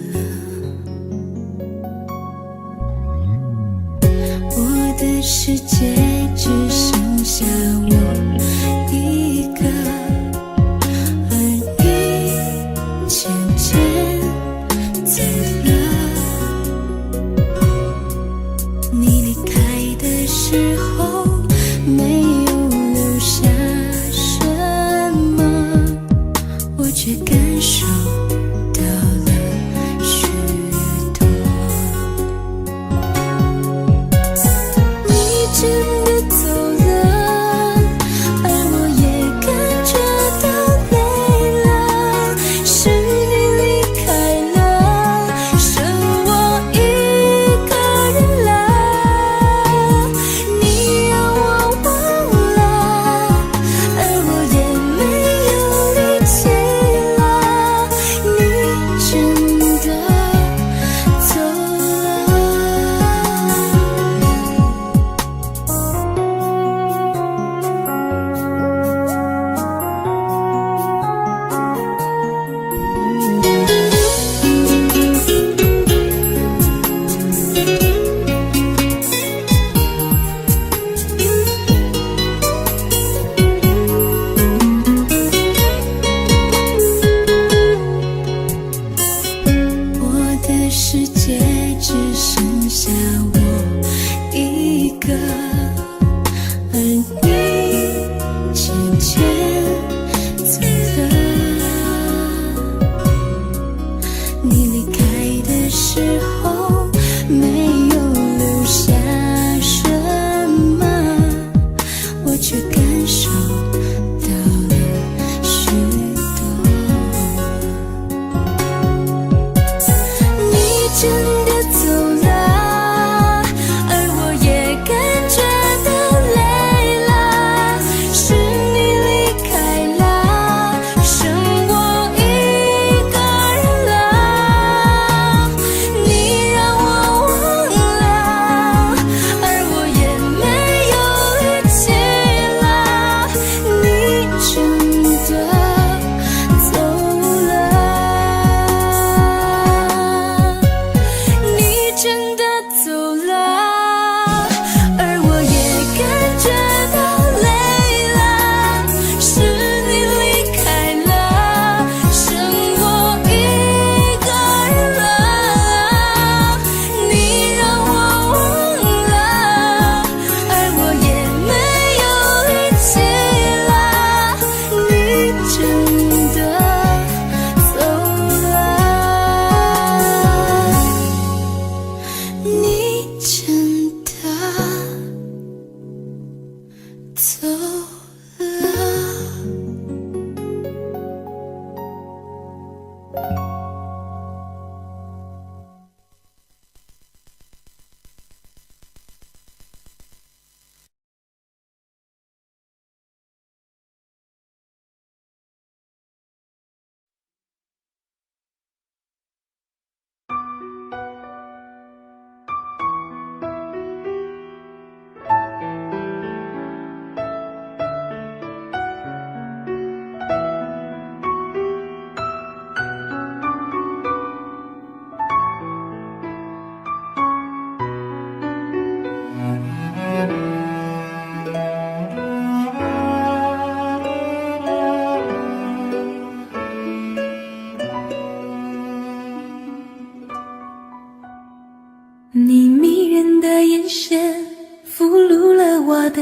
[SPEAKER 7] 我的世界只剩下我一个，而你渐渐走了。你离开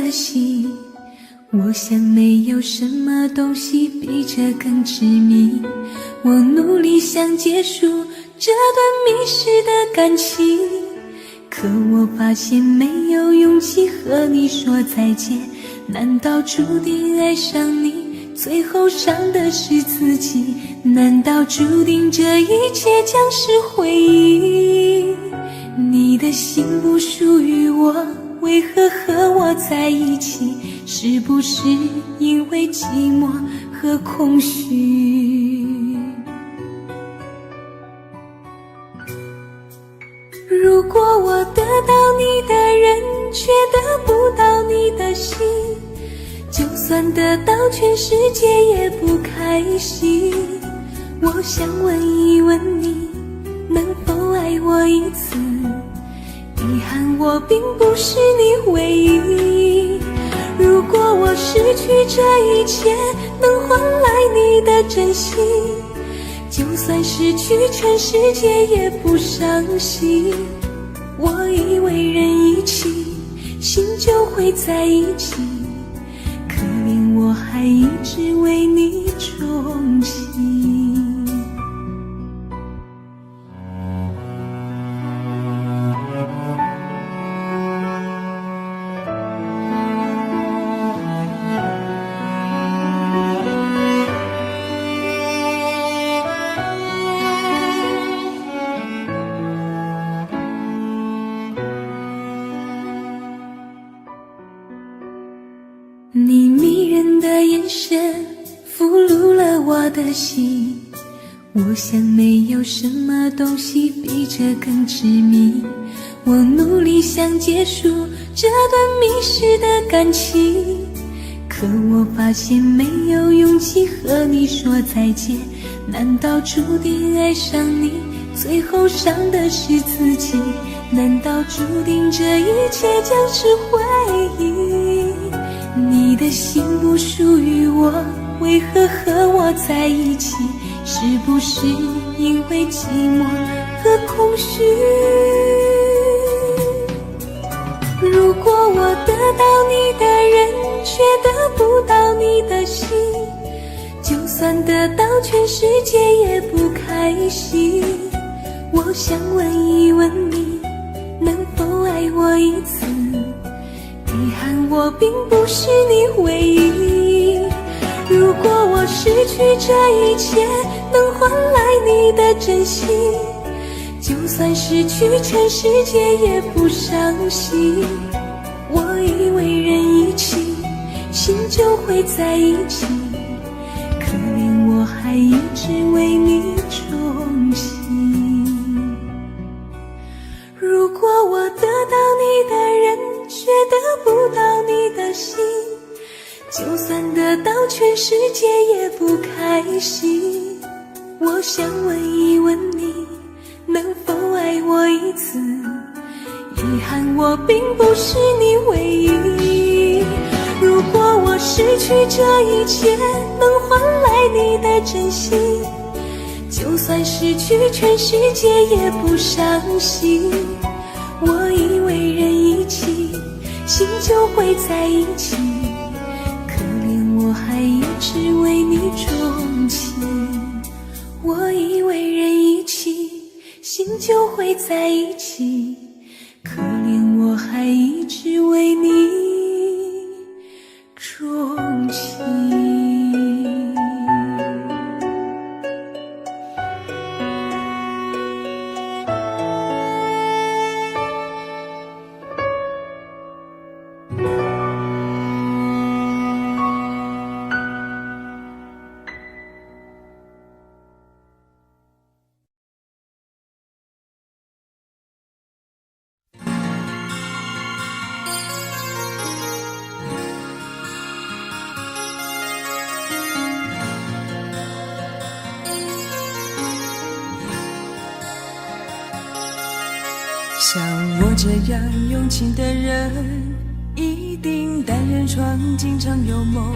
[SPEAKER 7] 的心，我想没有什么东西比这更执迷。我努力想结束这段迷失的感情，可我发现没有勇气和你说再见。难道注定爱上你，最后伤的是自己？难道注定这一切将是回忆？你的心不属于我，为何和我在一起？是不是因为寂寞和空虚？如果我得到你的人，却得不到你的心，就算得到全世界也不开心。我想问一问你，能否爱我一次？遗憾我并不是你唯一。如果我失去这一切，能换来你的真心，就算失去全世界也不伤心。我以为人一起，心就会在一起，可怜我还一直为你钟情。你迷人的眼神俘虏了我的心，我想没有什么东西比这更执迷。我努力想结束这段迷失的感情，可我发现没有勇气和你说再见。难道注定爱上你，最后伤的是自己？难道注定这一切将是回忆？你的心不属于我，为何和我在一起？是不是因为寂寞和空虚？如果我得到你的人，却得不到你的心，就算得到全世界也不开心。我想问一问你，能否爱我一次？遗憾我并不是你唯一。如果我失去这一切，能换来你的真心，就算失去全世界也不伤心。我以为人一起，心就会在一起，可怜我还一直为你钟情。如果我得到你的人，却得不到你的心，就算得到全世界也不开心。我想问一问你，能否爱我一次？遗憾我并不是你唯一。如果我失去这一切，能换来你的真心，就算失去全世界也不伤心。我以为人一起，心就会在一起，可怜我还一直为你钟情。我以为人一起，心就会在一起，可怜我还一直为你钟情。
[SPEAKER 1] 像我这样用情的人，一定单人床，经常有梦。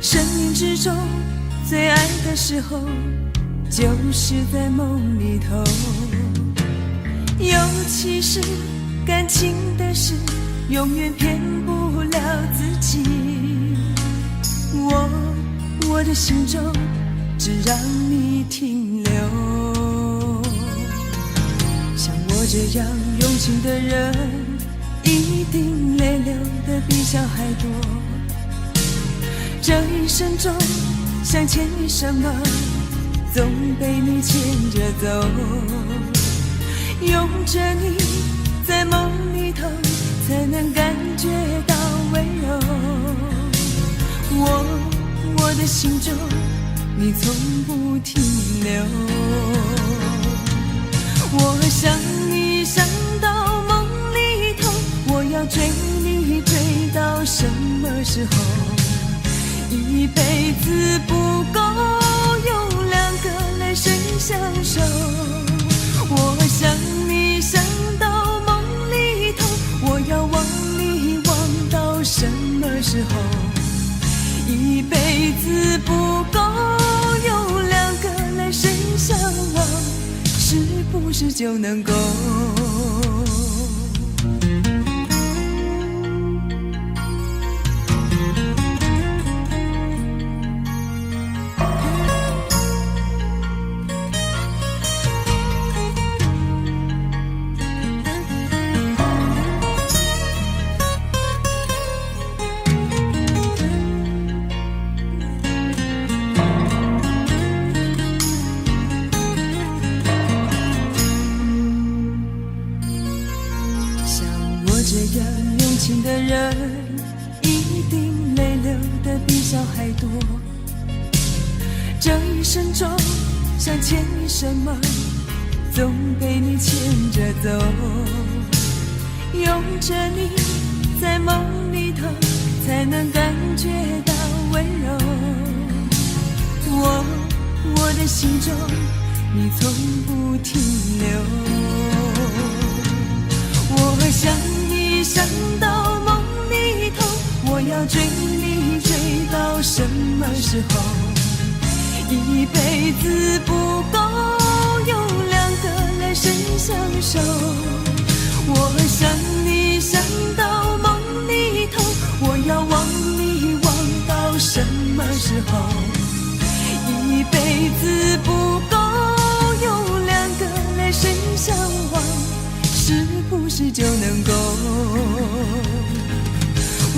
[SPEAKER 1] 生命之中最爱的时候，就是在梦里头。尤其是感情的事永远骗不了自己。我的心中只让你停留。像我这样用情的人，一定泪流的比小孩多。这一生中想牵你什么，总被你牵着走。拥着你在梦里头，才能感觉到温柔。我的心中你从不停留。我想你想到梦里头，我要追你追到什么时候？一辈子不够用两个来生相守。我想你想到梦里头，我要忘你忘到什么时候？一辈子不够用两个来生相望，是不是就能够？的人一定泪流的比小孩多。这一生中想牵你什么，总被你牵着走。拥着你在梦里头，才能感觉到温柔。我的心中你从不停留。我想你想到梦里头，我要追你追到什么时候？一辈子不够用两个来生相守。我想你想到梦里头，我要忘你忘到什么时候？一辈子不够用两个来生相望，是不是就能够？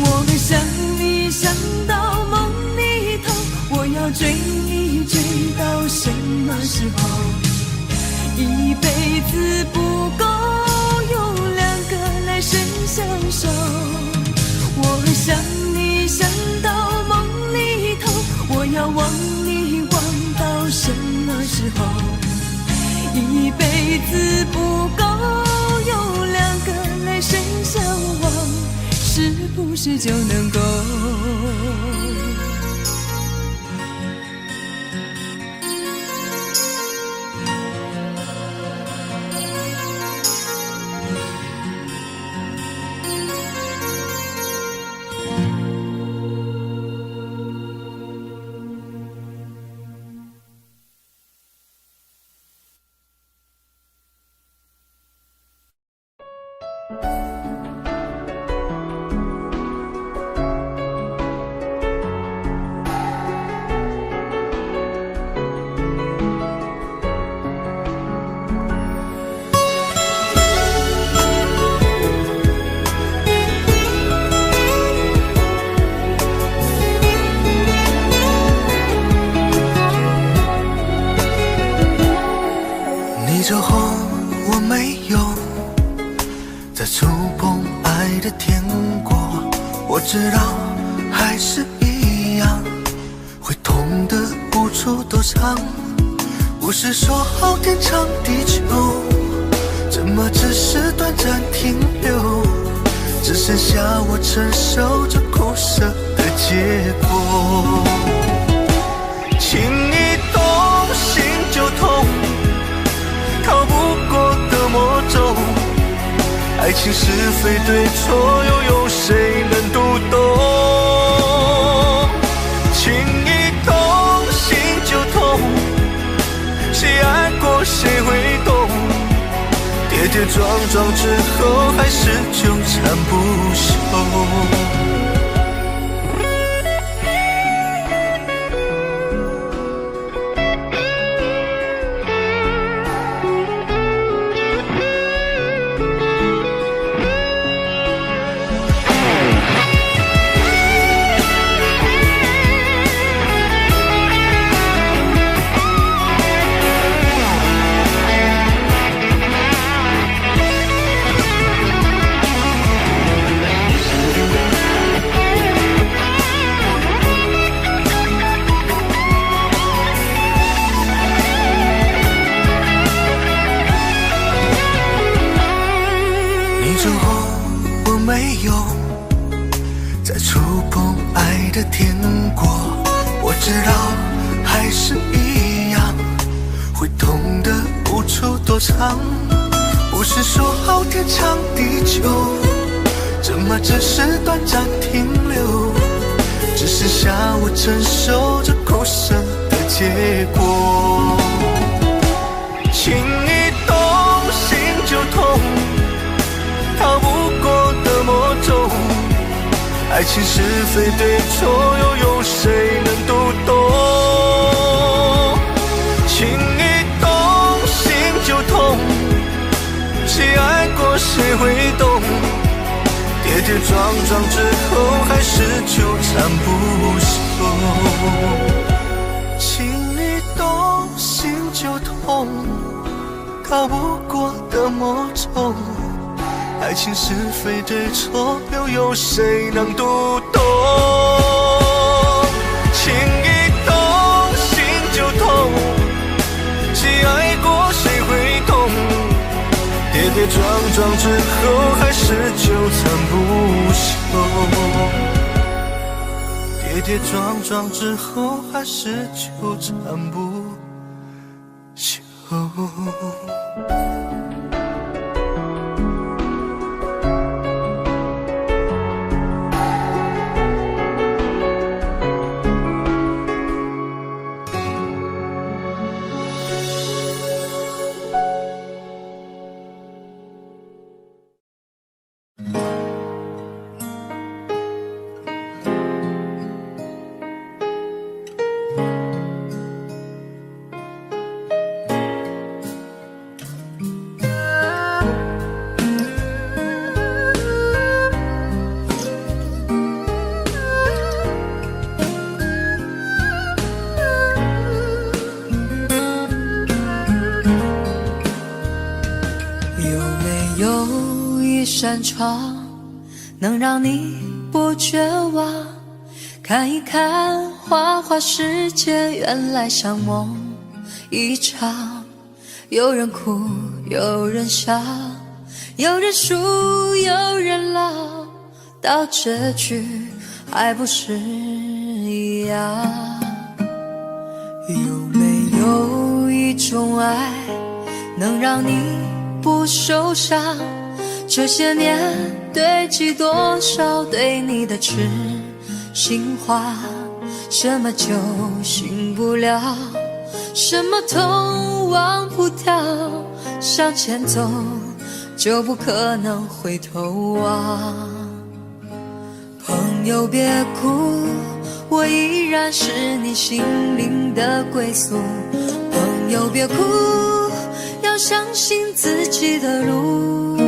[SPEAKER 1] 我想你想到梦里头，我要追你追到什么时候？一辈子不够用两个来生相守。我想你想到梦里头，我要忘你忘到什么时候？一辈子不够用两个来生相望，是不是就能够？
[SPEAKER 6] 你走后我没有再触碰爱的天国，我知道还是一样会痛得无处躲藏。不是说好天长地久，怎么只是短暂停留？只剩下我承受着苦涩的结果。情一动心就痛，逃不过的魔咒，爱情是非对错，又有谁能读懂？情一动心就痛，谁爱过谁会懂？跌跌跌撞撞之后，还是纠缠不休。天国，我知道还是一样，会痛的无处躲藏。不是说好天长地久，怎么只是短暂停留？只剩下我承受着苦涩的结果。情一动，心就痛，逃不过的魔咒。爱情是非对错，又有谁能读懂？情一动，心就痛，谁爱过谁会懂？跌跌撞撞之后，还是纠缠不休。情一动，心就痛，逃不过的魔咒。爱情是非对错，又有谁能读懂？情一动，心就痛，谁爱过谁会懂？跌跌撞撞之后，还是纠缠不休。跌跌撞撞之后，还是纠缠不休。
[SPEAKER 1] 扇窗能让你不绝望，看一看花花世界，原来像梦一场。有人哭，有人笑，有人输，有人老，到结局还不是一样。有没有一种爱能让你不受伤？这些年堆积多少对你的痴心话，什么酒醒不了，什么痛忘不掉，向前走就不可能回头望。朋友别哭，我依然是你心灵的归宿。朋友别哭，要相信自己的路。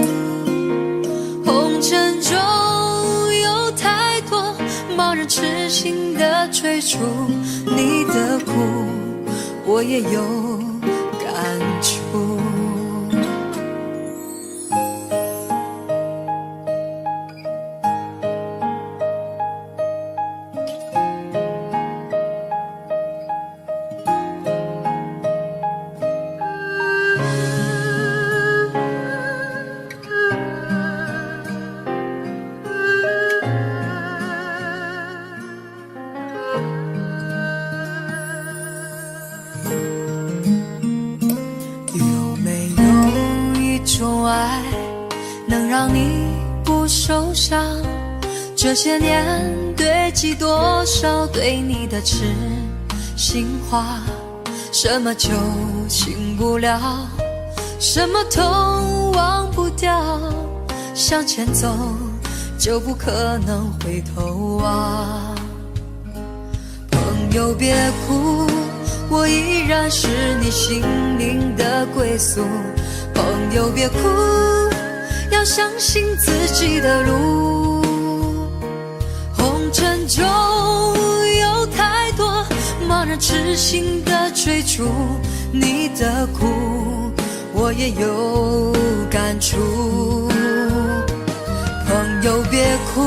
[SPEAKER 1] 红尘中有太多盲人痴心的追逐，你的苦我也有感触。这些年堆积多少对你的痴心话，什么酒醒不了，什么痛忘不掉，向前走就不可能回头啊。朋友别哭，我依然是你心灵的归宿。朋友别哭，要相信自己的路。红尘中有太多茫然痴心的追逐，你的苦我也有感触。朋友别哭，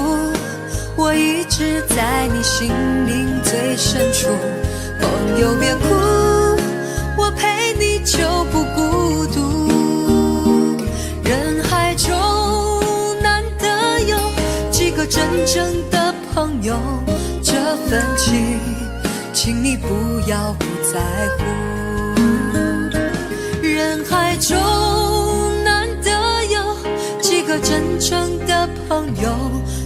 [SPEAKER 1] 我一直在你心灵最深处。朋友别哭，我陪你就不孤独。人海中难得有几个真正的朋友，这份情请你不要不在乎。人海中难得有几个真正的朋友，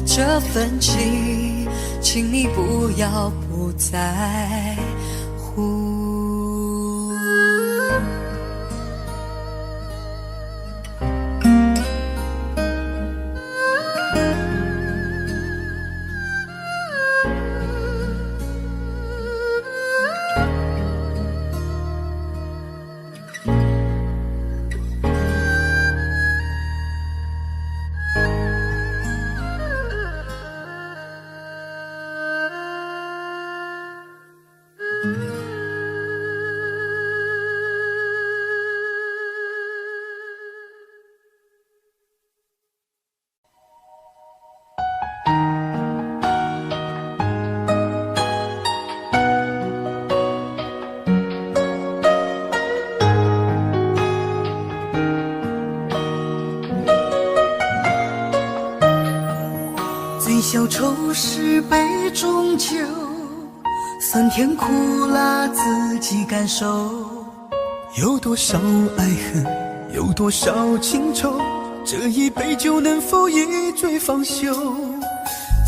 [SPEAKER 1] 这份情请你不要不在乎。
[SPEAKER 6] 小丑是杯中酒，酸甜苦辣自己感受。
[SPEAKER 3] 有多少爱恨，有多少情愁，这一杯酒能否一醉方休？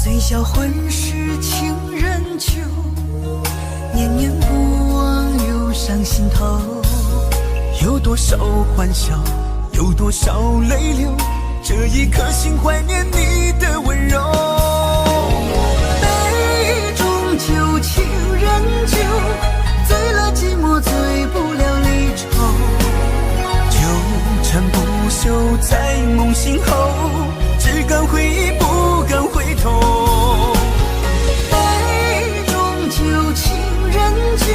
[SPEAKER 6] 醉笑浑是情人酒，念念不忘忧伤心头。
[SPEAKER 3] 有多少欢笑，有多少泪流，这一颗心怀念你的温柔。
[SPEAKER 6] 杯中酒，情人酒，醉了寂寞，醉不了离愁。
[SPEAKER 3] 纠缠不休在梦醒后，只敢回忆不敢回头。
[SPEAKER 6] 杯中酒，情人酒，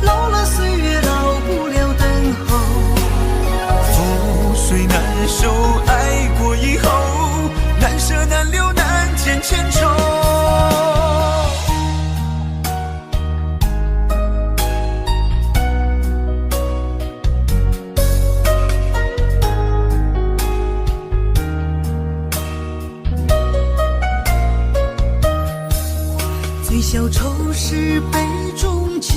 [SPEAKER 6] 老了岁月老不了等候。
[SPEAKER 3] 覆水难收，爱过以后，难舍难留难见千愁。
[SPEAKER 6] 醉消愁是杯中酒，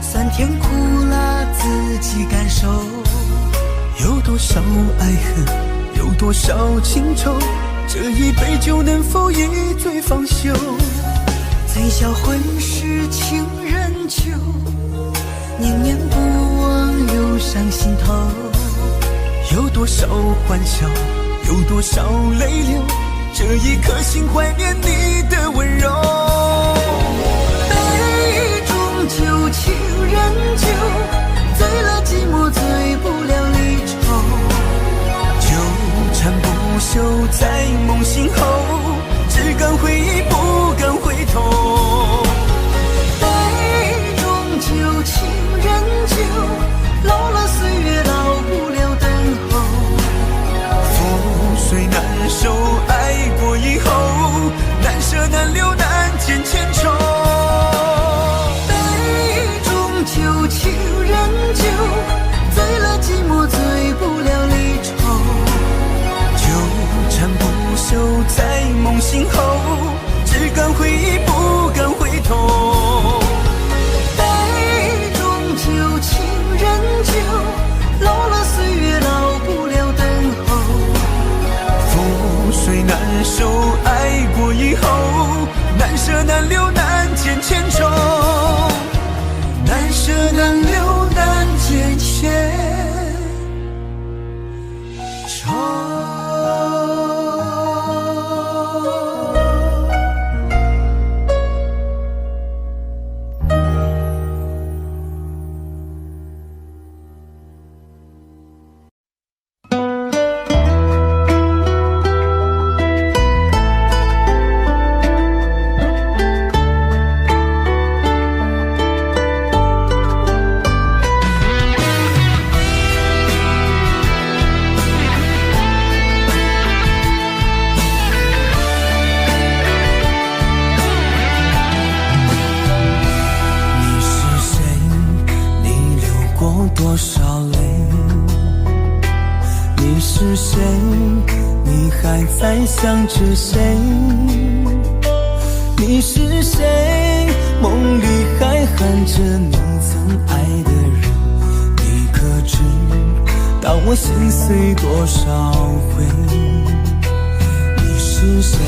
[SPEAKER 6] 酸甜苦辣自己感受。
[SPEAKER 3] 有多少爱恨，有多少情愁，这一杯酒能否一醉方休？
[SPEAKER 6] 醉笑浑是情人酒，念念不忘忧伤心头。
[SPEAKER 3] 有多少欢笑，有多少泪流，这一颗心怀念你的温柔。
[SPEAKER 6] 杯中酒，情人酒，醉了寂寞，醉不了离愁。
[SPEAKER 3] 纠缠不休在梦醒后，只敢回忆不敢回头。
[SPEAKER 6] 杯中酒，情人酒，老了岁月老不了等候。
[SPEAKER 3] 覆水难收，爱过以后，难舍难留难见千愁。
[SPEAKER 6] 杯中酒，情人酒，醉了寂寞，醉不了离愁。
[SPEAKER 3] 纠缠不休在梦醒后，只敢回忆不敢回头。
[SPEAKER 6] 杯中酒，情人酒，老了岁月老不了等候。
[SPEAKER 3] 覆水难收，爱过以后，难舍难留难见千愁。难舍难留难见千还在想着谁？你是谁？梦里还喊着你曾爱的人，你可知道我心碎多少回？你是谁？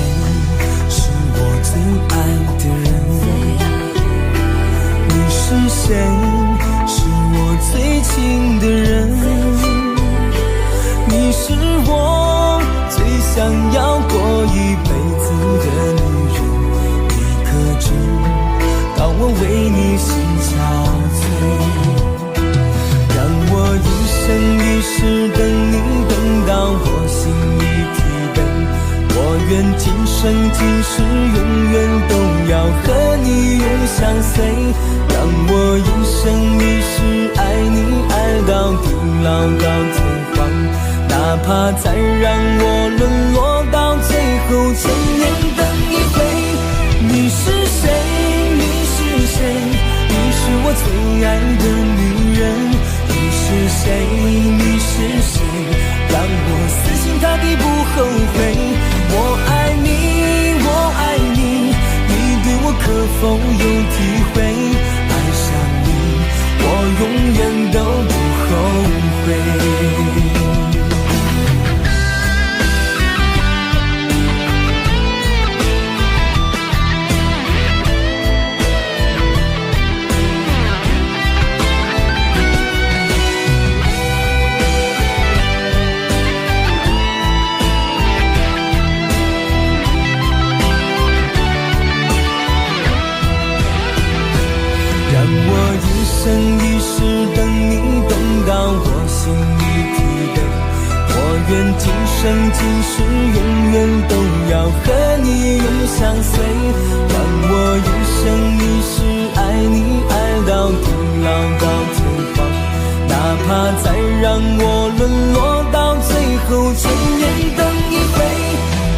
[SPEAKER 3] 是我最爱的人。你是谁？是我最亲的人。你是我最想要过一辈子的女人。你可知道我为你心憔悴？让我一生一世等你，等到我心已疲惫。我愿今生今世永远都要和你永相随。让我一生一世爱你，爱到地老到天荒。哪怕再让我沦落到最后千年等一回。你是谁？你是谁？你是我最爱的女人。你是谁？你是谁？让我死心塌地不后悔。我爱你，我爱你，你对我可否有体会？爱上你，我永远都不后悔。一生一世等你，等到我心已疲惫。我愿今生今世永远都要和你永相随。让我一生一世爱你，爱到地老到天荒。哪怕再让我沦落到最后千年等一回。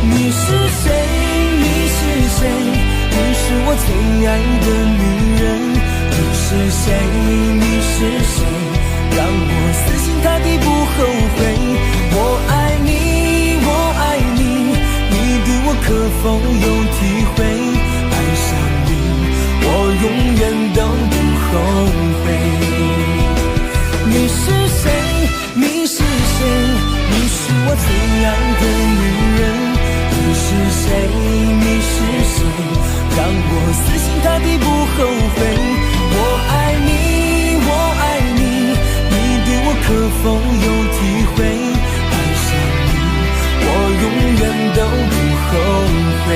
[SPEAKER 3] 你是谁？你是谁？你是我最爱的女人。你是谁？你是谁？让我死心塌地不后悔。我爱你，我爱你，你对我可否有体会？爱上你，我永远都不后悔。你是谁？你是谁？你是我最爱的女人。你是谁？你是谁？让我死心塌地不后悔。我爱你，我爱你，你对我可否有体会？爱上你，我永远都不后悔。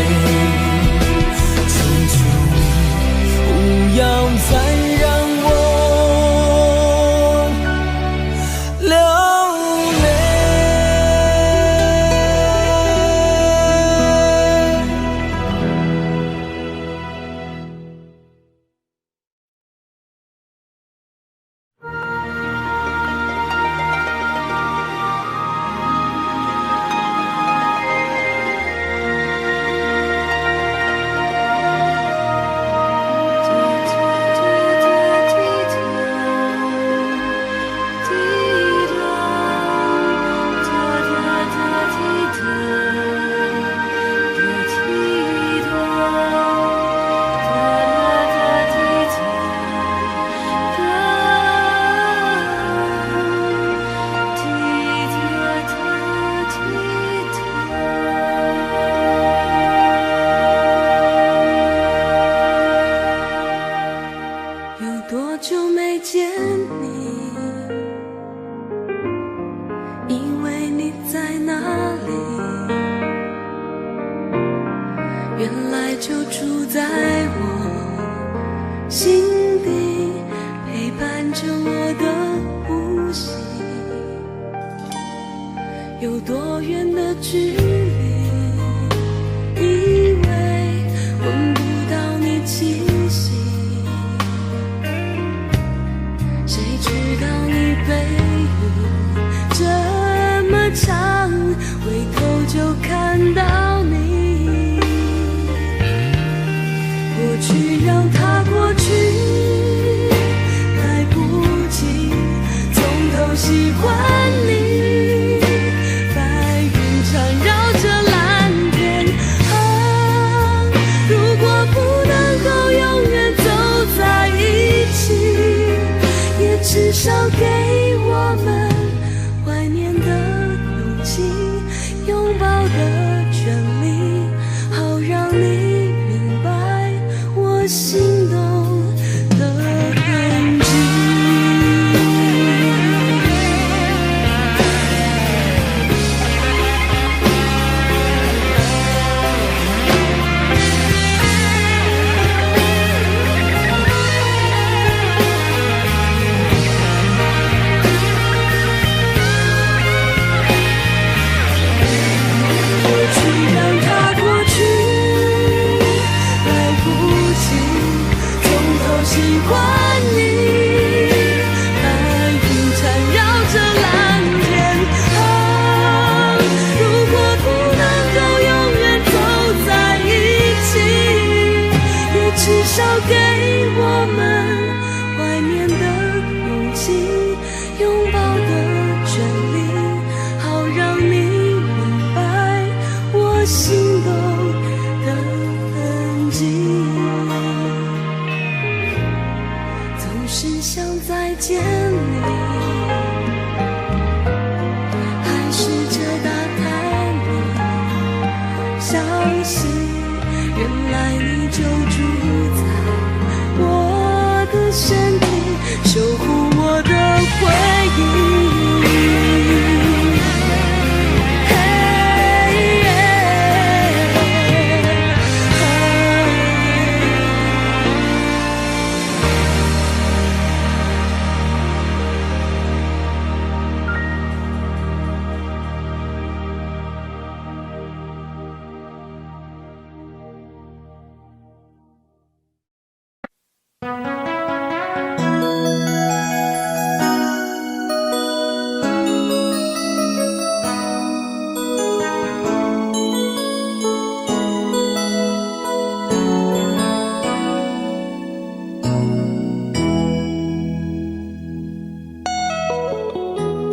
[SPEAKER 1] 的权利，好让你明白我心动的痕迹。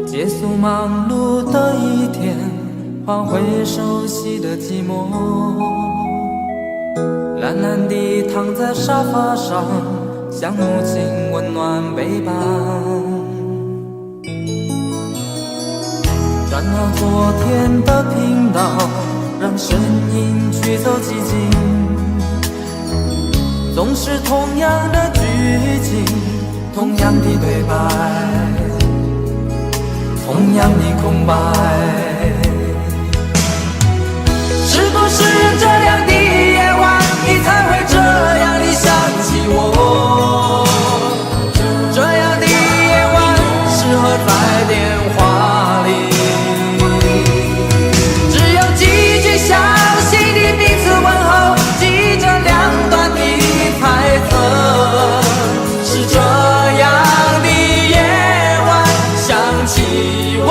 [SPEAKER 10] 结束忙碌的一天，换回熟悉的寂寞，懒懒地躺在沙发上，像母亲温暖背膀。转到昨天的频道，让声音驱走寂静，总是同样的剧情，同样的对白，同样的空白。是不是这样的夜晚，你才会这样地想起我？这样的夜晚适合在电话里，只有几句小心的彼此问候，记着两端的猜测。是这样的夜晚想起我。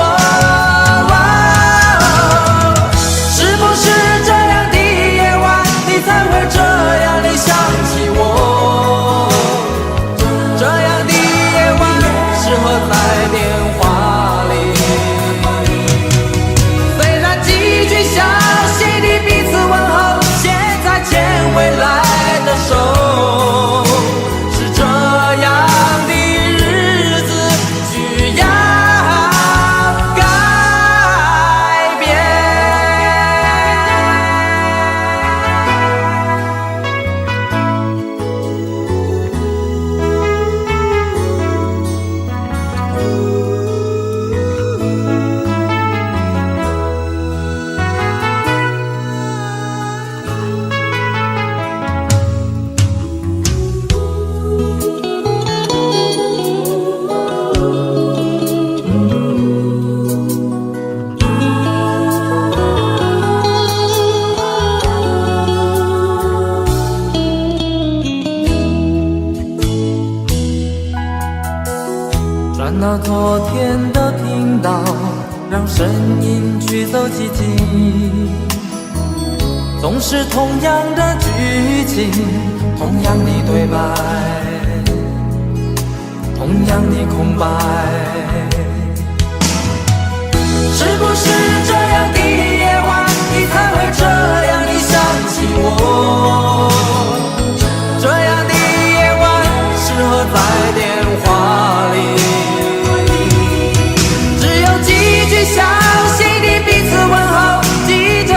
[SPEAKER 10] 转到昨天的频道，让声音驱走寂静，总是同样的剧情，同样的对白，同样的空白。是不是这样的夜晚，你才会这样地想起我？这样的夜晚适合在电话里，小心的彼此问候，记着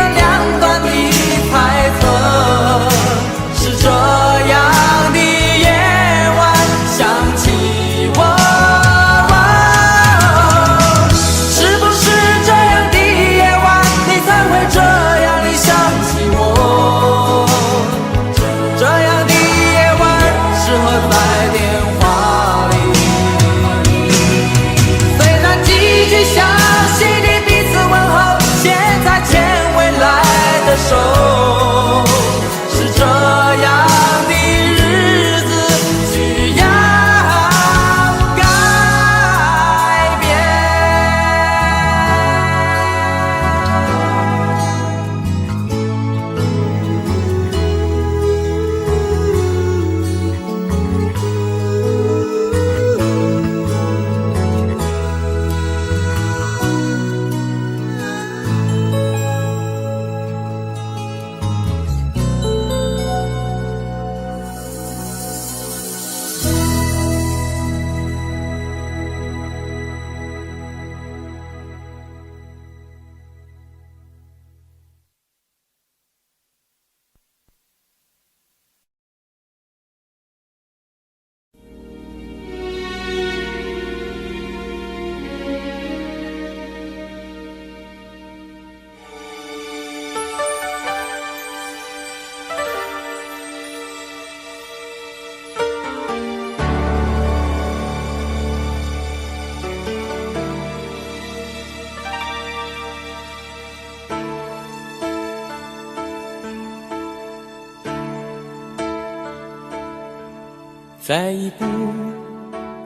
[SPEAKER 9] 再一步，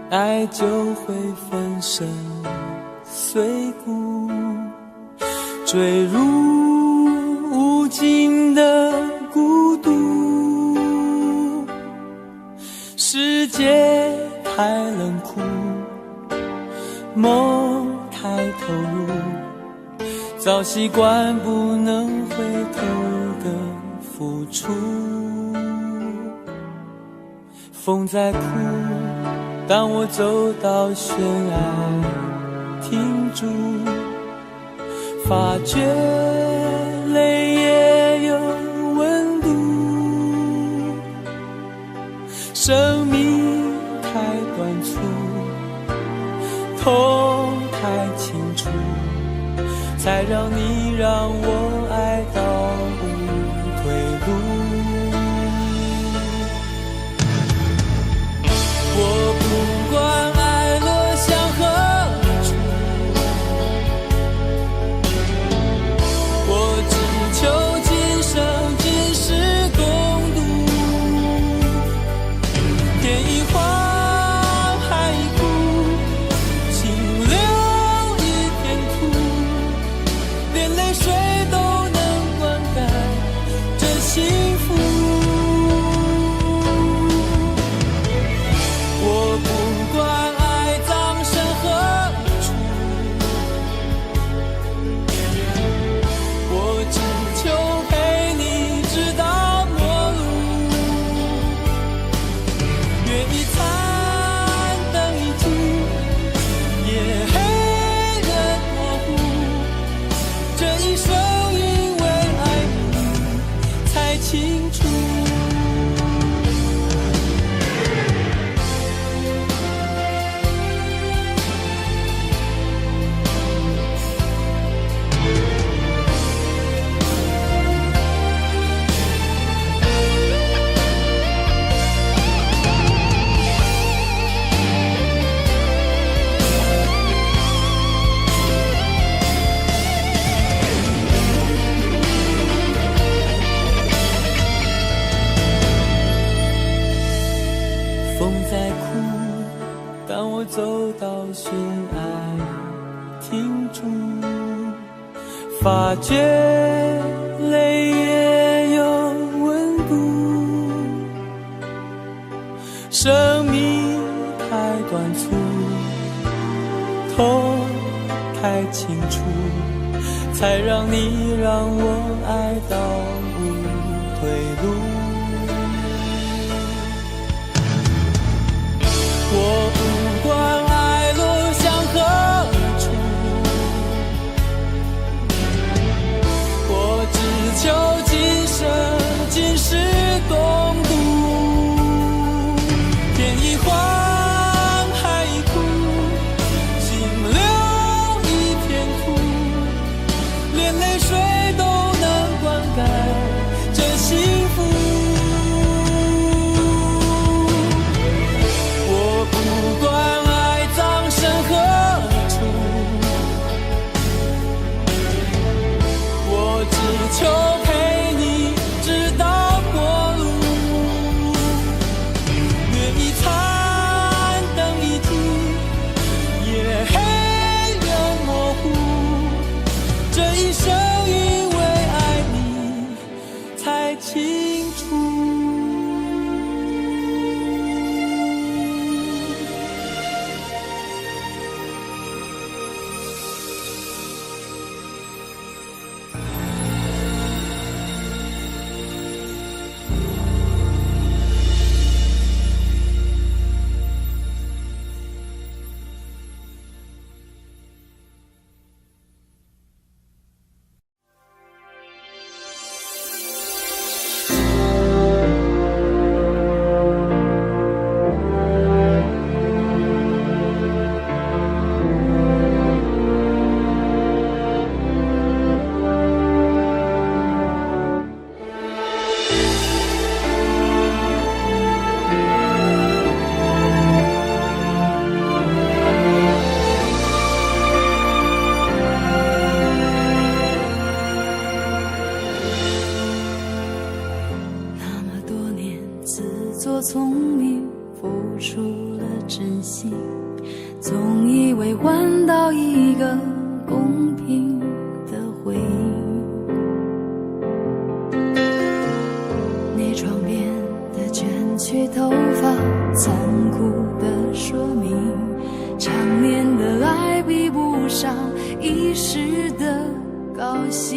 [SPEAKER 9] 爱就会粉身碎骨，坠入无尽的孤独。世界太冷酷，梦太投入，早习惯不能回头的付出。风在哭，当我走到悬崖停住，发觉泪也有温度。生命太短促，痛太清楚，才让你让我爱到无退路。我不管爱落向何处，我只求今生今世共度。天一荒，海一枯，情留一片土，连泪水都能灌溉这幸福。我不管爱葬身何处，我只求陪你直到末路。月一残，灯一尽，夜黑人模糊，这一生因为爱你才清楚。风在哭，当我走到悬崖停住，发觉泪也有温度。生命太短促，痛太清楚，才让你让我爱到无退路。我不管爱落向何处，我只求今生今世共度。天一荒，海一枯，心留一片土，连泪水都能灌溉这幸福。不管爱葬身何处，我只求陪你直到末路。月一残，灯一尽，夜黑人模糊，这一生因为爱你才清楚。
[SPEAKER 1] 聪明
[SPEAKER 7] 付出了真心，总以为换到一个公平的回应。你床边的卷曲头发，残酷的说明，长年的爱比不上一时的高兴。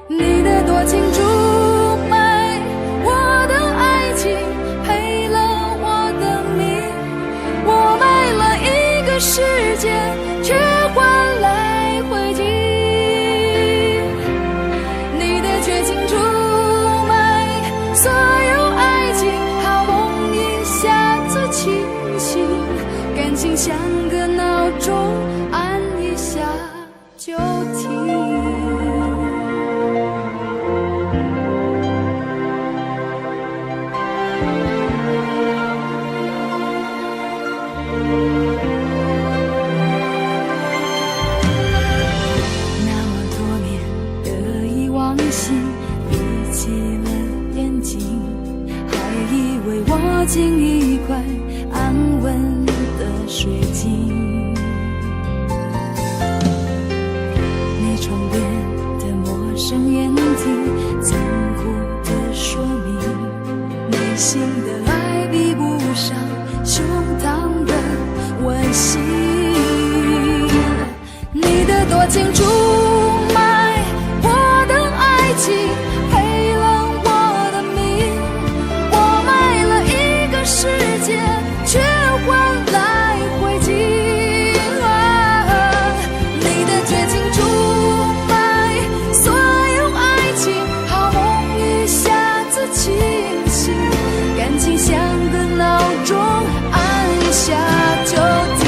[SPEAKER 7] 你的多情出卖我的爱情，赔了我的命，我卖了一个世界，却换来灰烬。你的绝情出卖所有爱情，好梦一下子清醒，感情像个闹钟，按一下就停。进一块安稳的水晶，你床边的陌生眼睛，残酷的说明，内心的爱比不上胸膛的温馨。你的多情出卖我的爱情，赔了我的命，我卖了世界，却换来灰烬。你的绝情出卖所有爱情，好梦一下子清醒，感情像个闹钟，按一下就停。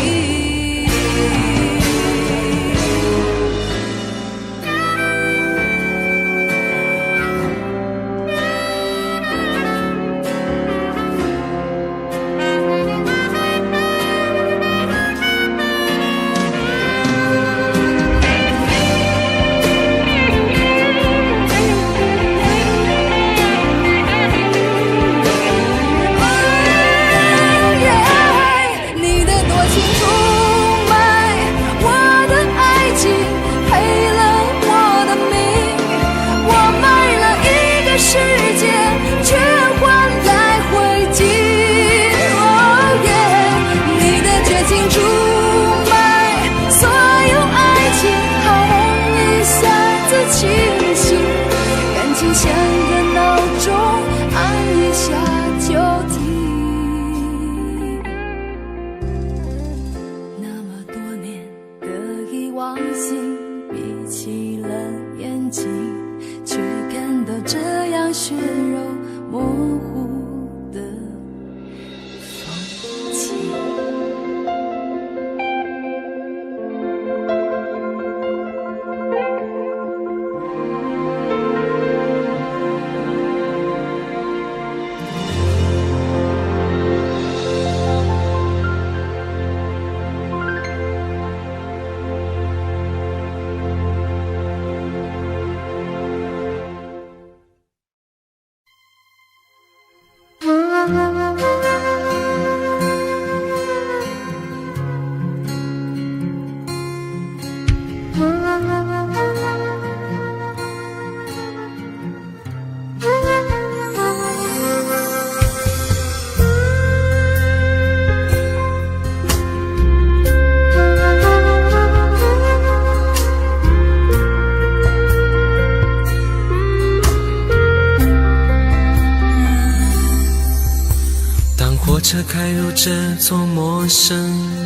[SPEAKER 11] 火车开入这座陌生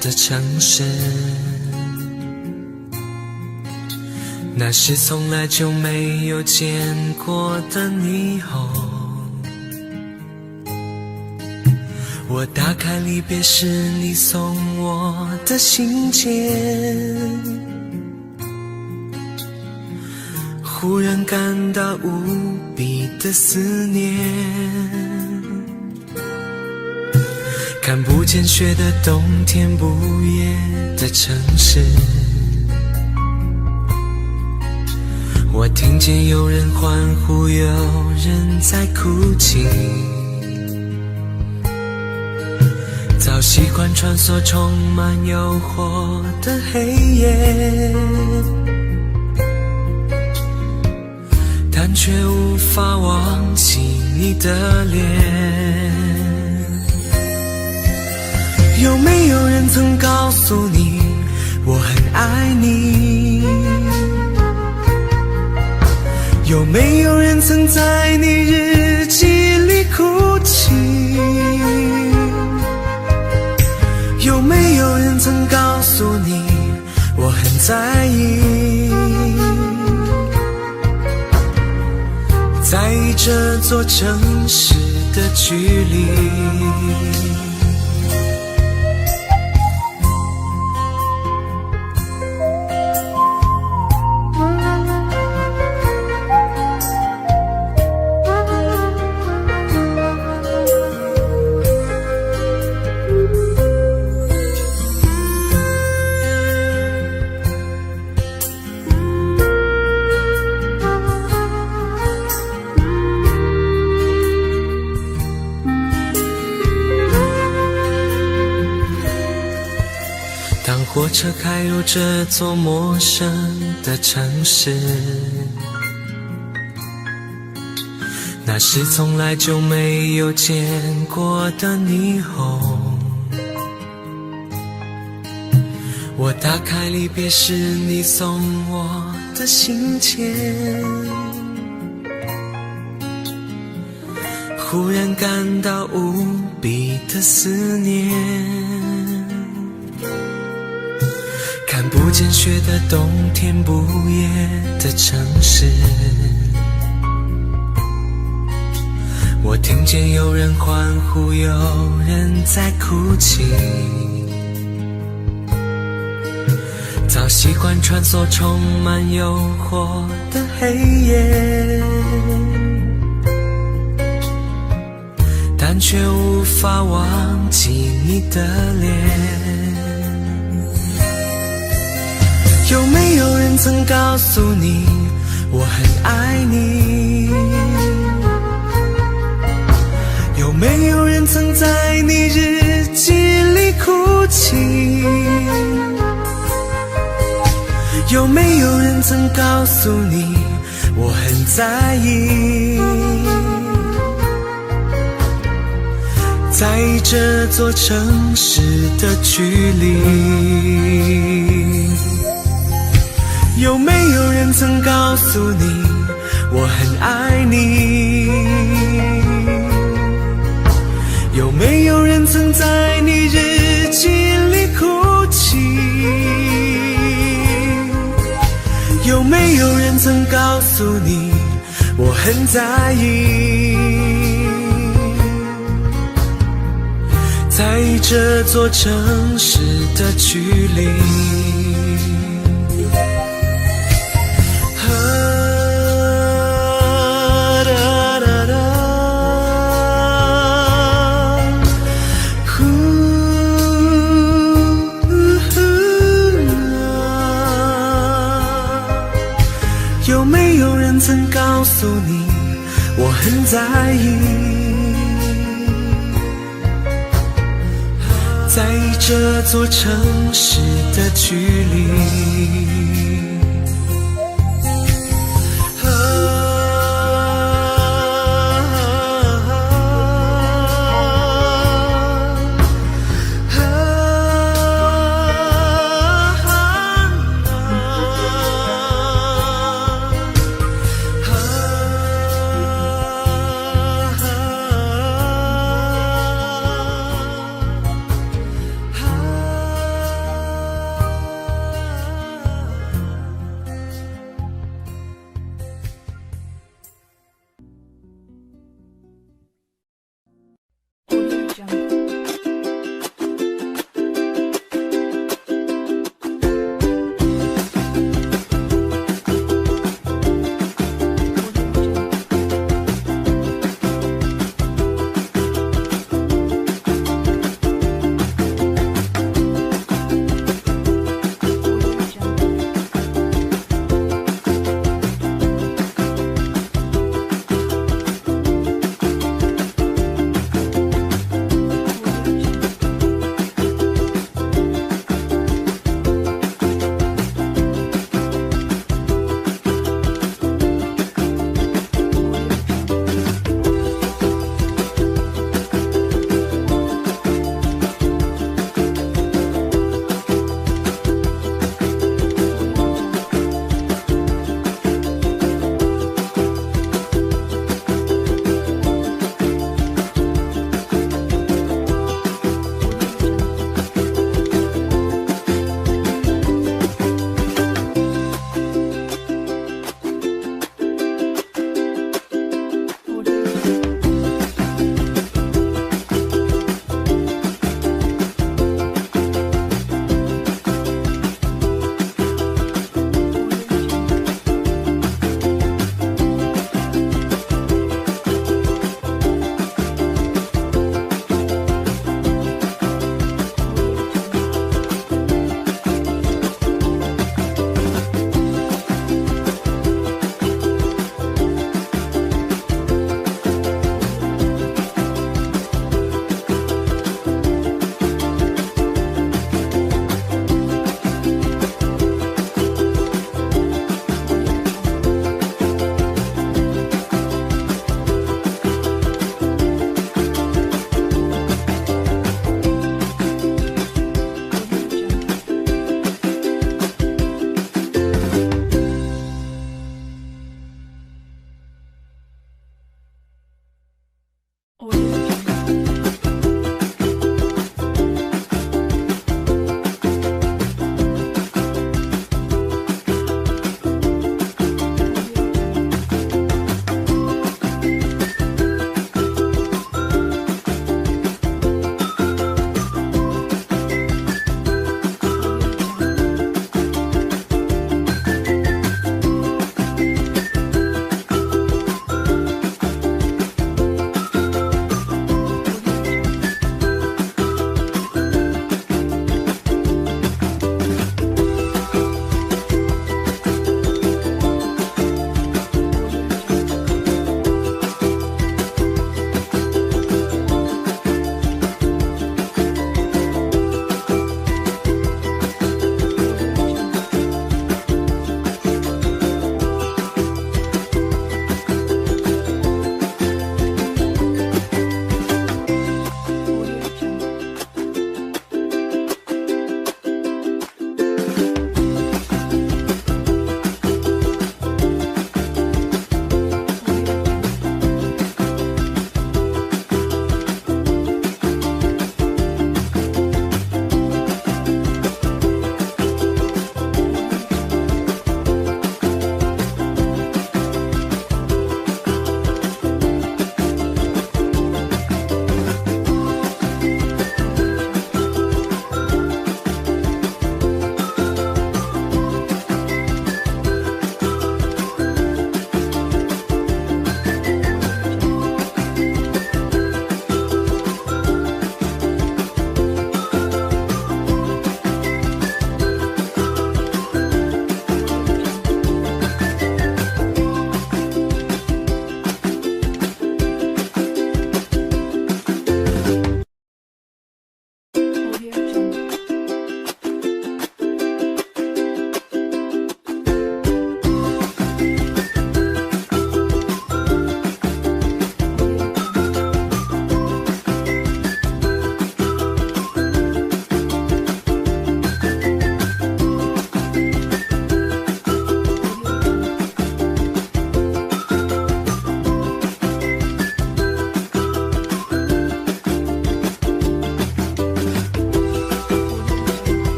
[SPEAKER 11] 的城市，那是从来就没有见过的霓虹。我打开离别时你送我的信件，忽然感到无比的思念。看不见雪的冬天，不夜的城市，我听见有人欢呼，有人在哭泣。早习惯穿梭充满诱惑的黑夜，但却无法忘记你的脸。有没有人曾告诉你我很爱你？有没有人曾在你日记里哭泣？有没有人曾告诉你我很在意？在意这座城市的距离。火车开入这座陌生的城市，那是从来就没有见过的霓虹。我打开离别时你送我的信笺，忽然感到无比的思念。看不见雪的冬天，不夜的城市，我听见有人欢呼，有人在哭泣。早习惯穿梭充满诱惑的黑夜，但却无法忘记你的脸。有没有人曾告诉你我很爱你？有没有人曾在你日记里哭泣？有没有人曾告诉你我很在意？在意这座城市的距离。有没有人曾告诉你我很爱你？有没有人曾在你日记里哭泣？有没有人曾告诉你我很在意？在意这座城市的距离。有没有人曾告诉你我很在意？在意这座城市的距离。